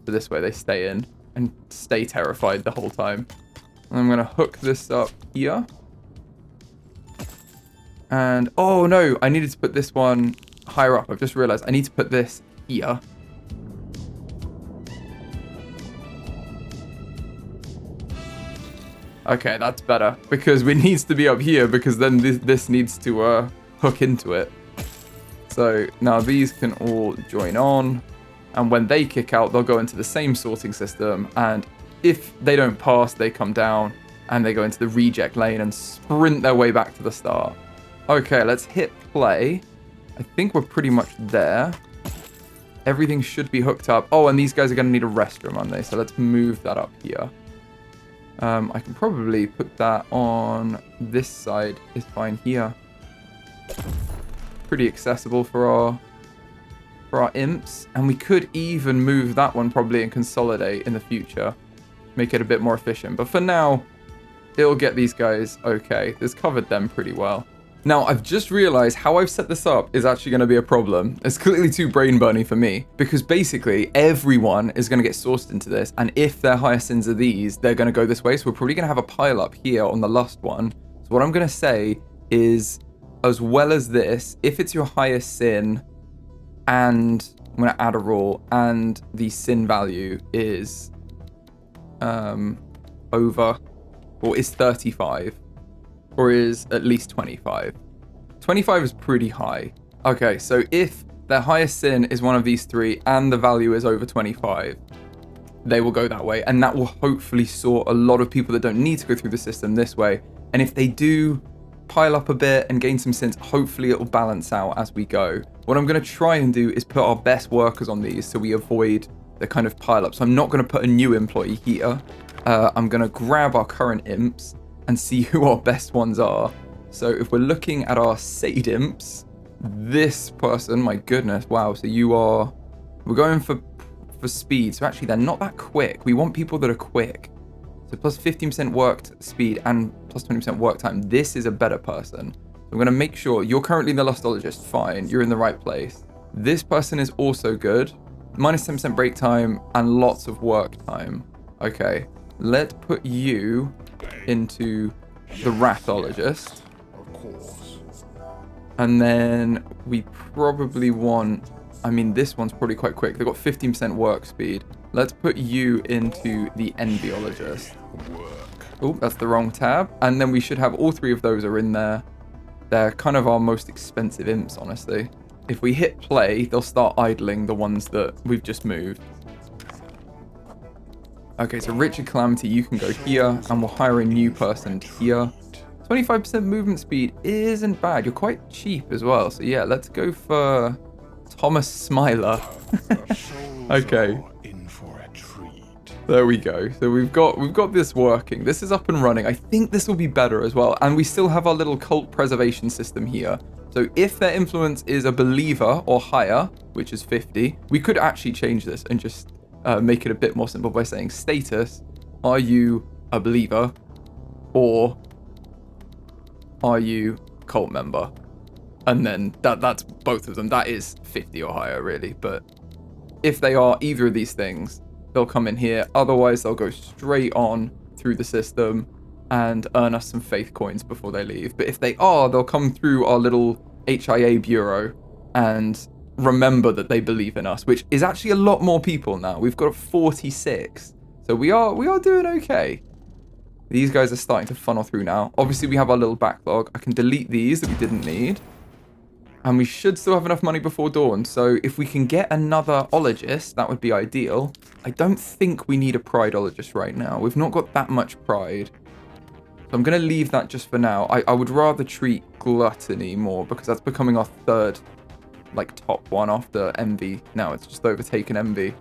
So this way they stay in and stay terrified the whole time. And I'm going to hook this up here. And, oh no, I needed to put this one higher up. I've just realized I need to put this here. Okay, that's better. Because it needs to be up here, because then this needs to hook into it. So now these can all join on. And when they kick out, they'll go into the same sorting system. And if they don't pass, they come down and they go into the reject lane and sprint their way back to the start. Okay, let's hit play. I think we're pretty much there. Everything should be hooked up. Oh, and these guys are going to need a restroom, aren't they? So let's move that up here. I can probably put that on this side. Is fine here. Pretty accessible for our imps, and we could even move that one probably and consolidate in the future, make it a bit more efficient. But for now, It'll get these guys okay. This covered them pretty well. Now, I've just realized how I've set this up is actually going to be a problem. It's clearly too brain burning for me because basically everyone is going to get sourced into this. And if their higher sins are these, they're going to go this way. So we're probably going to have a pile up here on the lust one. So what I'm going to say is, as well as this, if it's your highest sin, and I'm going to add a rule, and the sin value is over, or is 35, or is at least 25. 25 is pretty high. Okay, so if their highest sin is one of these three and the value is over 25, they will go that way. And that will hopefully sort a lot of people that don't need to go through the system this way. And if they do pile up a bit and gain some sins, hopefully it will balance out as we go. What I'm going to try and do is put our best workers on these so we avoid the kind of pile up. So I'm not going to put a new employee here. I'm going to grab our current imps and see who our best ones are. So if we're looking at our Sade imps, this person, my goodness, wow. So we're going for speed. So actually they're not that quick. We want people that are quick. So plus 15% worked speed and plus 20% work time. This is a better person. So I'm going to make sure you're currently the lustologist. Fine. You're in the right place. This person is also good. Minus 10% break time and lots of work time. Okay. Let's put you into the Wrathologist. Of course. And then we probably want, I mean, this one's probably quite quick. They've got 15% work speed. Let's put you into the Enviologist. Oh, that's the wrong tab. And then we should have all three of those are in there. They're kind of our most expensive imps, honestly. If we hit play, they'll start idling the ones that we've just moved. Okay, so Richard Calamity, you can go here, and we'll hire a new person here. 25% movement speed isn't bad. You're quite cheap as well. So yeah, let's go for Thomas Smiler. Okay. There we go. So we've got this working. This is up and running. I think this will be better as well. And we still have our little cult preservation system here. So if their influence is a believer or higher, which is 50, we could actually change this and just make it a bit more simple by saying status, are you a believer or are you cult member? And then that's both of them. That is 50 or higher really. But if they are either of these things, they'll come in here. Otherwise, they'll go straight on through the system and earn us some faith coins before they leave. But if they are, they'll come through our little HIA bureau and remember that they believe in us, which is actually a lot more people now. We've got 46. So we are doing okay. These guys are starting to funnel through now. Obviously, we have our little backlog. I can delete these that we didn't need. And we should still have enough money before dawn. So if we can get another ologist, that would be ideal. I don't think we need a prideologist right now. We've not got that much pride. So I'm going to leave that just for now. I would rather treat gluttony more because that's becoming our third, like, top one after envy. Now it's just overtaken envy.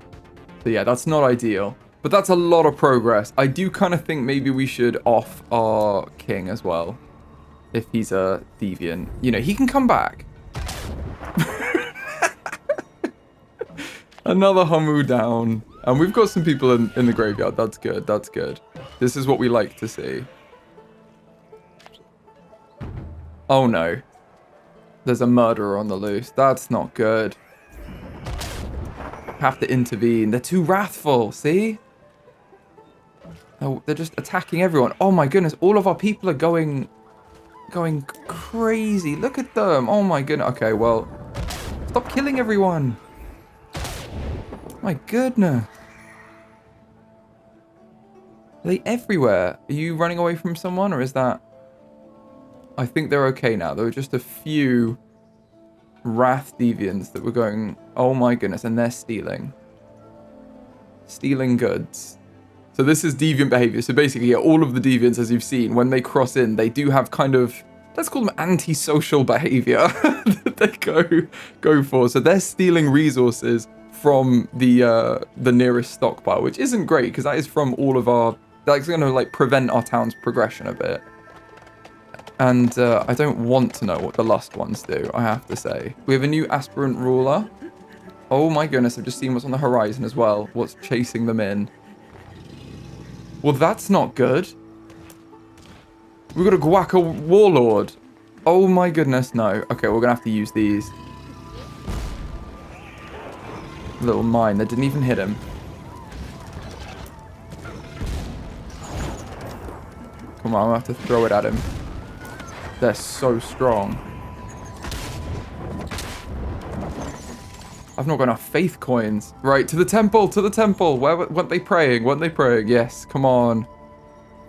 So yeah, that's not ideal. But that's a lot of progress. I do kind of think maybe we should off our king as well. If he's a deviant. You know, he can come back. Another Hummu down. And we've got some people in the graveyard. That's good. That's good. This is what we like to see. Oh no. There's a murderer on the loose. That's not good. Have to intervene. They're too wrathful. See? Oh, they're just attacking everyone. Oh my goodness. All of our people are going crazy. Look at them. Oh my goodness. Okay, well. Stop killing everyone. My goodness. Are they everywhere? Are you running away from someone or is that... I think they're okay now. There were just a few wrath deviants that were going, oh my goodness, and they're stealing. Stealing goods. So this is deviant behavior. So basically, yeah, all of the deviants, as you've seen, when they cross in, they do have kind of, let's call them antisocial behavior that they go for. So they're stealing resources from the nearest stockpile, which isn't great because that is from all of our, that's going to like prevent our town's progression a bit. And I don't want to know what the lust ones do, I have to say. We have a new aspirant ruler. Oh my goodness, I've just seen what's on the horizon as well. What's chasing them in. Well, that's not good. We've got a Guaca Warlord. Oh my goodness, no. Okay, we're gonna have to use these. Little mine that didn't even hit him. Come on, I'll have to throw it at him. They're so strong. I've not got enough faith coins. Right, to the temple, to the temple. Where weren't they praying? Weren't they praying? Yes, come on.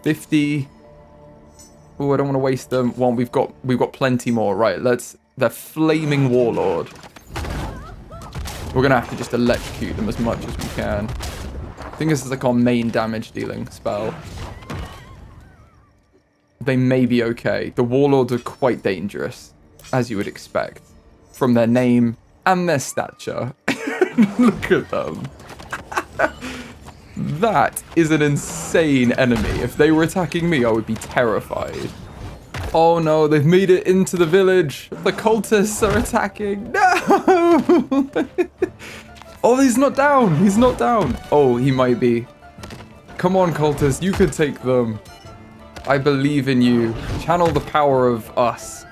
50. Oh, I don't want to waste them. One, we've got plenty more. Right, the flaming warlord. We're gonna have to just electrocute them as much as we can. I think this is like our main damage dealing spell. They may be okay. The warlords are quite dangerous, as you would expect, from their name and their stature. Look at them. That is an insane enemy. If they were attacking me, I would be terrified. Oh no, they've made it into the village. The cultists are attacking. No! Oh, he's not down. He's not down. Oh, he might be. Come on, cultists. You could take them. I believe in you. Channel the power of us.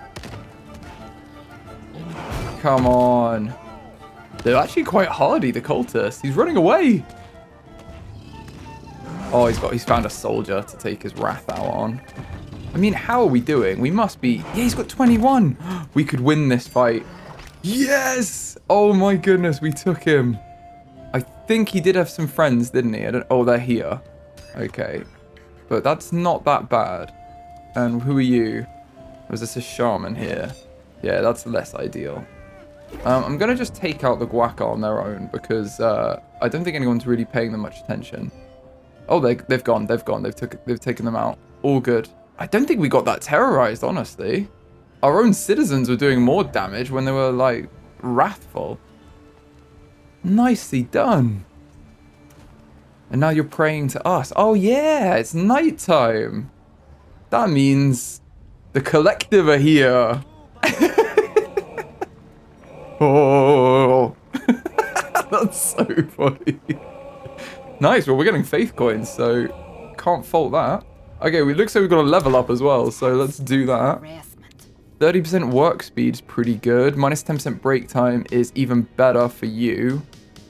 Come on. They're actually quite hardy, the cultists. He's running away. Oh, he's found a soldier to take his wrath out on. I mean, how are we doing? We must be... Yeah, he's got 21. We could win this fight. Yes! Oh my goodness, we took him. I think he did have some friends, didn't he? Oh, they're here. Okay. But that's not that bad. And who are you? Was this a shaman here? Yeah, that's less ideal. I'm going to just take out the Guaca on their own because I don't think anyone's really paying them much attention. Oh, they've gone. They've taken them out. All good. I don't think we got that terrorized, honestly. Our own citizens were doing more damage when they were, like, wrathful. Nicely done. And now you're praying to us. Oh, yeah, it's nighttime. That means the collective are here. Oh, that's so funny. Nice, well, we're getting faith coins, so can't fault that. Okay, it looks like we've got a level up as well, so let's do that. 30% work speed's pretty good. Minus 10% break time is even better for you.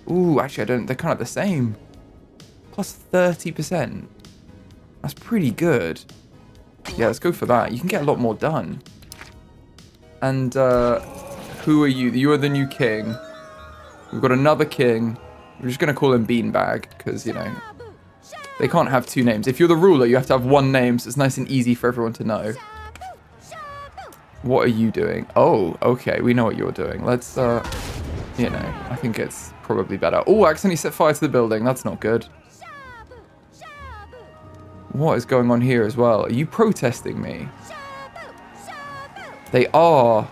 Ooh, actually, they're kind of the same. Plus 30%. That's pretty good. Yeah, let's go for that. You can get a lot more done. And, who are you? You are the new king. We've got another king. We're just going to call him Beanbag, because, you know, they can't have two names. If you're the ruler, you have to have one name, so it's nice and easy for everyone to know. What are you doing? Oh, okay, we know what you're doing. Let's, you know, I think it's probably better. Oh, I accidentally set fire to the building. That's not good. What is going on here as well? Are you protesting me? They are.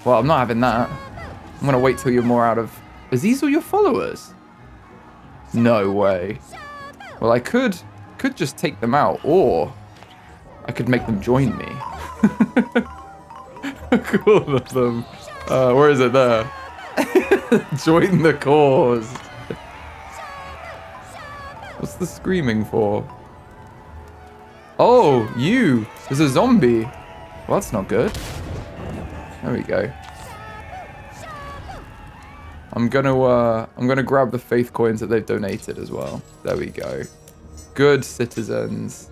Well, I'm not having that. I'm going to wait till you're more out of... Is these all your followers? No way. Well, I could just take them out, or I could make them join me. All of them. Where is it there? Join the cause. What's the screaming for? Oh, you. There's a zombie. Well, that's not good. There we go. I'm gonna grab the faith coins that they've donated as well. There we go. Good citizens.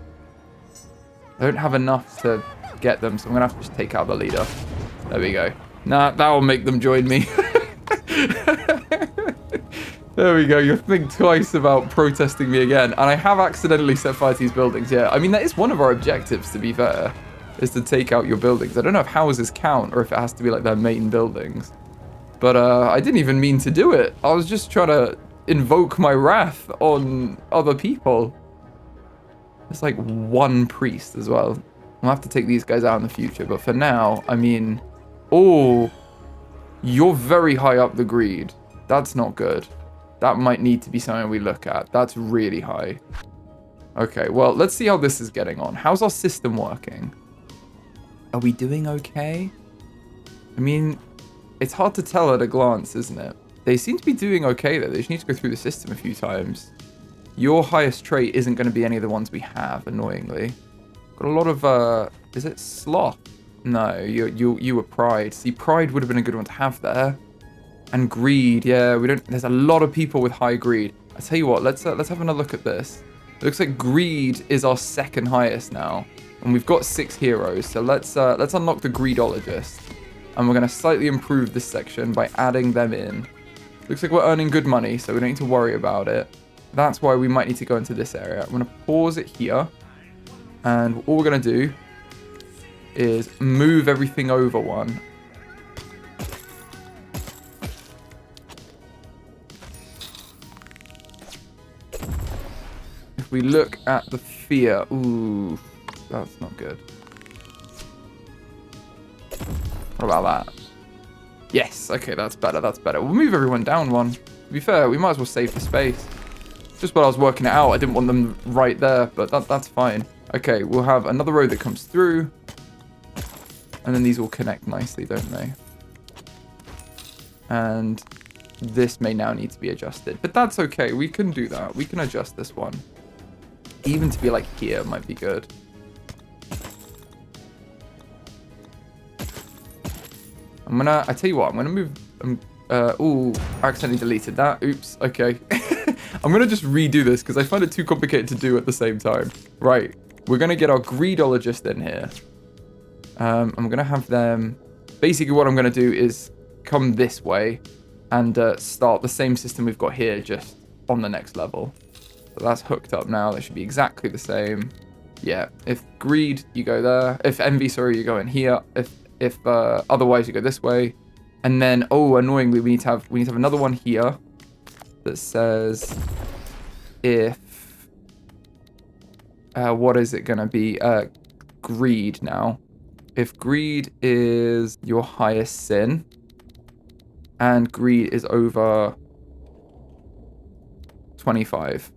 I don't have enough to get them, so I'm gonna have to just take out the leader. There we go. Nah, that will make them join me. There we go. You'll think twice about protesting me again. And I have accidentally set fire to these buildings. Yeah, I mean, that is one of our objectives, to be fair, is to take out your buildings. I don't know if houses count or if it has to be like their main buildings. But I didn't even mean to do it. I was just trying to invoke my wrath on other people. It's like one priest as well. I'll have to take these guys out in the future. But for now, I mean... Oh, you're very high up the greed. That's not good. That might need to be something we look at. That's really high. Okay, well, let's see how this is getting on. How's our system working? Are we doing okay? I mean, it's hard to tell at a glance, isn't it? They seem to be doing okay, though. They just need to go through the system a few times. Your highest trait isn't going to be any of the ones we have, annoyingly. Got a lot of, is it sloth? No, you were pride. See, pride would have been a good one to have there. And greed, yeah, there's a lot of people with high greed. I tell you what, let's have another look at this. It looks like greed is our second highest now. And we've got 6 heroes, so let's unlock the greedologist. And we're gonna slightly improve this section by adding them in. Looks like we're earning good money, so we don't need to worry about it. That's why we might need to go into this area. I'm gonna pause it here. And all we're gonna do is move everything over one. If we look at the fear, ooh, that's not good. What about that? Yes, okay, that's better, that's better. We'll move everyone down one. To be fair, we might as well save the space. Just while I was working it out, I didn't want them right there, but that's fine. Okay, we'll have another road that comes through. And then these will connect nicely, don't they? And this may now need to be adjusted. But that's okay, we can do that. We can adjust this one. Even to be like here might be good. I tell you what, I'm gonna move, ooh, I accidentally deleted that, oops, okay. I'm gonna just redo this because I find it too complicated to do at the same time. Right, we're gonna get our greedologist in here. I'm gonna have them, basically what I'm gonna do is come this way and start the same system we've got here, just on the next level. So that's hooked up now, that should be exactly the same. Yeah, if greed, you go there. If envy, sorry, you go in here. If otherwise you go this way. And then, oh, annoyingly, we need to have another one here that says if, what is it gonna be? Greed now. If greed is your highest sin and greed is over 25,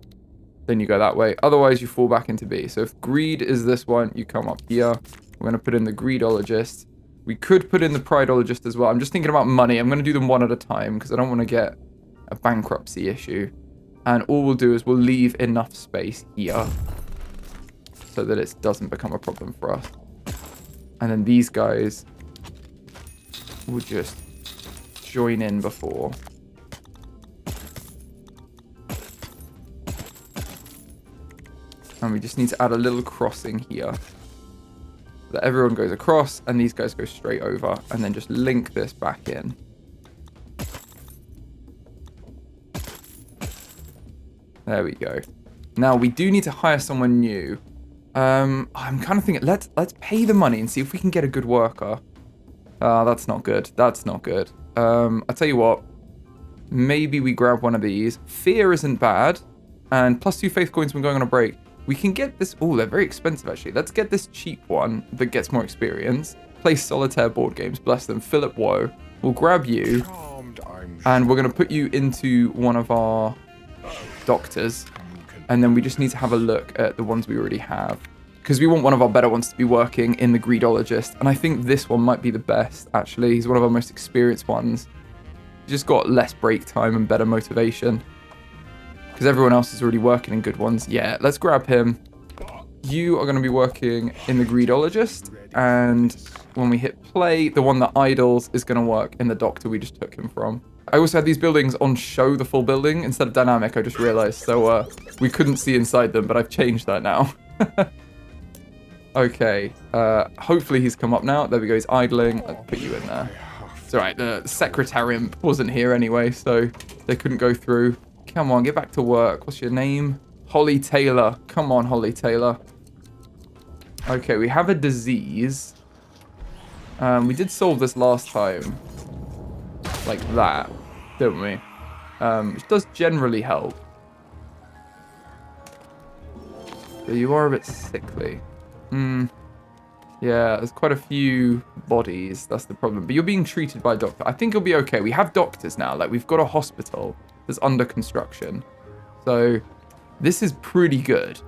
then you go that way. Otherwise, you fall back into B. So if greed is this one, you come up here. We're going to put in the greedologist. We could put in the prideologist as well. I'm just thinking about money. I'm going to do them one at a time because I don't want to get a bankruptcy issue. And all we'll do is we'll leave enough space here so that it doesn't become a problem for us. And then these guys will just join in before. And we just need to add a little crossing here. So that everyone goes across and these guys go straight over. And then just link this back in. There we go. Now we do need to hire someone new. I'm kind of thinking, let's pay the money and see if we can get a good worker. That's not good. That's not good. I'll tell you what. Maybe we grab one of these. Fear isn't bad. And +2 faith coins when going on a break. We can get this. Oh, they're very expensive, actually. Let's get this cheap one that gets more experience. Play solitaire board games. Bless them. Philip Woe. We'll grab you. And we're going to put you into one of our doctors. And then we just need to have a look at the ones we already have. Because we want one of our better ones to be working in the greedologist. And I think this one might be the best, actually. He's one of our most experienced ones. He's just got less break time and better motivation. Because everyone else is already working in good ones. Yeah, let's grab him. You are going to be working in the greedologist. And when we hit play, the one that idles is going to work in the doctor we just took him from. I also had these buildings on show the full building instead of dynamic, I just realized. So we couldn't see inside them, but I've changed that now. Okay, hopefully he's come up now. There we go, he's idling. Let's put you in there. It's all right, the secretariat wasn't here anyway, so they couldn't go through. Come on, get back to work. What's your name? Holly Taylor. Come on, Holly Taylor. Okay, we have a disease. We did solve this last time. Like that, didn't we? Which does generally help. But you are a bit sickly. Yeah, there's quite a few bodies. That's the problem. But you're being treated by a doctor. I think you'll be okay. We have doctors now. Like, we've got a hospital that's under construction. So this is pretty good.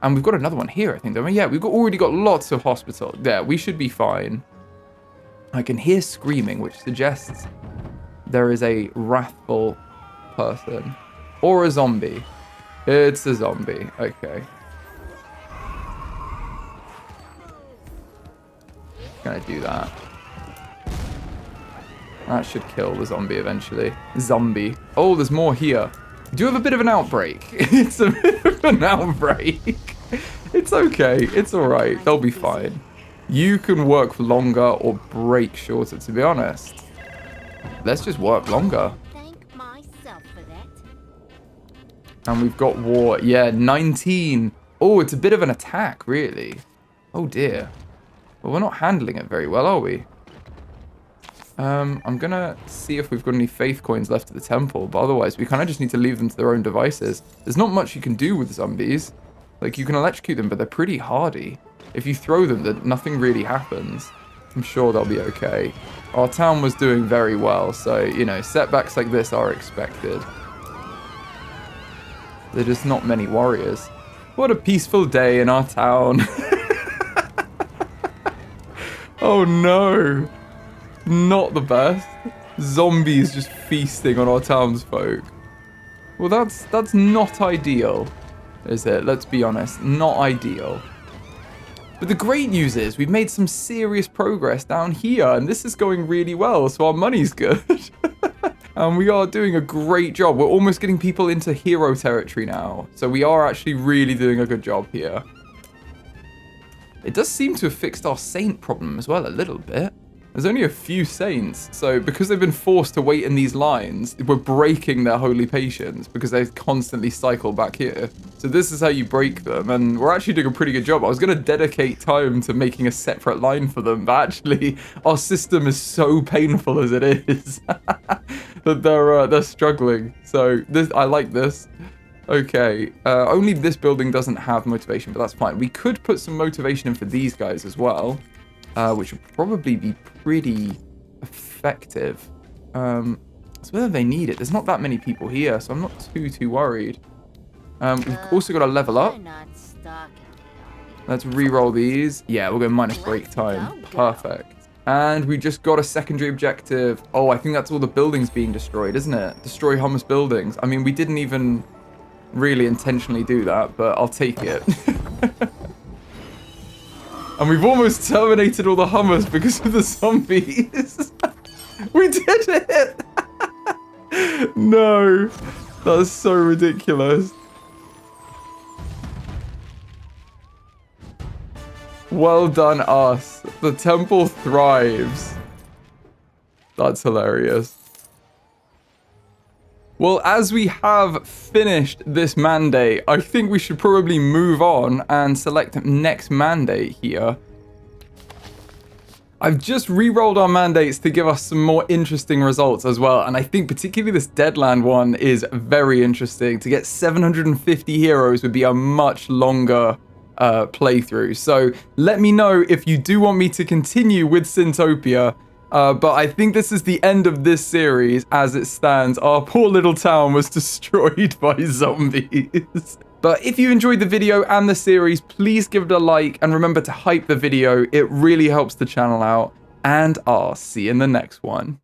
And we've got another one here, I think. Don't we? Yeah, we've already got lots of hospital. Yeah, we should be fine. I can hear screaming, which suggests there is a wrathful person. Or a zombie. It's a zombie. Okay. Gonna do that. That should kill the zombie eventually. Zombie. Oh, there's more here. We do have a bit of an outbreak. It's a bit of an outbreak. It's okay. It's all right. They'll be fine. You can work longer or break shorter, to be honest. Let's just work longer. Thank myself for that. And we've got war. Yeah, 19. Oh, it's a bit of an attack, really. Oh, dear. Well, we're not handling it very well, are we? I'm gonna see if we've got any faith coins left at the temple, but otherwise we kind of just need to leave them to their own devices. There's not much you can do with zombies. Like, you can electrocute them, but they're pretty hardy. If you throw them, then nothing really happens. I'm sure they'll be okay. Our town was doing very well, so, you know, setbacks like this are expected. There's just not many warriors. What a peaceful day in our town. Oh no. Not the best. Zombies just feasting on our townsfolk. Well, that's not ideal, is it? Let's be honest. Not ideal. But the great news is we've made some serious progress down here, and this is going really well, so our money's good. And we are doing a great job. We're almost getting people into hero territory now. So we are actually really doing a good job here. It does seem to have fixed our saint problem as well a little bit. There's only a few saints, so because they've been forced to wait in these lines, we're breaking their holy patience because they constantly cycle back here. So this is how you break them, and we're actually doing a pretty good job. I was going to dedicate time to making a separate line for them, but actually our system is so painful as it is that they're struggling. So this, I like this. Okay, only this building doesn't have motivation, but that's fine. We could put some motivation in for these guys as well. Which would probably be pretty effective. It's whether they need it. There's not that many people here, so I'm not too worried. We've also got to level up. Let's re-roll these. Yeah, we'll go minus break time. Perfect. And we just got a secondary objective. Oh, I think that's all the buildings being destroyed, isn't it? Destroy hummus buildings. I mean, we didn't even really intentionally do that, but I'll take it. And we've almost terminated all the hummus because of the zombies. We did it! No. That's so ridiculous. Well done, us. The temple thrives. That's hilarious. Well, as we have finished this mandate, I think we should probably move on and select next mandate here. I've just re-rolled our mandates to give us some more interesting results as well, and I think particularly this Deadland one is very interesting. To get 750 heroes would be a much longer playthrough. So let me know if you do want me to continue with Sintopia. But I think this is the end of this series as it stands. Our poor little town was destroyed by zombies. But if you enjoyed the video and the series, please give it a like and remember to hype the video. It really helps the channel out. And I'll see you in the next one.